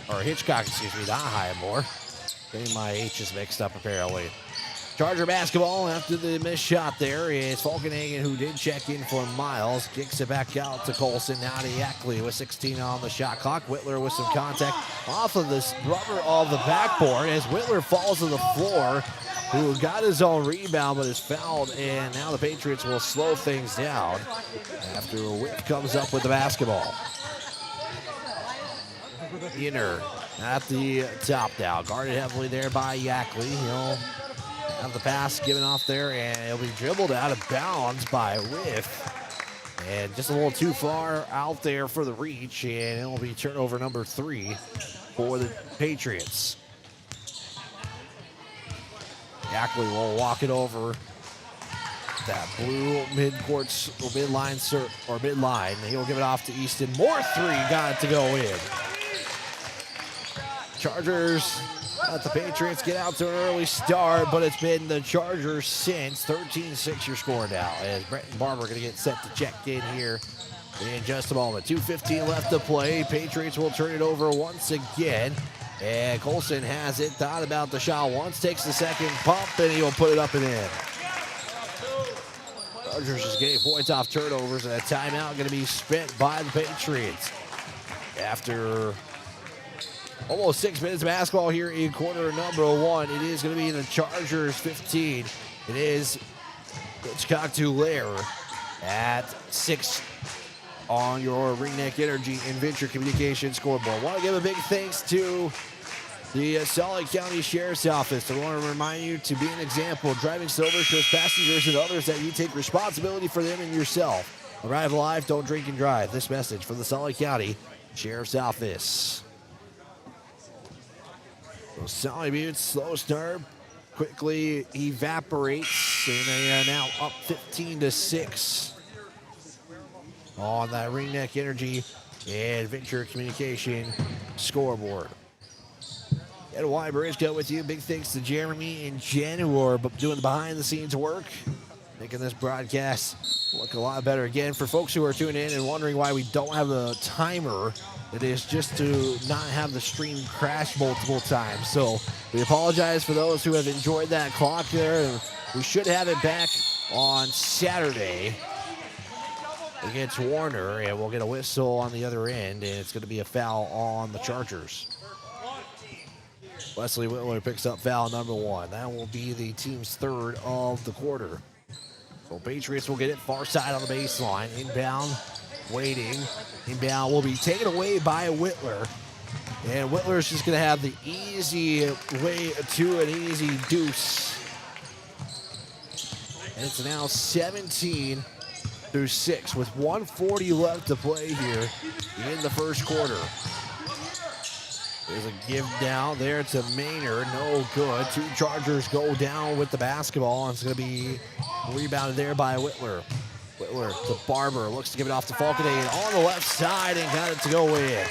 Or Hitchcock, excuse me, not Highmore. Getting my H's mixed up apparently. Charger basketball after the missed shot there is Falkenhagen, who did check in for Miles. Kicks it back out to Colson. Now to Yackley with 16 on the shot clock. Whitler with some contact off of this rubber of the backboard as Whitler falls to the floor, who got his own rebound but is fouled. And now the Patriots will slow things down after Whit comes up with the basketball. Inner at the top now. Guarded heavily there by Yackley. He'll have the pass given off there, and it'll be dribbled out of bounds by Whiff. And just a little too far out there for the reach, and it'll be turnover number 3 for the Patriots. Yackley will walk it over that blue midcourt or midline. He'll give it off to Easton. More 3, got it to go in. Chargers let the Patriots get out to an early start, but it's been the Chargers since. 13-6 your score now, as Brenton Barber going to get set to check in here in just a moment. 2:15 left to play. Patriots will turn it over once again, and Colson has it. Thought about the shot once, takes the second pump, and he'll put it up and in. Chargers just getting points off turnovers, and a timeout going to be spent by the Patriots after almost 6 minutes of basketball here in quarter number 1. It is going to be the Chargers 15. It is Hitchcock-Tulare at 6 on your Ringneck Energy and Venture Communications scoreboard. Want to give a big thanks to the Sully County Sheriff's Office. I want to remind you to be an example. Driving sober shows passengers and others that you take responsibility for them and yourself. Arrive alive, don't drink and drive. This message from the Sully County Sheriff's Office. So Sully Butte, slow start, quickly evaporates, and they are now up 15-6 on that Ringneck Energy and Venture Communication scoreboard. Ed Y. Bridgecoat with you. Big thanks to Jeremy and Jen, who are doing the behind-the-scenes work, making this broadcast look a lot better. Again, for folks who are tuning in and wondering why we don't have a timer, it is just to not have the stream crash multiple times. So we apologize for those who have enjoyed that clock there. We should have it back on Saturday against Warner, and we'll get a whistle on the other end, and it's going to be a foul on the Chargers. Wesley Whitler picks up foul number 1. That will be the team's 3rd of the quarter. So Patriots will get it far side on the baseline. Inbound, waiting. Inbound will be taken away by Whitler. And Whitler's just going to have the easy way to an easy deuce. And it's now 17-6 with 1:40 left to play here in the first quarter. There's a give down there to Maynard. No good. 2 Chargers go down with the basketball, and it's going to be rebounded there by Whitler. Whitler to Barber. Looks to give it off to Falkenhagen on the left side and got it to go in.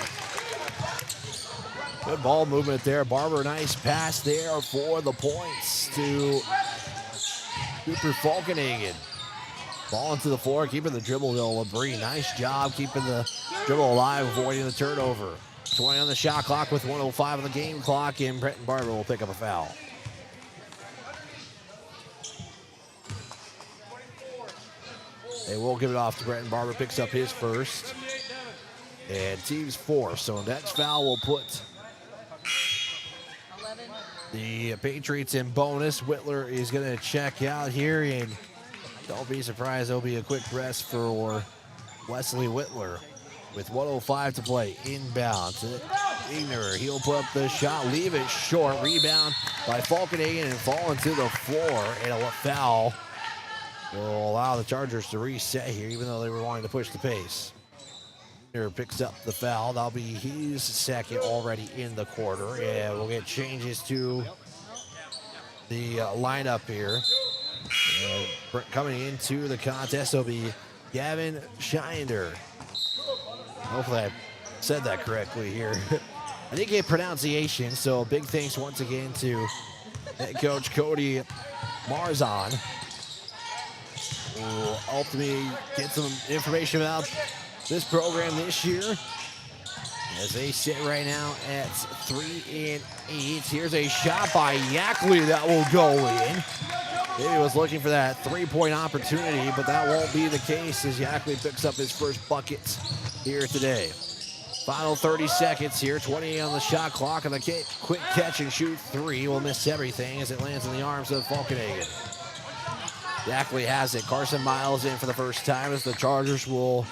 Good ball movement there. Barber, nice pass there for the points to Cooper Falkenhagen. Ball into the floor, keeping the dribble though. Labrie, nice job keeping the dribble alive, avoiding the turnover. 20 on the shot clock with 1:05 on the game clock, and Brenton Barber will pick up a foul. They will give it off to Brenton Barber, picks up his first. And team's 4. So next foul will put the Patriots in bonus. Whitler is going to check out here, and don't be surprised, there'll be a quick rest for Wesley Whitler. With 1:05 to play, inbound to Igner. He'll put up the shot, leave it short. Rebound by Falkenhagen and fall into the floor. And a foul will allow the Chargers to reset here, even though they were wanting to push the pace. Igner picks up the foul. That'll be his second already in the quarter. And we'll get changes to the lineup here. And coming into the contest will be Gavin Scheinder. Hopefully I said that correctly here. I didn't get pronunciation, so big thanks once again to head coach Cody Marzon. will ultimately get some information about this program this year as they sit right now at 3-8. Here's a shot by Yackley that will go in. Maybe was looking for that three-point opportunity, but that won't be the case as Yackley picks up his first bucket here today. Final 30 seconds here, 28 on the shot clock, and the quick catch and shoot three will miss everything as it lands in the arms of Falkenhagen. Yackley has it. Carson Miles in for the first time as the Chargers will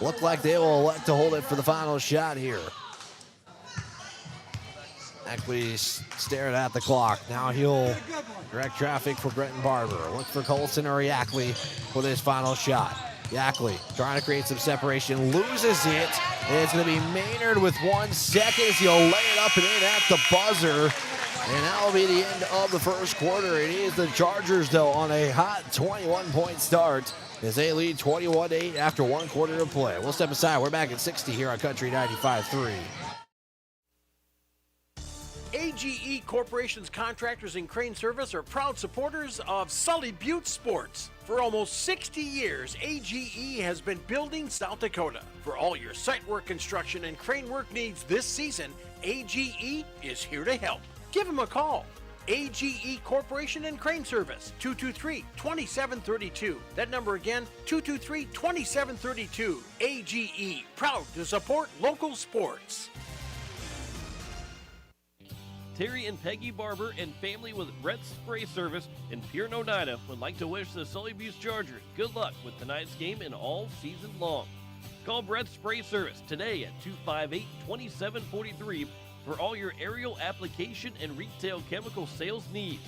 look like they will elect to hold it for the final shot here. Yackley staring at the clock. Now he'll direct traffic for Brenton Barber. Look for Colson or Yackley for this final shot. Yackley trying to create some separation, loses it, and it's going to be Maynard with 1 second as he'll lay it up and in at the buzzer. And that will be the end of the first quarter. It is the Chargers, though, on a hot 21-point start as they lead 21-8 after 1 quarter of play. We'll step aside. We're back at 60 here on Country 95.3. AGE Corporation's contractors and crane service are proud supporters of Sully Butte Sports. For almost 60 years, AGE has been building South Dakota. For all your site work, construction, and crane work needs this season, AGE is here to help. Give them a call. AGE Corporation and Crane Service, 223-2732. That number again, 223-2732. AGE, proud to support local sports. Terry and Peggy Barber and family with Brett's Spray Service in Pierre, Oneida would like to wish the Sully Butte Chargers good luck with tonight's game and all season long. Call Brett's Spray Service today at 258-2743 for all your aerial application and retail chemical sales needs.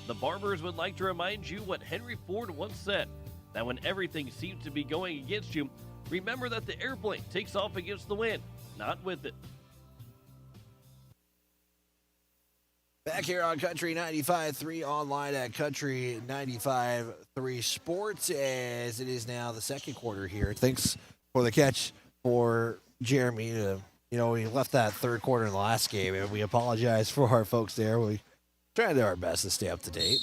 The Barbers would like to remind you what Henry Ford once said, that when everything seems to be going against you, remember that the airplane takes off against the wind, not with it. Back here on Country 95.3, online at Country 95.3 Sports, as it is now the second quarter here. Thanks for the catch for Jeremy. He left that third quarter in the last game, and we apologize for our folks there. We try to do our best to stay up to date.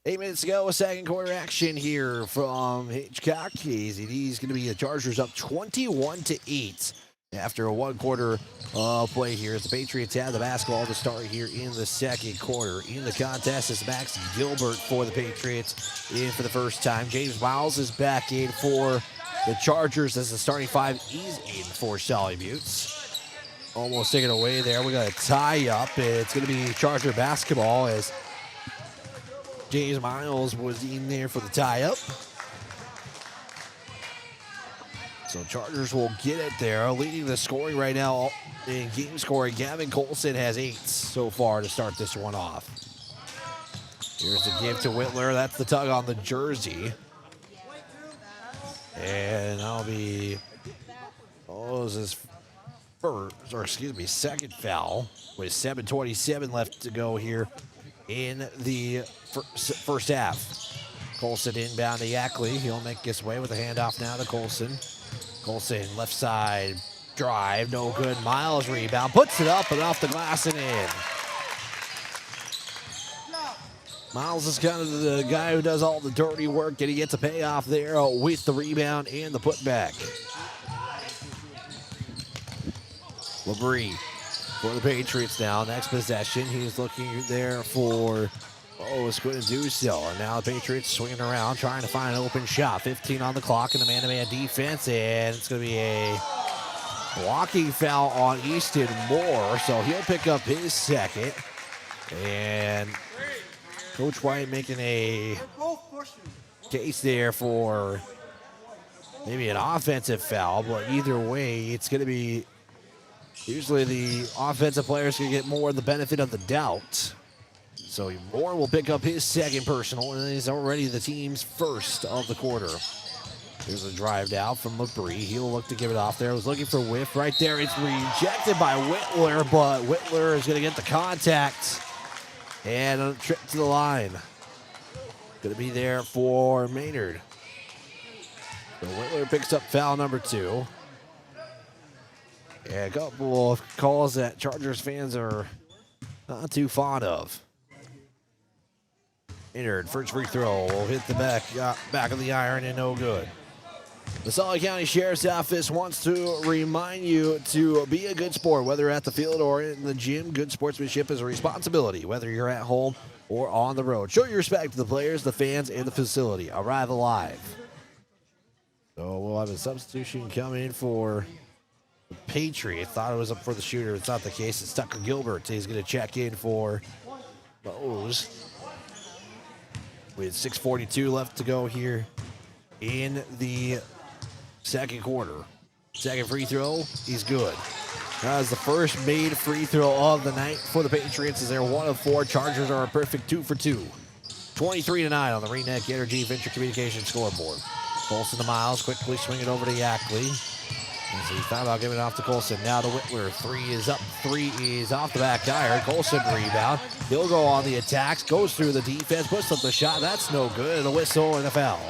8 minutes ago, a second quarter action here from Hitchcock. He's going to be the Chargers up 21-8. After a 1 quarter play here, as the Patriots have the basketball to start here in the second quarter. In the contest is Max Gilbert for the Patriots in for the first time. James Miles is back in for the Chargers as the starting five is in for Sully Butte. Almost taken away there. We got a tie up. It's going to be Charger basketball as James Miles was in there for the tie up. So Chargers will get it there. Leading the scoring right now in game scoring, Gavin Colson has 8 so far to start this one off. Here's the give to Whitler. That's the tug on the jersey. And that'll be his second foul with 7:27 left to go here in the first half. Colson inbound to Yackley. He'll make his way with a handoff now to Colson. Colson, left side, drive, no good. Miles rebound, puts it up and off the glass and in. Miles is kind of the guy who does all the dirty work, and he gets a payoff there with the rebound and the putback. LeBrie for the Patriots now. Next possession, he's looking there for... is going to do so. And now the Patriots swinging around, trying to find an open shot. 15 on the clock in the man-to-man defense, and it's going to be a blocking foul on Easton Moore, so he'll pick up his second. And Coach White making a case there for maybe an offensive foul, but either way, it's going to be usually the offensive players going to get more of the benefit of the doubt. So Moore will pick up his second personal, and he's already the team's first of the quarter. Here's a drive down from LeBrie. He'll look to give it off there. Was looking for whiff right there. It's rejected by Whitler, but Whitler is going to get the contact and a trip to the line. Going to be there for Maynard. So Whitler picks up foul number 2. Yeah, a couple of calls that Chargers fans are not too fond of. Entered. First free throw will hit the back of the iron and no good. The Sully County Sheriff's Office wants to remind you to be a good sport, whether at the field or in the gym. Good sportsmanship is a responsibility, whether you're at home or on the road. Show your respect to the players, the fans, and the facility. Arrive alive. So we'll have a substitution come in for the Patriots. Thought it was up for the shooter. It's not the case. It's Tucker Gilbert. He's going to check in for Bose. With 6:42 left to go here in the second quarter. Second free throw, he's good. That is the first made free throw of the night for the Patriots as they're 1 of 4. Chargers are a perfect 2 for 2. 23-9 on the Ringneck Energy Venture Communications scoreboard. Colson to Miles, quickly swing it over to Yackley. As he found out giving it off to Colson. Now to Whitler. 3 is up. 3 is off the back iron. Colson rebound. He'll go on the attacks. Goes through the defense. Puts up the shot. That's no good. A whistle and a foul.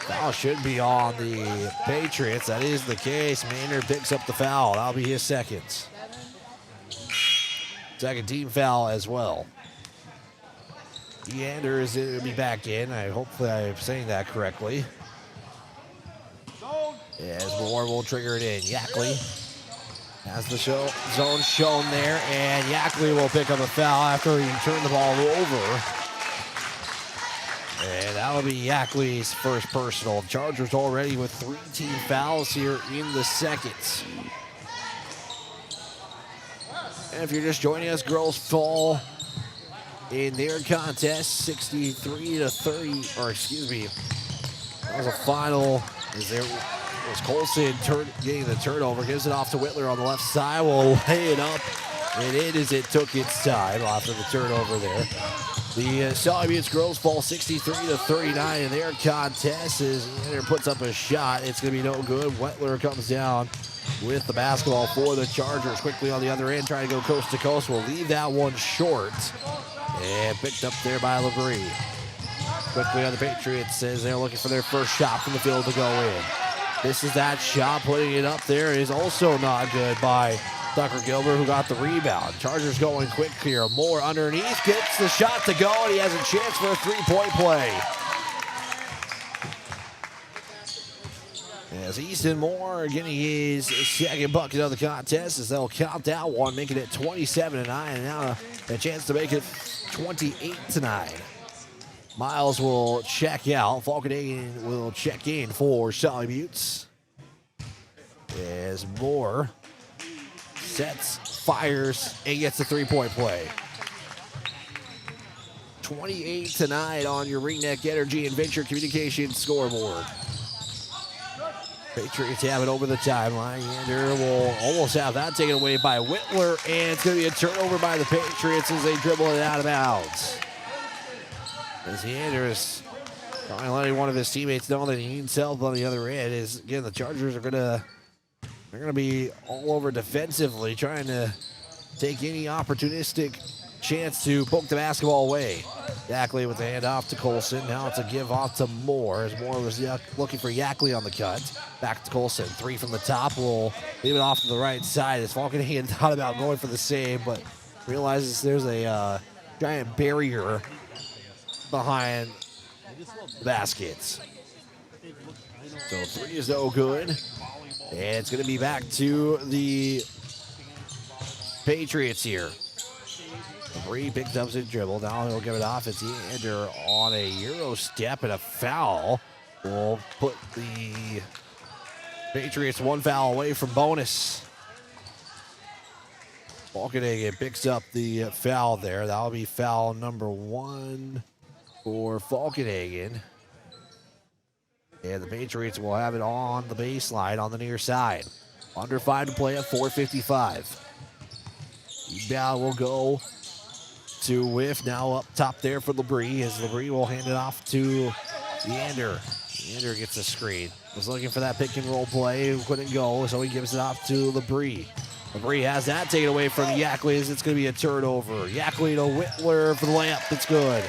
Foul should be on the Patriots. That is the case. Maynard picks up the foul. That'll be his second. Second team foul as well. Deander is going to be back in. Hopefully I'm saying that correctly. As Moore will trigger it in. Yackley has the zone shown there, and Yackley will pick up a foul after he turned the ball over. And that'll be Yackley's first personal. Chargers already with 3 team fouls here in the second. And if you're just joining us, girls fall in their contest 63-30, or excuse me, that was a final. As there was Colson getting the turnover, gives it off to Whitler on the left side. Will lay it up and in as it took its time after the turnover there. The Sully Buttes girls fall 63-39 in their contest as Anderson puts up a shot. It's going to be no good. Whitler comes down with the basketball for the Chargers. Quickly on the other end, trying to go coast to coast. Will leave that one short. And picked up there by LeBrie. Quickly on the Patriots as they're looking for their first shot from the field to go in. This is that shot. Putting it up there is also not good by Tucker Gilbert, who got the rebound. Chargers going quick here. Moore underneath, gets the shot to go, and he has a chance for a three-point play. As Easton Moore getting his second bucket of the contest as they'll count that one, making it 27-9, and now a chance to make it 28-9. Miles will check out. Falkenhagen will check in for Sully Buttes. As Moore sets, fires, and gets the three-point play. 28-9 on your Ringneck Energy and Venture Communications scoreboard. Patriots have it over the timeline. Yander will almost have that taken away by Whitler, and it's going to be a turnover by the Patriots as they dribble it out of bounds. As Yander is letting one of his teammates know that he needs help on the other end. Is again, the Chargers are going to be all over defensively, trying to take any opportunistic chance to poke the basketball away. Yackley with the handoff to Colson. Now it's a give off to Moore as Moore was looking for Yackley on the cut. Back to Colson. 3 from the top. Will leave it off to the right side as Falkenhagen thought about going for the save, but realizes there's a giant barrier behind the baskets. So 3 is no good. And it's going to be back to the Patriots here. Bree picked up his dribble. Now he'll give it off. It's Yander on a Euro step, and a foul will put the Patriots 1 foul away from bonus. Falkenhagen picks up the foul there. That'll be foul number 1 for Falkenhagen. And the Patriots will have it on the baseline on the near side. Under 5 to play at 4:55. Rebound will go to Whiff. Now up top there for LeBrie as LeBrie will hand it off to Yander. Yander gets a screen. Was looking for that pick and roll play. Couldn't go, so he gives it off to LeBrie. LeBrie has that taken away from Yackley as it's going to be a turnover. Yackley to Whitler for the layup. It's good.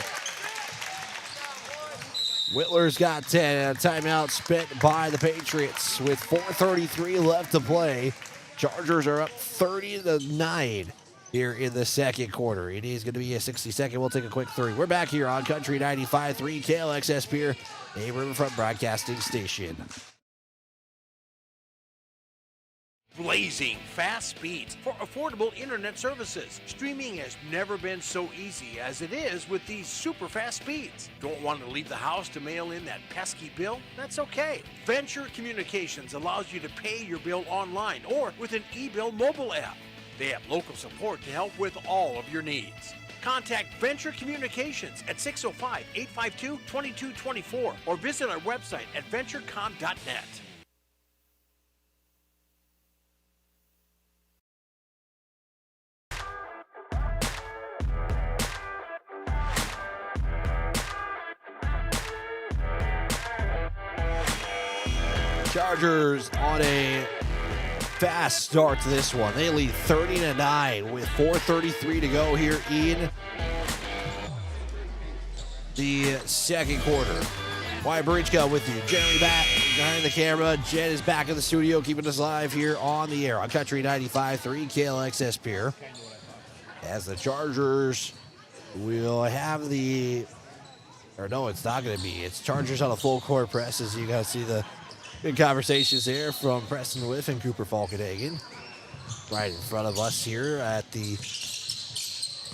Whitler's got 10. A timeout spent by the Patriots with 4:33 left to play. Chargers are up 30-9 here in the second quarter. It is going to be a 60-second. We'll take a quick three. We're back here on Country 95.3 KLXS Pier, a Riverfront broadcasting station. Blazing fast speeds for affordable internet services. Streaming has never been so easy as it is with these super fast speeds. Don't want to leave the house to mail in that pesky bill? That's okay. Venture Communications allows you to pay your bill online or with an e-bill mobile app. They have local support to help with all of your needs. Contact Venture Communications at 605-852-2224 or visit our website at venturecom.net. Chargers on a fast start to this one. They lead 30-9 with 4:33 to go here in the second quarter. Wyatt Barichka with you. Jeremy back behind the camera. Jen is back in the studio, keeping us live here on the air on Country 95.3 KLXS Pier. As the Chargers will have the, or no, it's not going to be. It's Chargers on a full court press, as you guys see the good conversations there from Preston Whiff and Cooper Falkenhagen. Right in front of us here at the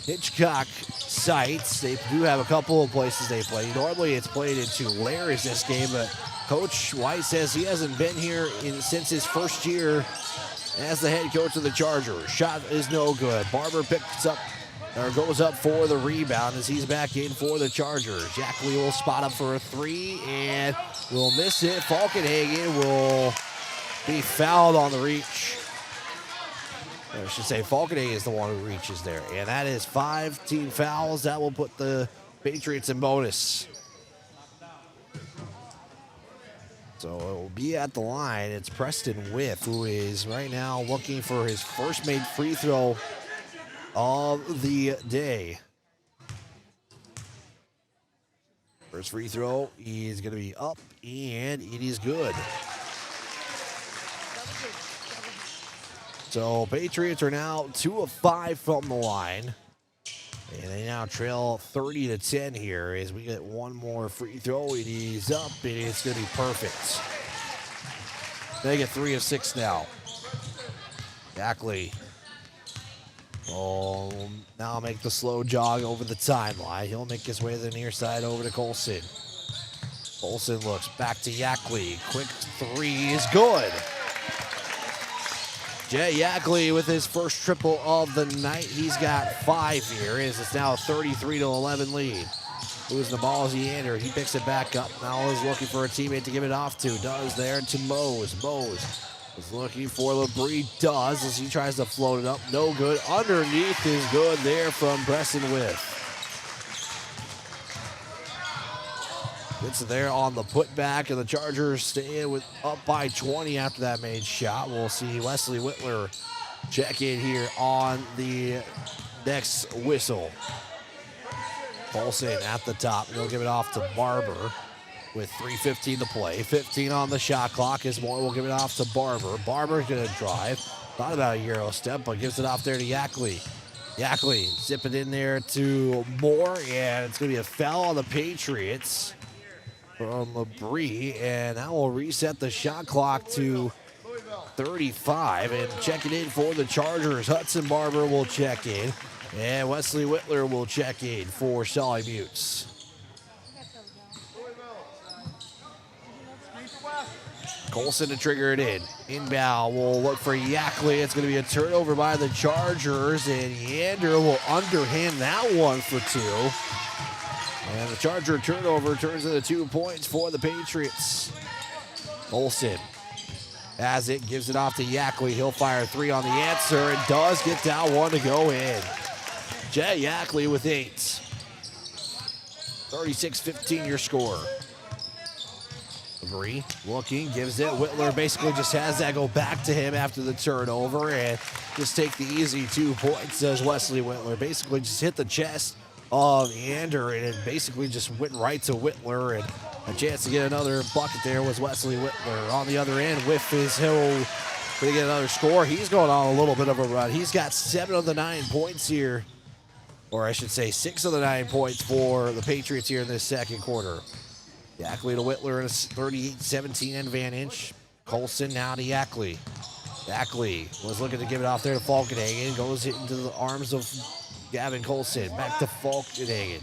Hitchcock sites. They do have a couple of places they play. Normally it's played in Tulare this game, but Coach White says he hasn't been here since his first year as the head coach of the Chargers. Shot is no good. Barber picks up, or goes up for the rebound as he's back in for the Chargers. Jack Lee will spot up for a three and will miss it. Falkenhagen will be fouled on the reach. I should say Falkenhagen is the one who reaches there. And that is 5 team fouls. That will put the Patriots in bonus. So it will be at the line. It's Preston Whiff, who is right now looking for his first made free throw of the day. First free throw is going to be up, and it is good. So Patriots are now 2 of 5 from the line. And they now trail 30-10 here as we get one more free throw. It is up, and it's going to be perfect. They get 3 of 6 now. Ackley will now make the slow jog over the timeline. He'll make his way to the near side over to Colson. Colson looks back to Yackley. Quick three is good. Jay Yackley with his first triple of the night. He's got 5 here. It's now a 33-11 lead. Losing the ball as Leander. He picks it back up. Now is looking for a teammate to give it off to. Does there to Mose. Mose is looking for LeBrie. Does as he tries to float it up. No good. Underneath is good there from Preston Whiff. Gets there on the putback, and the Chargers stay with up by 20 after that made shot. We'll see Wesley Whitler check in here on the next whistle. Colson at the top. He'll give it off to Barber with 3:15 to play. 15 on the shot clock as Moore will give it off to Barber. Barber's going to drive. Thought about a Euro step, but gives it off there to Yackley. Yackley zip it in there to Moore, and it's going to be a foul on the Patriots from LeBrie, and that will reset the shot clock to 35. And checking in for the Chargers, Hudson Barber will check in, and Wesley Whitler will check in for Sully Buttes. Colson to trigger it in. Inbound will look for Yackley. It's going to be a turnover by the Chargers, and Yander will underhand that one for 2. And the Charger turnover turns into 2 points for the Patriots. Colson has it, gives it off to Yackley. He'll fire 3 on the answer and does get down 1 to go in. Jay Yackley with 8. 36-15 your score. LeBrie looking, gives it. Whitler basically just has that go back to him after the turnover and just take the easy 2 points, says Wesley Whitler. Basically just hit the chest of Yander, and it basically just went right to Whitler, and a chance to get another bucket there was Wesley Whitler. On the other end, Whiff is he'll Could he get another score? He's going on a little bit of a run. He's got 7 of the 9 points here. Or I should say 6 of the 9 points for the Patriots here in this second quarter. Yackley to Whitler in a 38-17 advantage. Colson now to Yackley. Yackley was looking to give it off there to Falkenhagen. Goes into the arms of Gavin Colson. Back to Falkenhagen.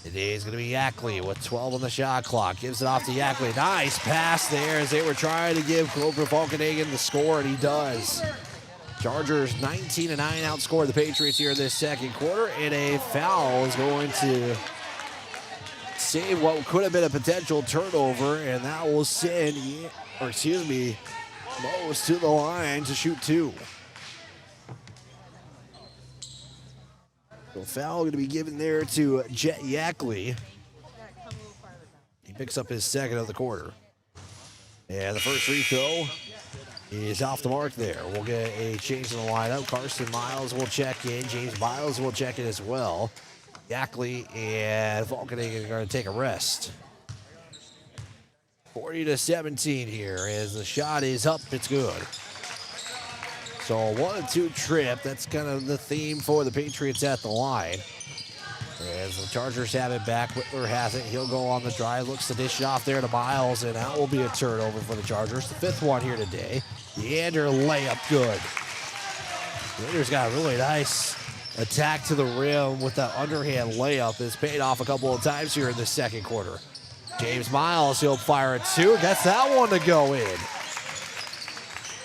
It is going to be Yackley with 12 on the shot clock. Gives it off to Yackley. Nice pass there as they were trying to give Clover Falkenhagen the score, and he does. Chargers 19-9 outscored the Patriots here in this second quarter, and a foul is going to save what could have been a potential turnover, and that will send, Mo's to the line to shoot 2. So foul going to be given there to Jet Yackley. He picks up his second of the quarter. And the first free throw is off the mark there. We'll get a change in the lineup. Carson Miles will check in. James Miles will check in as well. Yackley and Falkenhagen are going to take a rest. 40-17 here as the shot is up. It's good. So 1-2 trip. That's kind of the theme for the Patriots at the line. As the Chargers have it back, Whitler has it. He'll go on the drive, looks to dish it off there to Miles, and that will be a turnover for the Chargers. The 5th one here today. Leander layup good. Leander's got a really nice attack to the rim with that underhand layup. It's paid off a couple of times here in the second quarter. James Miles, he'll fire it 2. Gets that one to go in.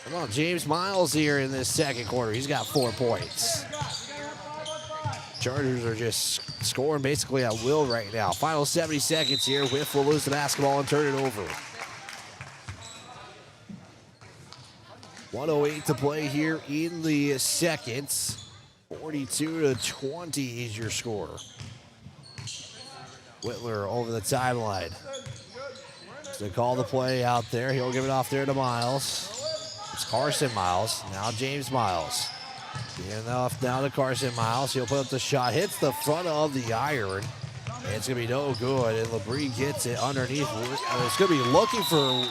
Come on, James Miles here in this second quarter. He's got 4 points. Chargers are just scoring basically at will right now. Final 70 seconds here. Whiff will lose the basketball and turn it over. 1:08 to play here in the seconds. 42-20 is your score. Whitler over the timeline. So call the play out there. He'll give it off there to Miles. It's Carson Miles. Now James Miles. Enough now to Carson Miles. He'll put up the shot. Hits the front of the iron. And it's going to be no good. And LeBrie gets it underneath. It's going to be looking for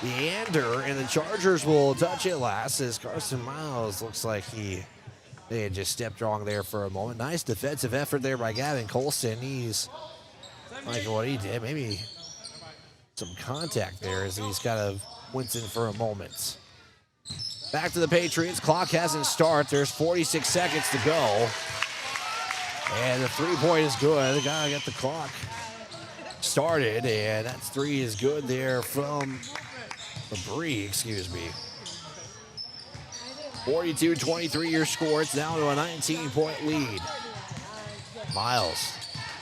Leander. And the Chargers will touch it last as Carson Miles looks like they had just stepped wrong there for a moment. Nice defensive effort there by Gavin Colson. He's liking what he did. Maybe some contact there as he's kind of wincing for a moment. Back to the Patriots. Clock hasn't started. There's 46 seconds to go. And the 3-point is good. They got to get the clock started. And that 3 is good there from LeBrie, excuse me. 42-23 your score. It's down to a 19-point lead. Miles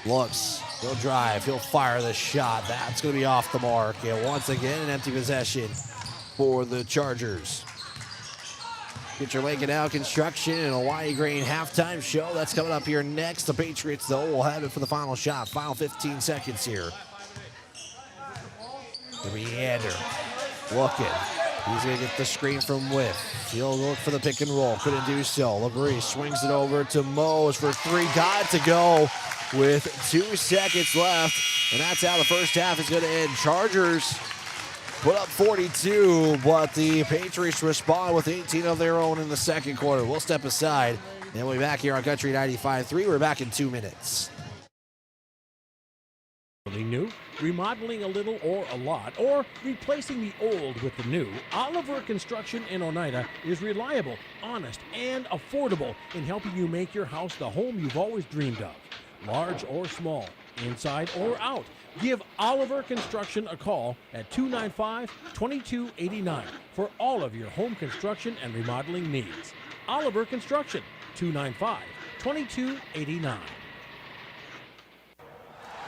looks. He'll drive. He'll fire the shot. That's going to be off the mark. And once again, an empty possession for the Chargers. Get your Lincoln Out Construction and Hawaii Grain halftime show. That's coming up here next. The Patriots, though, will have it for the final shot. Final 15 seconds here. Leander looking. He's going to get the screen from Whiff. He'll look for the pick and roll. Couldn't do so. LeBrie swings it over to Mose for 3. Got it to go with 2 seconds left. And that's how the first half is going to end. Chargers put up 42, but the Patriots respond with 18 of their own in the second quarter. We'll step aside, and we'll be back here on Country 95.3. We're back in 2 minutes. New, remodeling a little or a lot, or replacing the old with the new, Oliver Construction in Oneida is reliable, honest, and affordable in helping you make your house the home you've always dreamed of. Large or small, inside or out, give Oliver Construction a call at 295-2289 for all of your home construction and remodeling needs. Oliver Construction, 295-2289.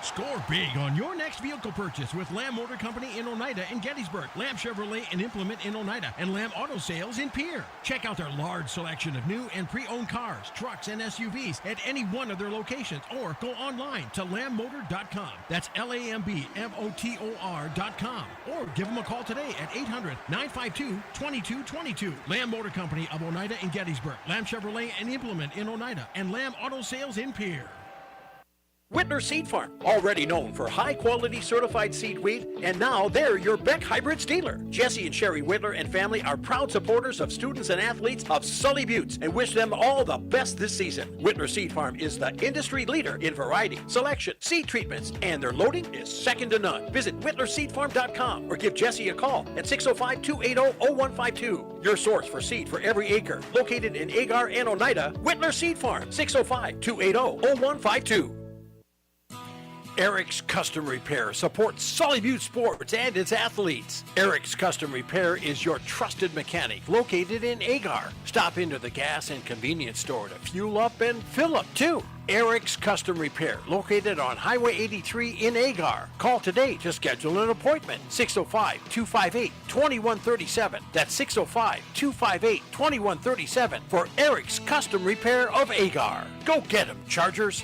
Score big on your next vehicle purchase with Lamb Motor Company in Oneida and Gettysburg, Lamb Chevrolet and Implement in Oneida, and Lamb Auto Sales in Pierre. Check out their large selection of new and pre-owned cars, trucks, and SUVs at any one of their locations, or go online to lambmotor.com. That's LAMBMOTOR.com. Or give them a call today at 800-952-2222. Lamb Motor Company of Oneida and Gettysburg, Lamb Chevrolet and Implement in Oneida, and Lamb Auto Sales in Pierre. Whitler Seed Farm, already known for high-quality certified seed wheat, and now they're your Beck Hybrids dealer. Jesse and Sherry Whitler and family are proud supporters of students and athletes of Sully Buttes and wish them all the best this season. Whitler Seed Farm is the industry leader in variety, selection, seed treatments, and their loading is second to none. Visit whitlerseedfarm.com or give Jesse a call at 605-280-0152. Your source for seed for every acre. Located in Agar and Oneida, Whitler Seed Farm, 605-280-0152. Eric's Custom Repair supports Sully Butte Sports and its athletes. Eric's Custom Repair is your trusted mechanic located in Agar. Stop into the gas and convenience store to fuel up and fill up too. Eric's Custom Repair, located on Highway 83 in Agar. Call today to schedule an appointment. 605-258-2137. That's 605-258-2137 for Eric's Custom Repair of Agar. Go get them, Chargers.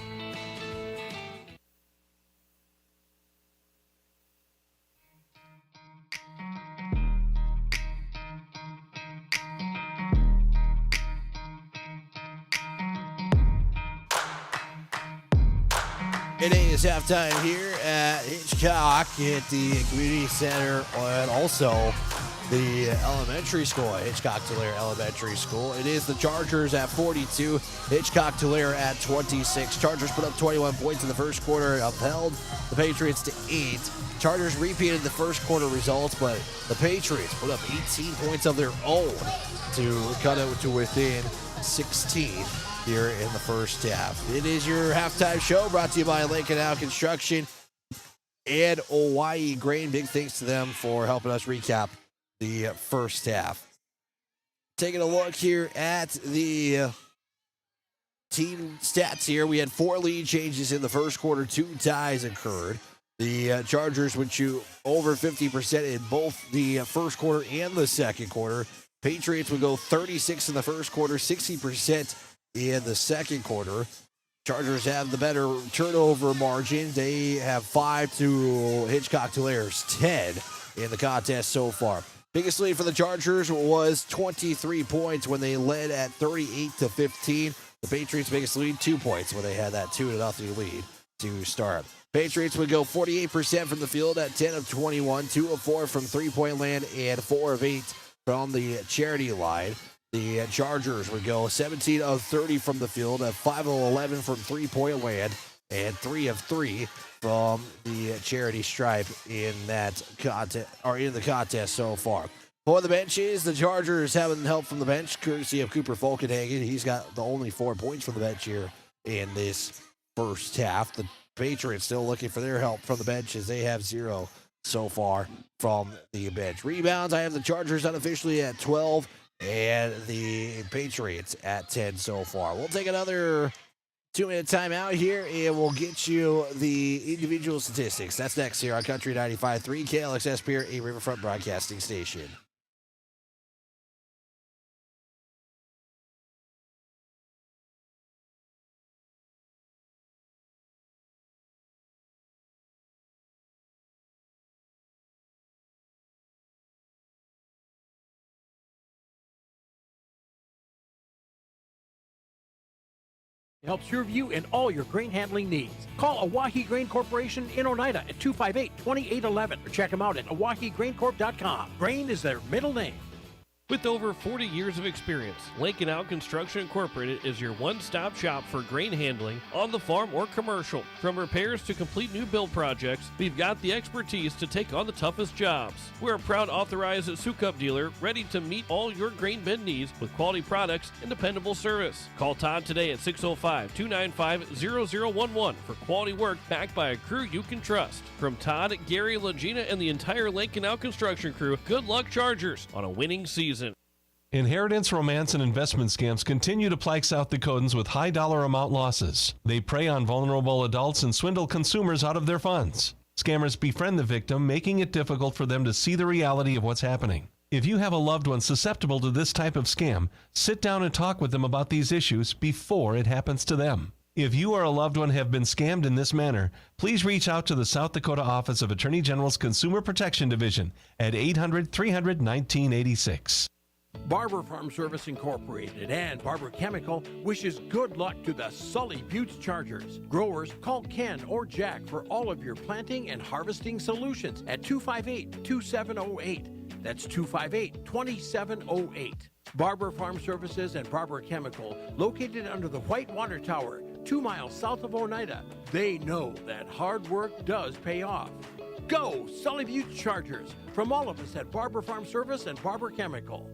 It is halftime here at Hitchcock at the Community Center and also the elementary school, Hitchcock-Tulare Elementary School. It is the Chargers at 42, Hitchcock-Tulare at 26. Chargers put up 21 points in the first quarter, upheld the Patriots to 8. Chargers repeated the first quarter results, but the Patriots put up 18 points of their own to cut it to within 16 here in the first half. It is your halftime show brought to you by Lake Canal Construction and Hawaii Grain. Big thanks to them for helping us recap the first half. Taking a look here at the team stats here. We had 4 lead changes in the first quarter. 2 ties occurred. The Chargers would shoot over 50% in both the first quarter and the second quarter. Patriots would go 36 in the first quarter, 60% in the second quarter. Chargers have the better turnover margin. They have 5 to Hitchcock-Tulare's 10 in the contest so far. Biggest lead for the Chargers was 23 points when they led at 38-15. The Patriots' biggest lead, 2 points when they had that 2-0 lead to start. Patriots would go 48% from the field at 10 of 21, 2 of 4 from three-point land, and 4 of 8 from the charity line. The Chargers would go 17 of 30 from the field at 5 of 11 from three-point land and 3 of 3 from the charity stripe in that contest or in the contest so far. For the benches, the Chargers having help from the bench, courtesy of Cooper Folkenhagen. He's got the only 4 points from the bench here in this first half. The Patriots still looking for their help from the bench as they have 0 so far from the bench. Rebounds, I have the Chargers unofficially at 12. And the Patriots at 10 so far. We'll take another 2-minute timeout here, and we'll get you the individual statistics. That's next here on Country 95.3 KLXS Pier, a Riverfront broadcasting station. Helps serve you and all your grain handling needs. Call Oahe Grain Corporation in Oneida at 258-2811 or check them out at oahegraincorp.com. Grain is their middle name. With over 40 years of experience, Lake Canal Construction Incorporated is your one-stop shop for grain handling on the farm or commercial. From repairs to complete new build projects, we've got the expertise to take on the toughest jobs. We're a proud authorized Sukup dealer ready to meet all your grain bin needs with quality products and dependable service. Call Todd today at 605-295-0011 for quality work backed by a crew you can trust. From Todd, Gary, Legina, and the entire Lake Canal Construction crew, good luck, Chargers, on a winning season. Inheritance, romance, and investment scams continue to plague South Dakotans with high dollar amount losses. They prey on vulnerable adults and swindle consumers out of their funds. Scammers befriend the victim, making it difficult for them to see the reality of what's happening. If you have a loved one susceptible to this type of scam, sit down and talk with them about these issues before it happens to them. If you or a loved one have been scammed in this manner, please reach out to the South Dakota Office of Attorney General's Consumer Protection Division at 800-300-1986. Barber Farm Service Incorporated and Barber Chemical wishes good luck to the Sully Buttes Chargers. Growers, call Ken or Jack for all of your planting and harvesting solutions at 258-2708. That's 258-2708. Barber Farm Services and Barber Chemical, located under the White Water Tower, 2 miles south of Oneida. They know that hard work does pay off. Go, Sully Buttes Chargers, from all of us at Barber Farm Service and Barber Chemical.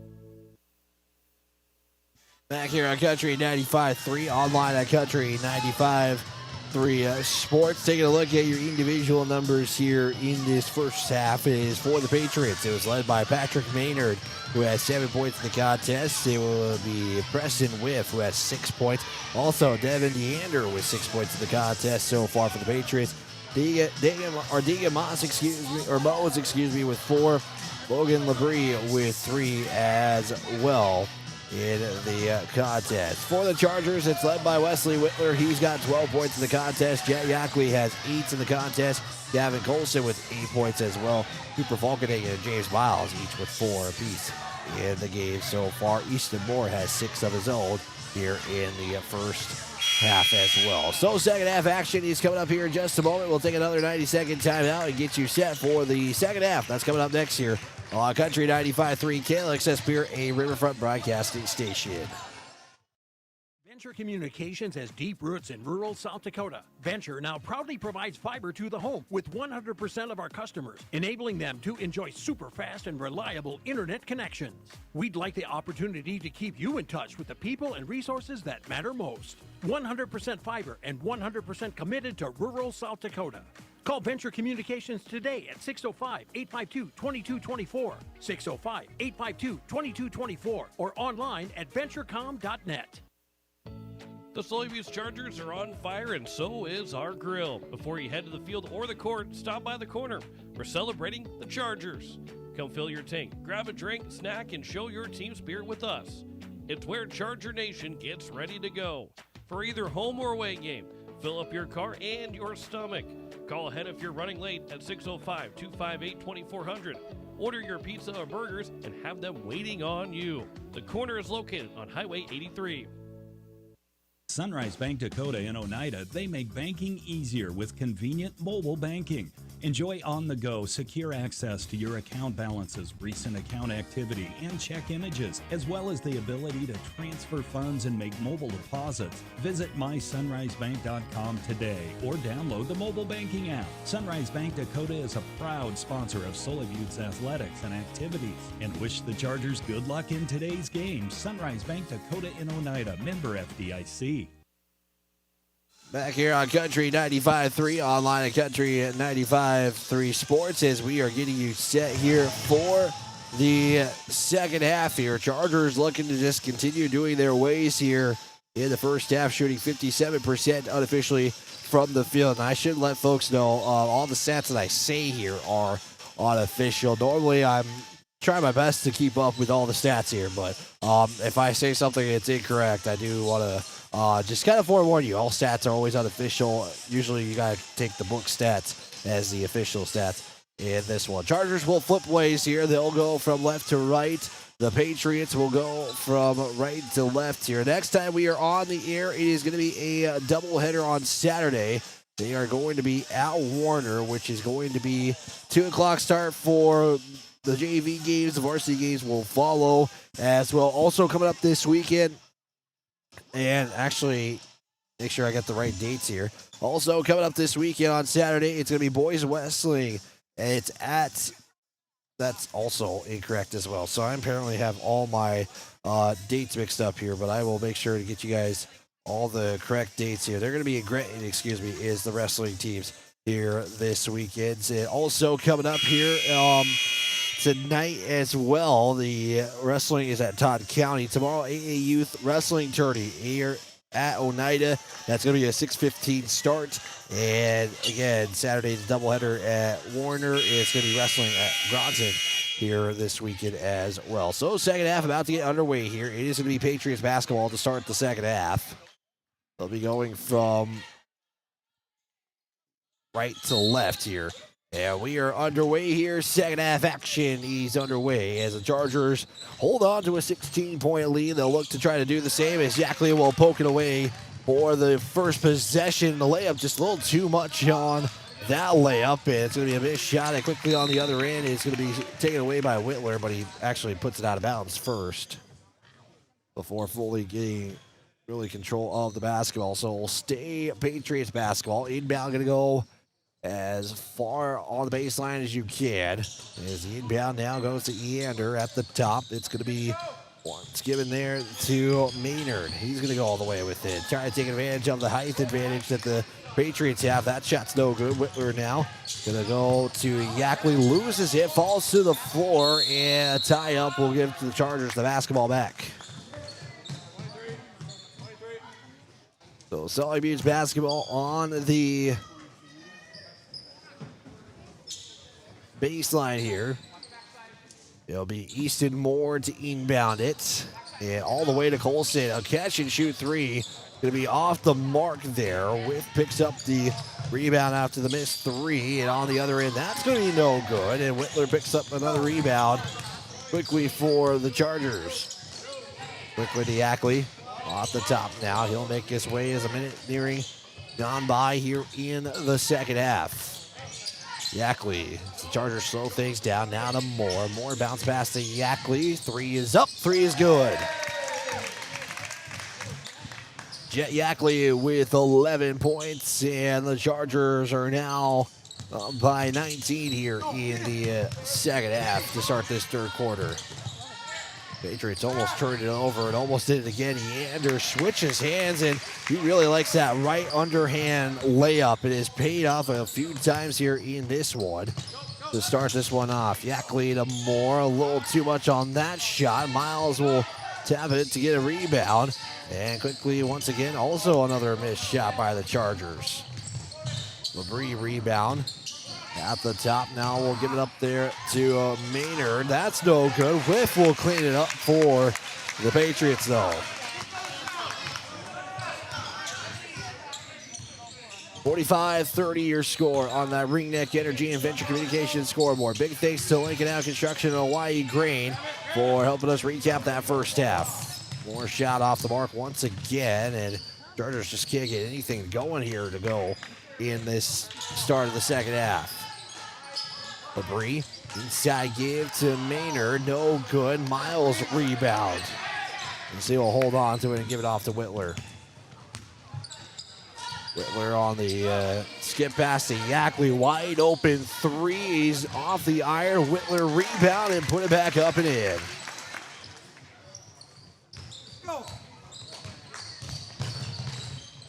Back here on Country 95.3, online at Country 95.3 Sports. Taking a look at your individual numbers here in this first half is for the Patriots. It was led by Patrick Maynard, who has 7 points in the contest. It will be Preston Whiff, who has 6 points. Also, Devin DeAnder with 6 points in the contest so far for the Patriots. Deegan Moss, with 4. Logan Labrie with 3 as well in the contest. For the Chargers, it's led by Wesley Whitler. He's got 12 points in the contest. Jet Yackley has 8 in the contest. Gavin Colson with 8 points as well. Cooper Falconing and James Miles each with 4 apiece in the game so far. Easton Moore has 6 of his own here in the first half as well. So second half action is coming up here in just a moment. We'll take another 90-second timeout and get you set for the second half. That's coming up next here on Country 95.3 KLXS Pier, a Riverfront broadcasting station. Venture Communications has deep roots in rural South Dakota. Venture now proudly provides fiber to the home with 100% of our customers, enabling them to enjoy super fast and reliable internet connections. We'd like the opportunity to keep you in touch with the people and resources that matter most. 100% fiber and 100% committed to rural South Dakota. Call Venture Communications today at 605-852-2224, 605-852-2224, or online at venturecom.net. The Sully Buttes Chargers are on fire, and so is our grill. Before you head to the field or the court, stop by the corner. We're celebrating the Chargers. Come fill your tank, grab a drink, snack, and show your team spirit with us. It's where Charger Nation gets ready to go. For either home or away game, fill up your car and your stomach. Call ahead if you're running late at 605-258-2400. Order your pizza or burgers and have them waiting on you. The corner is located on Highway 83. Sunrise Bank Dakota in Oneida, they make banking easier with convenient mobile banking. Enjoy on-the-go, secure access to your account balances, recent account activity, and check images, as well as the ability to transfer funds and make mobile deposits. Visit mysunrisebank.com today or download the mobile banking app. Sunrise Bank Dakota is a proud sponsor of Sully Buttes athletics and activities and wish the Chargers good luck in today's game. Sunrise Bank Dakota in Oneida, member FDIC. Back here on Country 95.3, online at Country 95.3 Sports, as we are getting you set here for the second half here. Chargers looking to just continue doing their ways here in the first half, shooting 57% unofficially from the field. And I should let folks know all the stats that I say here are unofficial. Normally, I'm trying my best to keep up with all the stats here, but if I say something that's incorrect, I do want to just kind of forewarn you, all stats are always unofficial. Usually you got to take the book stats as the official stats in this one. Chargers will flip ways here. They'll go from left to right. The Patriots will go from right to left here. Next time we are on the air, it is going to be a doubleheader on Saturday. They are going to be at Warner, which is going to be 2 o'clock start for the JV games. The varsity games will follow as well. Also coming up this weekend, and actually, make sure I got the right dates here. Also, coming up this weekend on Saturday, it's going to be boys wrestling. And it's at, that's also incorrect as well. So I apparently have all my dates mixed up here, but I will make sure to get you guys all the correct dates here. They're going to be is the wrestling teams here this weekend. And also coming up here tonight as well, the wrestling is at Todd County. Tomorrow, AA Youth Wrestling Tourney here at Oneida. That's going to be a 6:15 start. And again, Saturday, the doubleheader at Warner. It's going to be wrestling at Groton here this weekend as well. So second half about to get underway here. It is going to be Patriots basketball to start the second half. They'll be going from right to left here And we are underway here. Second half action is underway as the Chargers hold on to a 16-point lead. They'll look to try to do the same as Yackley will poke it away for the first possession. The layup just a little too much on that layup. And it's going to be a missed shot. And quickly on the other end, it's going to be taken away by Whitler, but he actually puts it out of bounds first before fully getting really control of the basketball. So we'll stay Patriots basketball. Inbound going to go as far on the baseline as you can. As the inbound now goes to Eander at the top. It's going to be once given there to Maynard. He's going to go all the way with it. Trying to take advantage of the height advantage that the Patriots have. That shot's no good. Whitler now going to go to Yackley. Loses it. Falls to the floor. And a tie-up will give to the Chargers the basketball back. So Sully Buttes basketball on the baseline here. It'll be Easton Moore to inbound it. And all the way to Colson. A catch and shoot three. Going to be off the mark there. Whiff picks up the rebound after the missed three. And on the other end, that's going to be no good. And Whitler picks up another rebound quickly for the Chargers. Quickly to Yackley. Off the top now. He'll make his way as a minute nearing gone by here in the second half. Yackley, the Chargers slow things down. Now to Moore. Moore bounce pass to Yackley. Three is up. Three is good. Jet Yackley with 11 points. And the Chargers are now by 19 here in the second half to start this third quarter. Patriots almost turned it over and almost did it again. Eander switches hands, and he really likes that right underhand layup. It has paid off a few times here in this one to start this one off. Yackley to Moore, a little too much on that shot. Miles will tap it to get a rebound. And quickly, once again, also another missed shot by the Chargers. Labrie rebound. At the top now, we'll give it up there to Maynard. That's no good. Whiff will clean it up for the Patriots, though. 45-30 your score on that Ringneck Energy and Venture Communications scoreboard. Big thanks to Lincoln Ave Construction and Hawaii Grain for helping us recap that first half. More shot off the mark once again, and Chargers just can't get anything going here to go in this start of the second half. Labrie, inside give to Maynard, no good. Miles rebound. And so he'll hold on to it and give it off to Whitler. Whitler on the skip pass to Yackley, wide open threes off the iron. Whitler rebound and put it back up and in.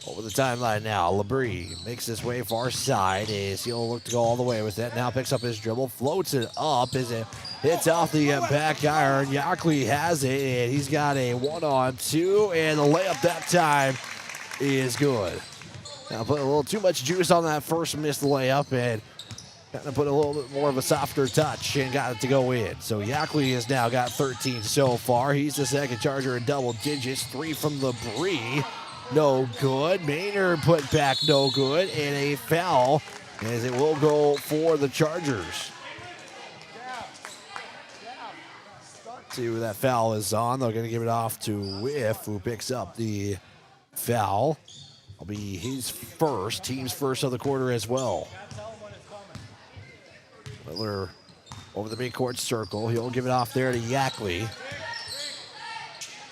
Over the timeline now, Labrie makes his way far side as he'll look to go all the way with it. Now picks up his dribble, floats it up as it hits off the back iron. Yackley has it, and he's got a 1-on-2, and the layup that time is good. Now put a little too much juice on that first missed layup, and kind of put a little bit more of a softer touch and got it to go in. So Yackley has now got 13 so far. He's the second Charger in double digits. 3 from Labrie. No good. Maynard put back no good. And a foul as it will go for the Chargers. See who that foul is on. They're going to give it off to Whiff, who picks up the foul. Will be his first, team's first of the quarter as well. Whitler over the midcourt circle. He'll give it off there to Yackley.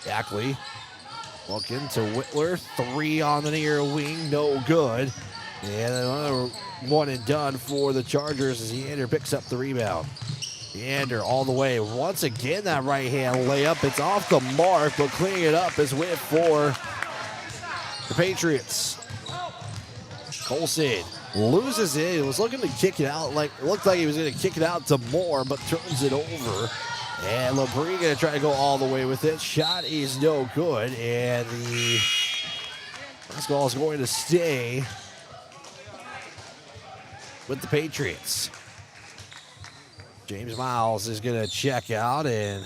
Yackley looking to Whitler. 3 on the near wing, no good. And another one and done for the Chargers as Eander picks up the rebound. Eander all the way. Once again, that right-hand layup. It's off the mark, but cleaning it up is Whiff for the Patriots. Colson loses it. He was looking to kick it out. It looked like he was going to kick it out to Moore, but turns it over. And Labrie going to try to go all the way with it. Shot is no good. And the basketball is going to stay with the Patriots. James Miles is going to check out and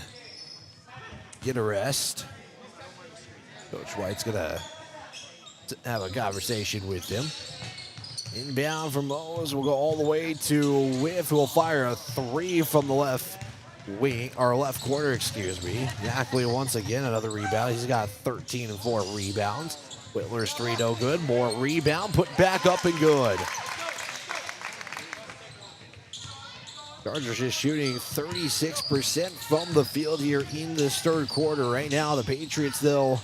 get a rest. Coach White's going to have a conversation with him. Inbound from Mose will go all the way to Whiff, who will fire a 3 from the left wing, or left corner, excuse me. Yackley once again, another rebound. He's got 13 and 4 rebounds. Whitler's 3 no good. More rebound, put back up and good. Chargers just shooting 36% from the field here in this third quarter. Right now, the Patriots, though,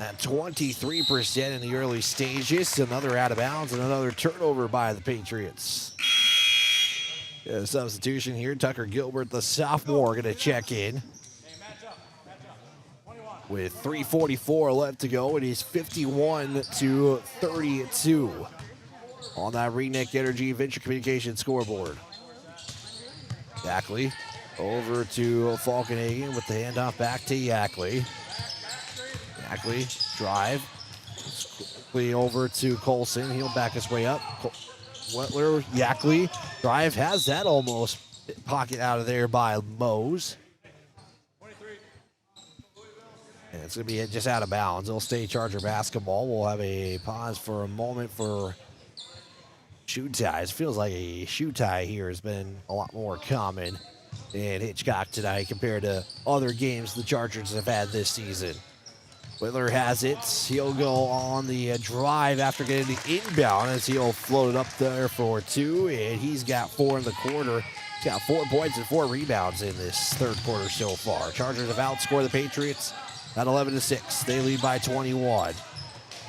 at 23% in the early stages. Another out of bounds and another turnover by the Patriots. A substitution here. Tucker Gilbert, the sophomore, going to check in. With 3:44 left to go, it is 51-32 on that Redneck Energy Venture Communications scoreboard. Yackley over to Falkenhagen with the handoff back to Yackley. Yackley drive. Quickly over to Colson. He'll back his way up. Whitler, Yackley, drive, has that almost pocket out of there by Mose. And it's going to be just out of bounds. It'll stay Charger basketball. We'll have a pause for a moment for shoe ties. Feels like a shoe tie here has been a lot more common in Hitchcock tonight compared to other games the Chargers have had this season. Whitler has it. He'll go on the drive after getting the inbound as he'll float it up there for 2, and he's got 4 in the quarter. He's got 4 points and 4 rebounds in this third quarter so far. Chargers have outscored the Patriots at 11-6. They lead by 21.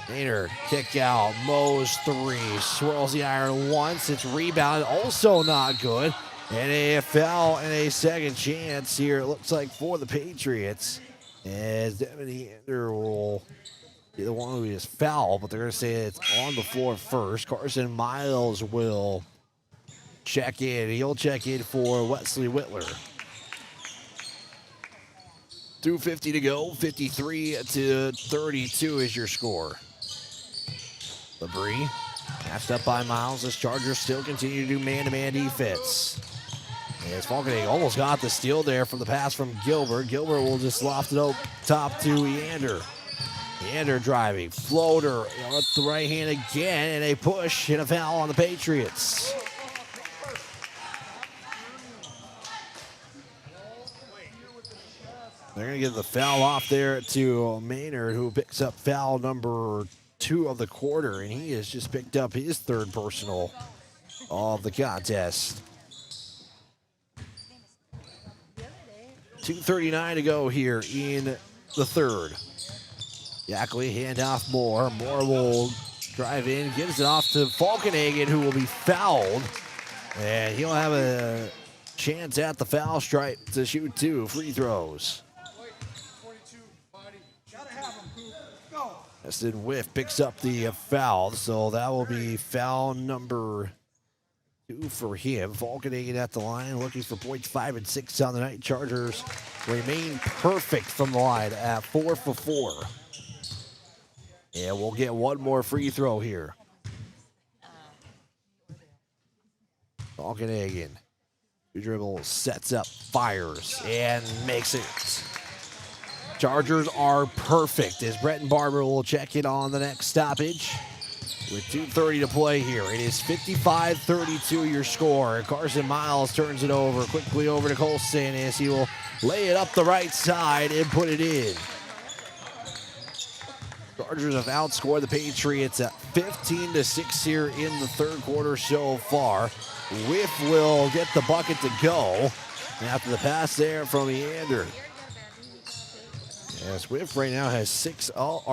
Maynard, kick out, Mose 3, swirls the iron once. It's rebounded, also not good. And a foul and a second chance here, it looks like, for the Patriots. As Devin Eander will be the one who is fouled, but they're going to say it's on the floor first. Carson Miles will check in. He'll check in for Wesley Whitler. 2:50 to go, 53-32 is your score. Labrie, matched up by Miles as Chargers still continue to do man-to-man defense. As Falkenhagen almost got the steal there from the pass from Gilbert. Gilbert will just loft it up top to Eander. Eander driving, floater up the right hand again, and a push and a foul on the Patriots. They're going to get the foul off there to Maynard, who picks up foul number 2 of the quarter, and he has just picked up his 3rd personal of the contest. 2:39 to go here in the third. Yackley, handoff Moore. Moore will drive in, gives it off to Falkenhagen, who will be fouled. And he'll have a chance at the foul stripe to shoot 2 free throws. Preston Whiff picks up the foul, so that will be foul number 2 for him. Falkenhagen at the line, looking for points 5 and 6 on the night. Chargers remain perfect from the line at 4 for 4. And we'll get one more free throw here. Falkenhagen, dribble, sets up, fires, and makes it. Chargers are perfect as Bretton Barber will check in on the next stoppage. With 2:30 to play here, it is 55-32 your score. Carson Miles turns it over, quickly over to Colson as he will lay it up the right side and put it in. Chargers have outscored the Patriots at 15-6 here in the third quarter so far. Whiff will get the bucket to go after the pass there from Eander. As Whiff right now has 6 of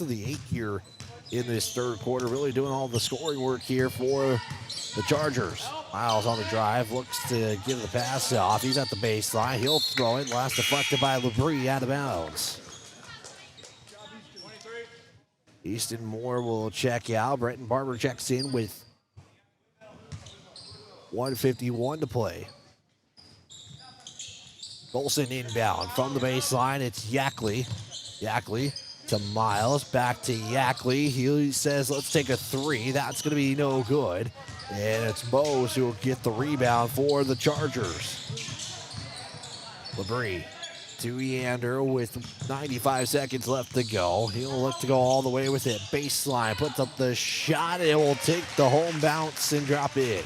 the 8 here in this third quarter, really doing all the scoring work here for the Chargers. Miles on the drive, looks to give the pass off. He's at the baseline. He'll throw it. Last deflected by Labrie, out of bounds. Easton Moore will check out. Bretton Barber checks in with 1:51 to play. Colson inbound from the baseline. It's Yackley. Yackley to Miles. Back to Yackley. He says, let's take a 3. That's going to be no good. And it's Mose who will get the rebound for the Chargers. Labrie to Yander with 95 seconds left to go. He'll look to go all the way with it. Baseline, puts up the shot. It will take the home bounce and drop in.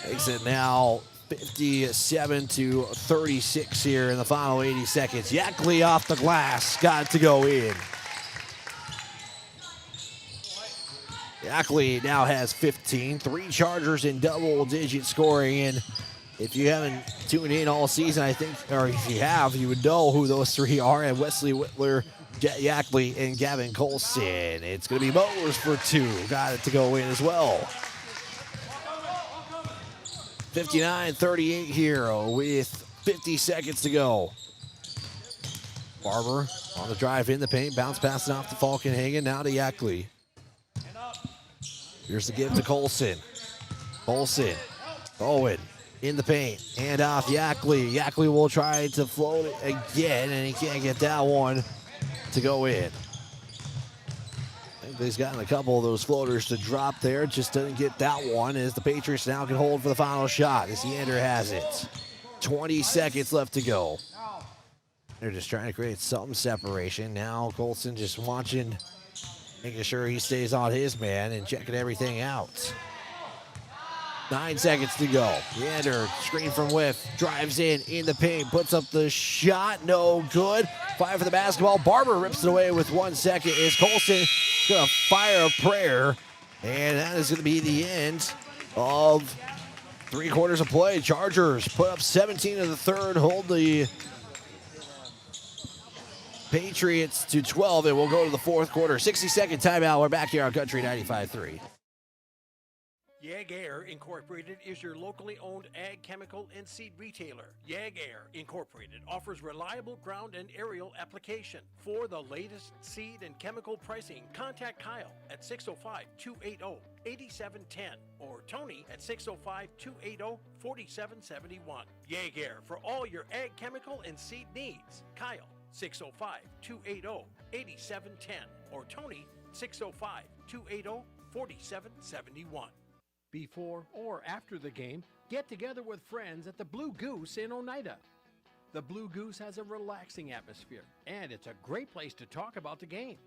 Makes it now 57-36 here in the final 80 seconds. Yackley off the glass, got it to go in. Yackley now has 15, 3 Chargers in double-digit scoring, and if you haven't tuned in all season, I think, or if you have, you would know who those 3 are, and Wesley Whitler, Jet Yackley, and Gavin Colson. It's going to be Mose for 2, got it to go in as well. 59-38 here with 50 seconds to go. Barber on the drive in the paint, bounce passing off to Falkenhagen, now to Yackley. Here's the give to Colson. Colson, Owen in the paint, hand off Yackley. Yackley will try to float it again, and he can't get that one to go in. I think he's gotten a couple of those floaters to drop there, just doesn't get that one, as the Patriots now can hold for the final shot as Yander has it. 20 seconds left to go. They're just trying to create some separation. Now Colson just watching, making sure he stays on his man and checking everything out. 9 seconds to go. Yander, screen from Whiff, drives in the paint, puts up the shot, no good. Five for the basketball. Barber rips it away with 1 second. Is Colson going to fire a prayer? And that is going to be the end of 3 quarters of play. Chargers put up 17 in the third, hold the Patriots to 12, and we'll go to the fourth quarter. 60-second timeout. We're back here on Country 95.3. Yag Air Incorporated is your locally owned ag chemical and seed retailer. Yag Air Incorporated offers reliable ground and aerial application. For the latest seed and chemical pricing, contact Kyle at 605-280-8710 or Tony at 605-280-4771. Yag Air for all your ag chemical and seed needs. Kyle 605-280-8710 or Tony 605-280-4771. Before or after the game, get together with friends at the Blue Goose in Oneida. The Blue Goose has a relaxing atmosphere, and it's a great place to talk about the game.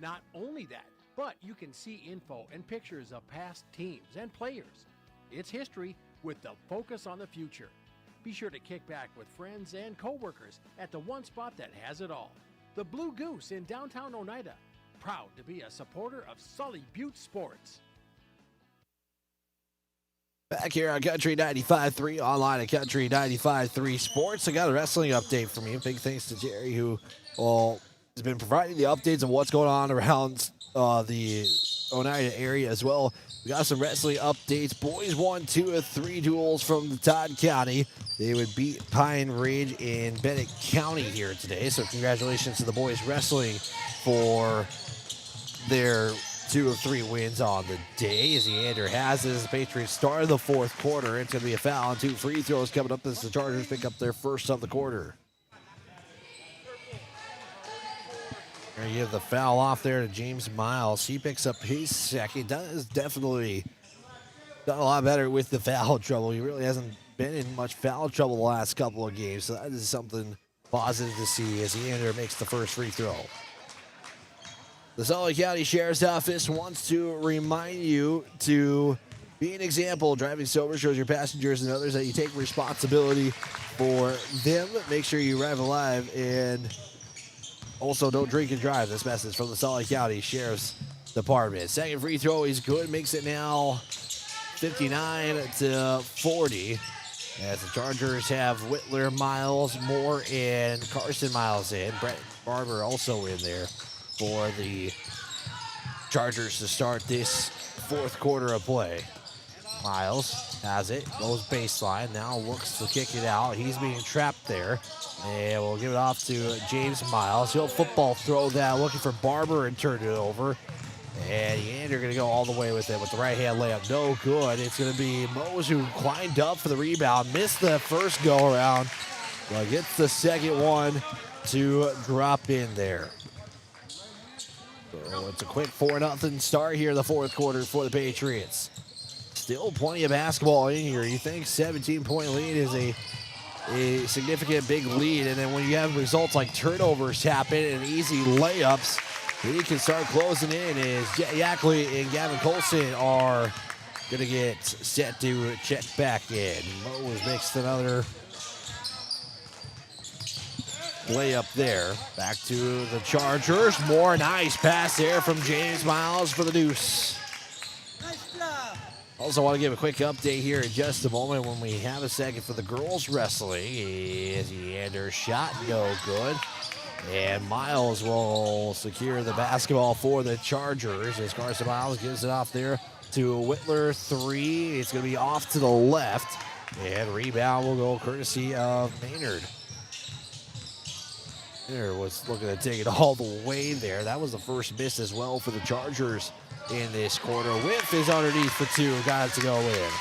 Not only that, but you can see info and pictures of past teams and players. It's history with the focus on the future. Be sure to kick back with friends and coworkers at the one spot that has it all. The Blue Goose in downtown Oneida, proud to be a supporter of Sully Butte Sports. Back here on Country 95.3, online at Country 95.3 Sports. I got a wrestling update from you. Big thanks to Jerry, who has been providing the updates of what's going on around the Oneida area as well. We got some wrestling updates. Boys won 2 of 3 duels from the Todd County. They would beat Pine Ridge in Bennett County here today. So congratulations to the boys wrestling for their 2 of 3 wins on the day. As Yander has this, the Patriots start the fourth quarter. It's going to be a foul and 2 free throws coming up as the Chargers pick up their first of the quarter. Going to give the foul off there to James Miles. He picks up his second. That has definitely done a lot better with the foul trouble. He really hasn't been in much foul trouble the last couple of games, so that is something positive to see as Yander makes the first free throw. The Sully County Sheriff's Office wants to remind you to be an example. Driving sober shows your passengers and others that you take responsibility for them. Make sure you arrive alive, and also don't drink and drive. This message from the Sully County Sheriff's Department. Second free throw is good. Makes it now 59-40. As the Chargers have Whitler, Miles, Moore, and Carson Miles in. Brett Barber also in there for the Chargers to start this fourth quarter of play. Miles has it, goes baseline, now looks to kick it out. He's being trapped there, and we'll give it off to James Miles. He'll football throw that, looking for Barber and turn it over. And Yander going to go all the way with it with the right-hand layup. No good. It's going to be Mose who climbed up for the rebound, missed the first go-around, but gets the second one to drop in there. So it's a quick 4-0 start here in the fourth quarter for the Patriots. still plenty of basketball in here. You think 17-point lead is a significant big lead, and then when you have results like turnovers happen and easy layups, he can start closing in as Jet Yackley and Gavin Colson are going to get set to check back in. Mose makes another layup there. Back to the Chargers. More nice pass there from James Miles for the deuce. Also want to give a quick update here in just a moment when we have a second for the girls wrestling. Is Leander's shot no good. And Miles will secure the basketball for the Chargers as Carson Miles gives it off there to Whitler. 3. It's going to be off to the left. And rebound will go courtesy of Maynard. Maynard was looking to take it all the way there. That was the first miss as well for the Chargers in this quarter. Whiff is underneath for 2. Got it to go in.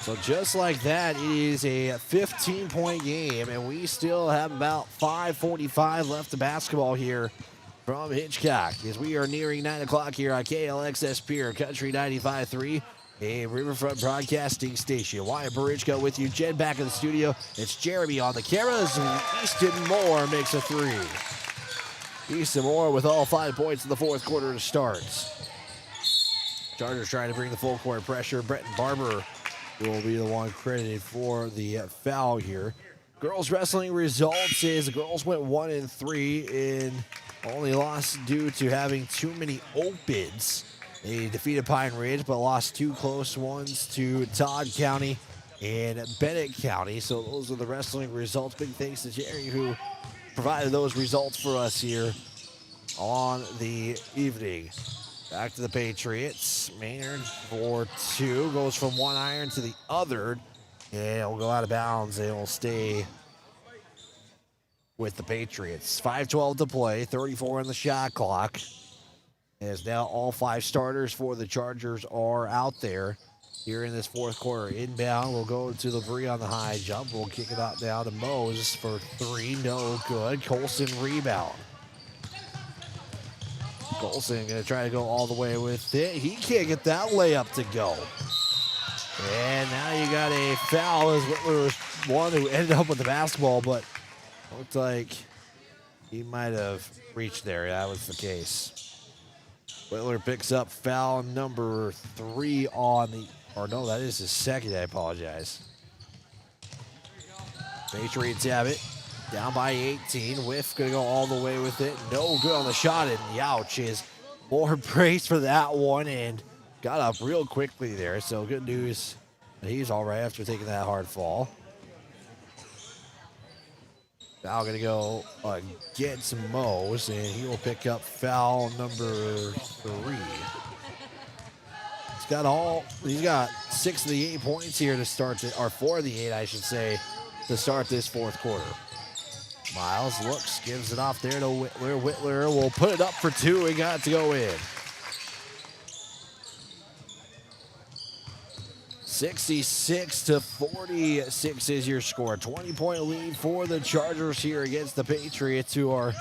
So just like that, it is a 15-point game, and we still have about 5:45 left of basketball here from Hitchcock as we are nearing 9 o'clock here on KLXS Pier Country 95.3, a Riverfront broadcasting station. Wyatt Barichko with you. Jed back in the studio. It's Jeremy on the cameras. Easton Moore makes a 3. Easton Moore with all 5 points in the fourth quarter to start. Chargers trying to bring the full court pressure. Bretton Barber will be the one credited for the foul here. Girls wrestling results is the girls went 1-3 and only lost due to having too many opens. They defeated Pine Ridge but lost 2 close ones to Todd County and Bennett County. So those are the wrestling results. Big thanks to Jerry who provided those results for us here on the evening. Back to the Patriots. Maynard for 2. Goes from one iron to the other. And it'll go out of bounds. And it'll stay with the Patriots. 5:12 to play. 34 on the shot clock. As now all 5 starters for the Chargers are out there here in this fourth quarter. Inbound will go to LeBrie on the high jump. We'll kick it out down to Mose for 3. No good. Colson rebound. Colson going to try to go all the way with it. He can't get that layup to go. And now you got a foul as Whitler was one who ended up with the basketball, but looked like he might have reached there. That was the case. Whitler picks up foul number 3 on the, or no, that is his second. I apologize. Patriots have it. Down by 18. Whiff going to go all the way with it. No good on the shot, and Youch is more praise for that one and got up real quickly there. So good news that he's all right after taking that hard fall. Foul going to go against Mose, and he will pick up foul number 3. He's got 6 of the 8 points here to start, or 4 of the 8, I should say, to start this fourth quarter. Miles looks, gives it off there to Whitler. Whitler will put it up for 2. He got it to go in. 66-46 is your score. 20-point lead for the Chargers here against the Patriots, who are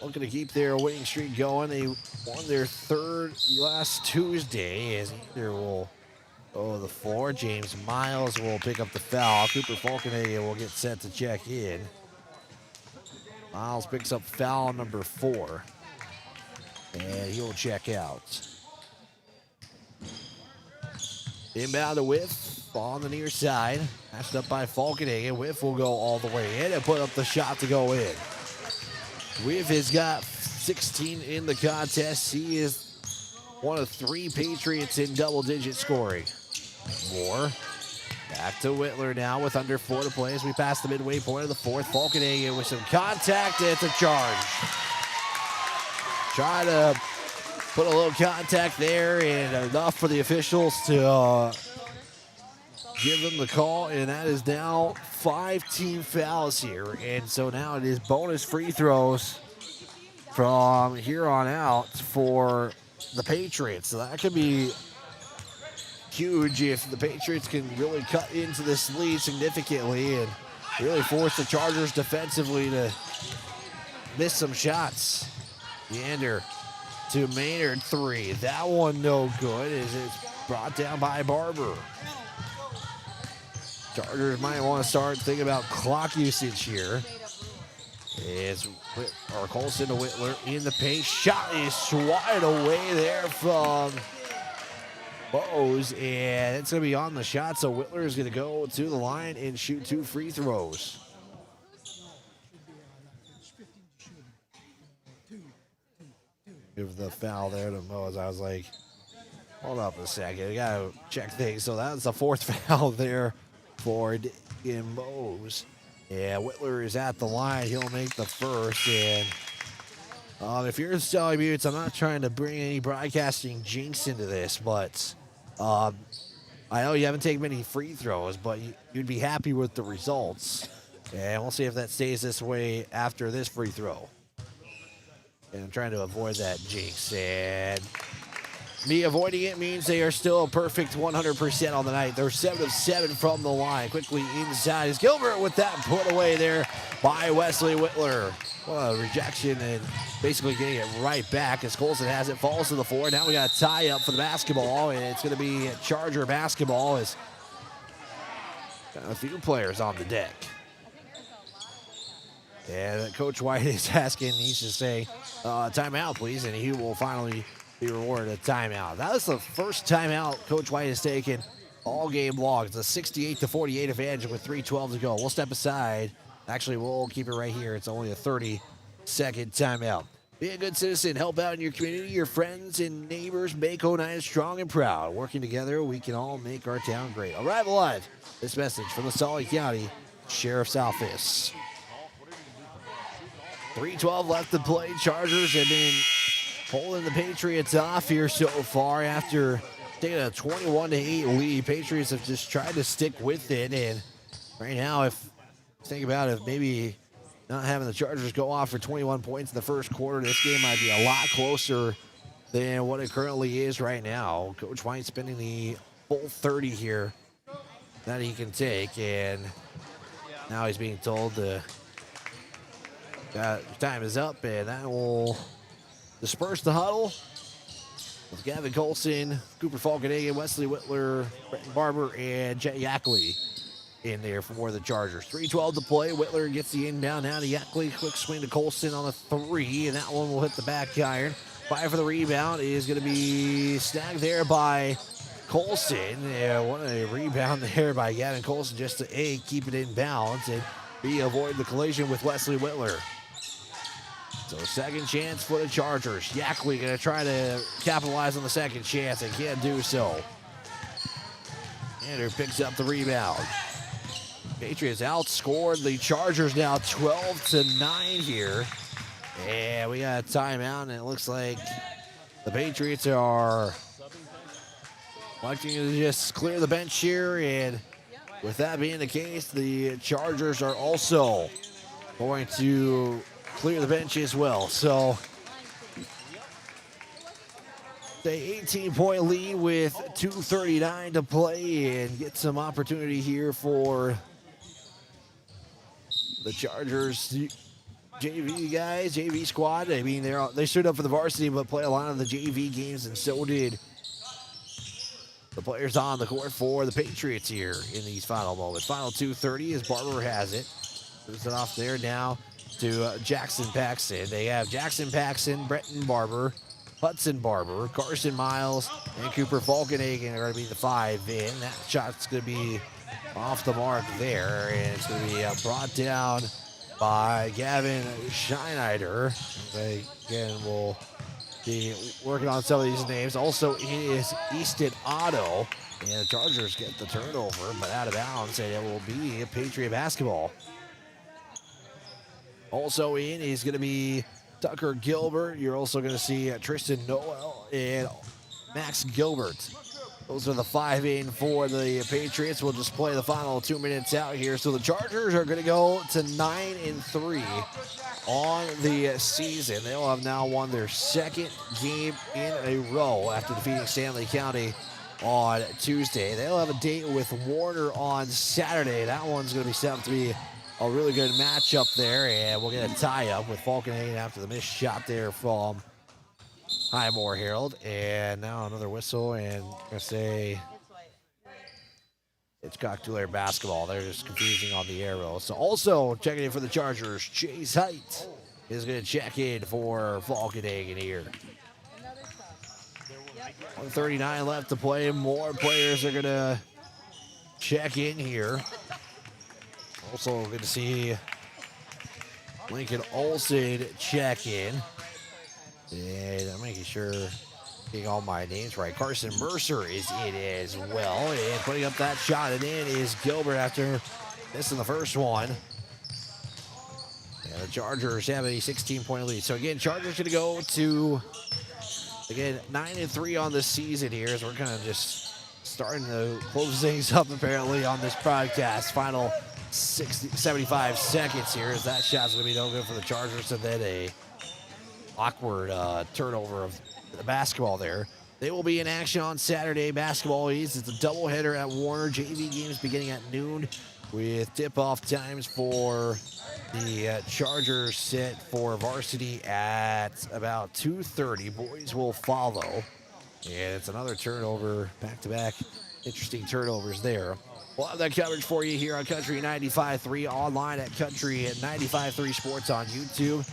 looking to keep their winning streak going. They won their 3rd last Tuesday, as either will go to the floor. James Miles will pick up the foul. Cooper Falkenhagen will get set to check in. Miles picks up foul number 4, and he'll check out. Inbound to Whiff on the near side. Passed up by Falkenhagen. Whiff will go all the way in and put up the shot to go in. Whiff has got 16 in the contest. He is one of 3 Patriots in double-digit scoring. Moore. Back to Whitler now with under 4 to play as we pass the midway point of the fourth. Falkenhagen with some contact. It's a charge. Try to put a little contact there and enough for the officials to give them the call. And that is now 5 team fouls here. And so now it is bonus free throws from here on out for the Patriots. So that could be huge if the Patriots can really cut into this lead significantly and really force the Chargers defensively to miss some shots. Leander to Maynard 3. That one no good as it's brought down by Barber. Chargers might want to start thinking about clock usage here. Is Colson to Whitler in the paint. Shot is swatted away there from Bose, and it's going to be on the shot, so Whitler is going to go to the line and shoot 2 free throws. Give the foul there to Bose. I was like, hold up a second. We got to check things. So that's the 4th foul there for in Bose. Yeah, Whitler is at the line. He'll make the first. And if you're Sully Buttes, I'm not trying to bring any broadcasting jinx into this, but I know you haven't taken many free throws, but you'd be happy with the results. And we'll see if that stays this way after this free throw. And I'm trying to avoid that jinx. And me avoiding it means they are still a perfect 100% on the night. They're 7 of 7 from the line. Quickly inside is Gilbert with that put away there by Wesley Whitler. Well, a rejection and basically getting it right back as Colson has it, falls to the floor. Now we got a tie up for the basketball, and it's going to be Charger basketball as got a few players on the deck. And Coach White is asking, needs to say, timeout, please, and he will finally be rewarded a timeout. That was the first timeout Coach White has taken all game long. It's a 68-48 advantage with 3:12 to go. We'll step aside. Actually, we'll keep it right here. It's only a 30-second timeout. Be a good citizen. Help out in your community. Your friends and neighbors make Oneida strong and proud. Working together, we can all make our town great. Arrive alive. This message from the Sully County Sheriff's Office. 3:12 left to play. Chargers have been holding the Patriots off here so far after taking a 21-8 lead. Patriots have just tried to stick with it, and right now, if think about it, maybe not having the Chargers go off for 21 points in the first quarter, this game might be a lot closer than what it currently is right now. Coach White spending the full 30 here that he can take, and now he's being told time is up, and that will disperse the huddle with Gavin Colson, Cooper Falkenhagen, Wesley Whitler, Bretton Barber, and Jet Yackley in there for the Chargers. 3:12 to play. Whitler gets the inbound now to Yackley. Quick swing to Colson on the 3, and that one will hit the back iron. 5 for the rebound is going to be snagged there by Colson. Yeah, what a rebound there by Gavin Colson just to A, keep it in bounds, and B, avoid the collision with Wesley Whitler. So second chance for the Chargers. Yackley going to try to capitalize on the second chance and can't do so. Andrew picks up the rebound. Patriots outscored the Chargers now 12-9 here. And we got a timeout, and it looks like the Patriots are electing to just clear the bench here. And with that being the case, the Chargers are also going to clear the bench as well. So the 18-point lead with 2:39 to play, and get some opportunity here for the Chargers JV guys, JV squad. I mean, they stood up for the varsity, but play a lot of the JV games, and so did the players on the court for the Patriots here in these final moments. Final 2:30 as Barber has it. Moves it off there now to Jackson Paxton. They have Jackson Paxton, Bretton Barber, Hudson Barber, Carson Miles, and Cooper Falkenhagen are going to be the 5 in. That shot's going to be off the mark there, and it's going to be brought down by Gavin Schneider. Again, we'll be working on some of these names. Also, it is Easton Otto, and the Chargers get the turnover, but out of bounds, and it will be a Patriot basketball. Also in is going to be Tucker Gilbert. You're also going to see Tristan Noel and Max Gilbert. Those are the 5 in for the Patriots. We'll just play the final 2 minutes out here. So the Chargers are going to go to 9-3 on the season. They'll have now won their second game in a row after defeating Stanley County on Tuesday. They'll have a date with Warner on Saturday. That one's going to be set up to be a really good matchup there, and we'll get a tie-up with Falkenhagen after the missed shot there from Highmore Herald. And now another whistle, and I'm going to say Hitchcock-Tulare basketball. They're just confusing on the arrow. So also checking in for the Chargers, Chase Height is going to check in for Falkenhagen here. 1:39 left to play. More players are going to check in here. Also good to see Lincoln Olson check in. And I'm making sure getting all my names right. Carson Mercer is in as well. And putting up that shot and in is Gilbert after missing the first one. And the Chargers have a 16-point lead. So again, Chargers going to go to, again, 9-3 on the season here as we're kind of just starting to close things up apparently on this broadcast. Final 75 seconds here as that shot's going to be no good for the Chargers. And then a awkward turnover of the basketball there. They will be in action on Saturday. Basketball East. It's a doubleheader at Warner. JV games beginning at noon with tip-off times for the Chargers set for varsity at about 2:30. Boys will follow. And it's another turnover, back-to-back interesting turnovers there. We'll have that coverage for you here on Country 95.3, online at Country 95.3 Sports on YouTube.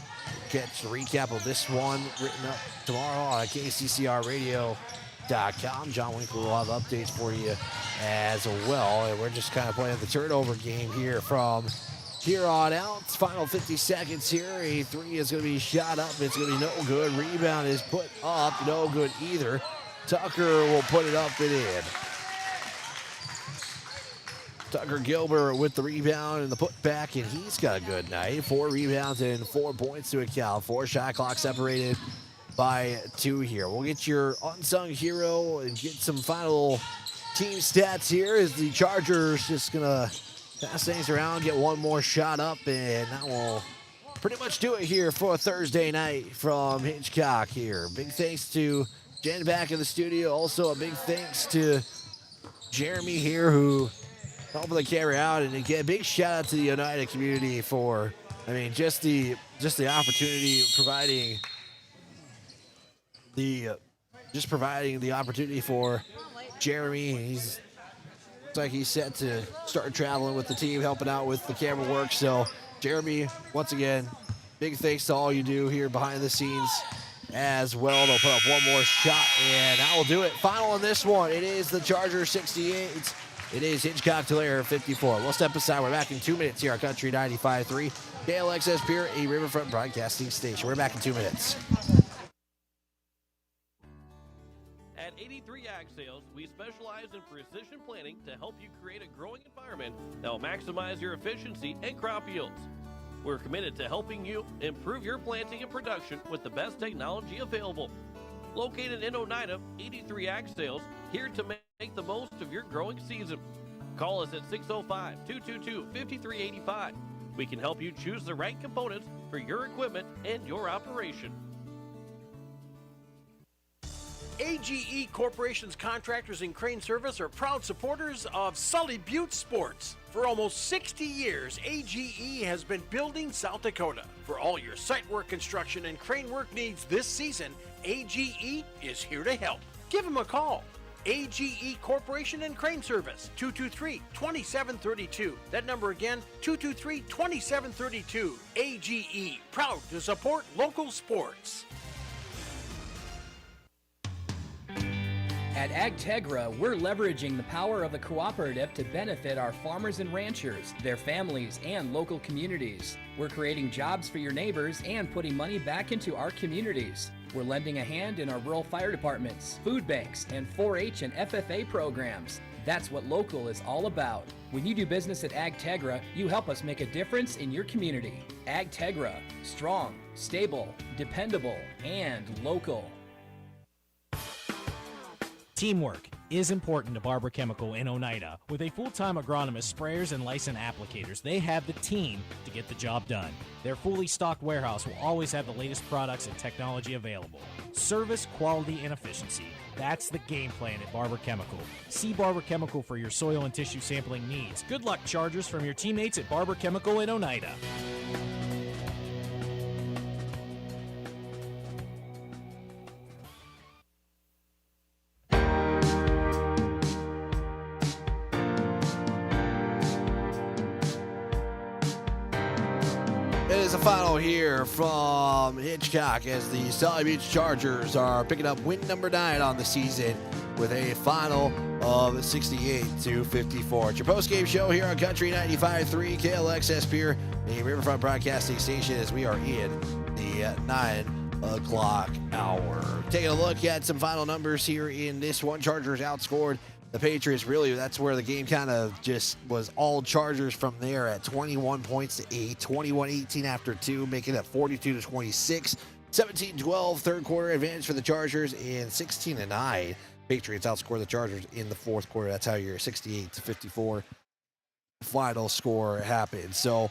Catch the recap of this one written up tomorrow on KCCRradio.com. John Winkler will have updates for you as well. And we're just kind of playing the turnover game here from here on out. It's final 50 seconds here. A three is going to be shot up. It's going to be no good. Rebound is put up. No good either. Tucker will put it up and in. Tucker Gilbert with the rebound and the putback, and he's got a good night. 4 rebounds and 4 points to account for. Shot clock separated by 2 here. We'll get your unsung hero and get some final team stats here as the Chargers just going to pass things around, get one more shot up, and that will pretty much do it here for Thursday night from Hitchcock here. Big thanks to Jen back in the studio. Also a big thanks to Jeremy here who helping the camera out, and again, big shout out to the Oneida community for, I mean, just the opportunity, providing the opportunity for Jeremy. Looks like he's set to start traveling with the team, helping out with the camera work. So, Jeremy, once again, big thanks to all you do here behind the scenes as well. They'll put up one more shot, and that will do it. Final on this one. It is the Chargers 68. It is Hitchcock-Tulare 54. We'll step aside. We're back in 2 minutes here on Country 95.3. KLXS Pier, a Riverfront broadcasting station. We're back in 2 minutes. At 83 Ag Sales, we specialize in precision planning to help you create a growing environment that will maximize your efficiency and crop yields. We're committed to helping you improve your planting and production with the best technology available. Located in Oneida, 83 Ag Sales, here to make the most of your growing season. Call us at 605-222-5385. We can help you choose the right components for your equipment and your operation. AGE Corporation's contractors and crane service are proud supporters of Sully Butte Sports. For almost 60 years, AGE has been building South Dakota. For all your site work, construction, and crane work needs this season, AGE is here to help. Give them a call. AGE Corporation and Crane Service, 223-2732. That number again, 223-2732. AGE, proud to support local sports. At AgTegra, we're leveraging the power of the cooperative to benefit our farmers and ranchers, their families, and local communities. We're creating jobs for your neighbors and putting money back into our communities. We're lending a hand in our rural fire departments, food banks, and 4-H and FFA programs. That's what local is all about. When you do business at AgTegra, you help us make a difference in your community. AgTegra, strong, stable, dependable, and local. Teamwork is important to Barber Chemical in Oneida. With a full-time agronomist, sprayers, and licensed applicators, they have the team to get the job done. Their fully stocked warehouse will always have the latest products and technology available. Service, quality, and efficiency. That's the game plan at Barber Chemical. See Barber Chemical for your soil and tissue sampling needs. Good luck, Chargers, from your teammates at Barber Chemical in Oneida. is the final here from Hitchcock as the Sully Beach Chargers are picking up win number 9 on the season with a final of 68-54. It's your post-game show here on Country 95.3 KLXS Pier, a Riverfront Broadcasting Station, as we are in the 9 o'clock hour. Taking a look at some final numbers here in this one. Chargers outscored the Patriots. Really, that's where the game kind of just was all Chargers from there at 21 points to 8, 21-18 after 2, making it 42-26, 17-12 third quarter advantage for the Chargers, and 16-9. Patriots outscored the Chargers in the fourth quarter. That's how your 68-54 final score happened. So,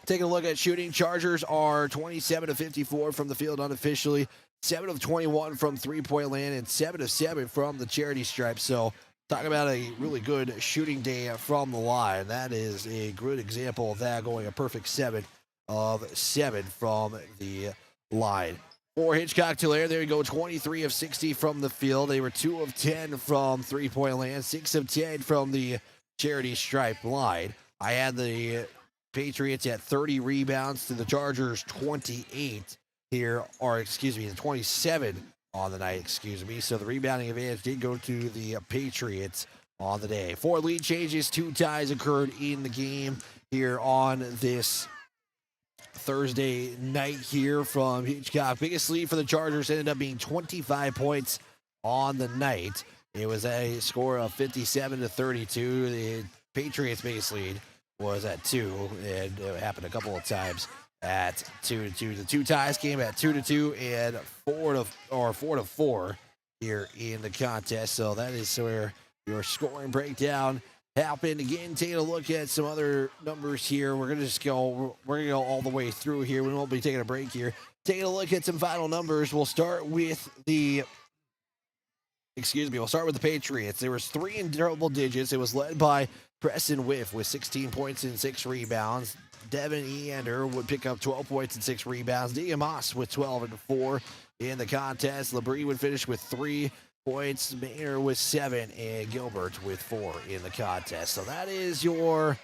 taking a look at shooting, Chargers are 27-54 from the field unofficially, 7 of 21 from three-point land, and 7 of 7 from the charity stripe. So, talk about a really good shooting day from the line. That is a good example of that, going a perfect 7 of 7 from the line. For Hitchcock-Tulare, there you go, 23 of 60 from the field. They were 2 of 10 from three-point land, 6 of 10 from the charity stripe line. I had the Patriots at 30 rebounds to the Chargers 28 here, or excuse me, 27 on the night, excuse me. So the rebounding advantage did go to the Patriots on the day. 4 lead changes, 2 ties occurred in the game here on this Thursday night here from Hitchcock. Biggest lead for the Chargers ended up being 25 points on the night. It was a score of 57-32. The Patriots' biggest lead was at 2, and it happened a couple of times at 2-2. The 2 ties came at 2-2 and 4-4 here in the contest. So that is where your scoring breakdown happened. Again, taking a look at some other numbers here. We're gonna go all the way through here. We won't be taking a break here. Taking a look at some final numbers. We'll start with the Patriots. There was 3 in double digits. It was led by Preston Whiff with 16 points and 6 rebounds. Devin Eander would pick up 12 points and 6 rebounds. Diamos with 12 and 4 in the contest. Labrie would finish with 3 points. Maynard with 7, and Gilbert with 4 in the contest. So that is your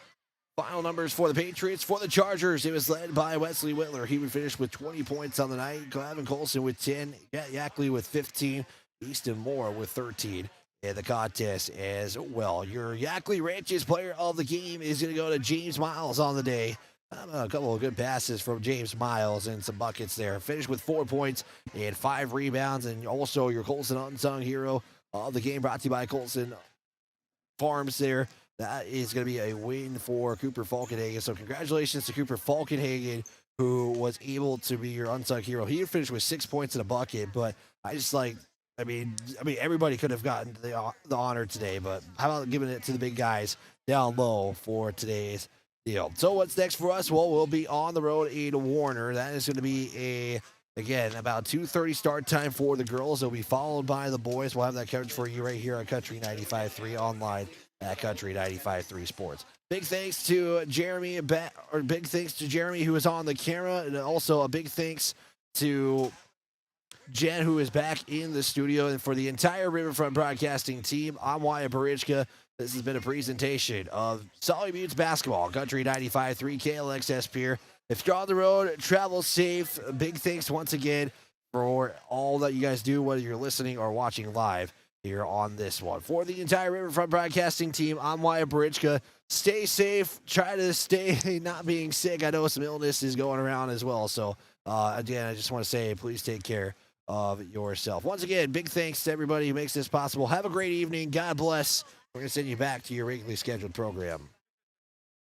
final numbers for the Patriots. For the Chargers, it was led by Wesley Whitler. He would finish with 20 points on the night. Glavin Colson with 10. Yackley with 15. Easton Moore with 13 in the contest as well. Your Yackley Ranches player of the game is going to go to James Miles on the day. A couple of good passes from James Miles and some buckets there. Finished with 4 points and 5 rebounds. And also your Colson Unsung Hero of the game, brought to you by Colson Farms there. That is going to be a win for Cooper Falkenhagen. So congratulations to Cooper Falkenhagen, who was able to be your unsung hero. He finished with 6 points in a bucket, but I mean, everybody could have gotten the honor today, but how about giving it to the big guys down low for today's deal? So what's next for us? Well, we'll be on the road in Warner. That is going to be again, about 2:30 start time for the girls. It'll be followed by the boys. We'll have that coverage for you right here on Country 95.3 online at Country 95.3 Sports. Big thanks to Jeremy, who is on the camera, and also a big thanks to Jen, who is back in the studio. And for the entire Riverfront Broadcasting team, I'm Wyatt Barichka. This has been a presentation of Sully Buttes basketball, Country 95.3 KLXS Pier. If you're on the road, travel safe. Big thanks once again for all that you guys do, whether you're listening or watching live here on this one. For the entire Riverfront Broadcasting team, I'm Wyatt Barichka. Stay safe. Try to stay not being sick. I know some illness is going around as well. So, again, I just want to say, please take care of yourself. Once again, big thanks to everybody who makes this possible. Have a great evening. God bless. We're going to send you back to your regularly scheduled program.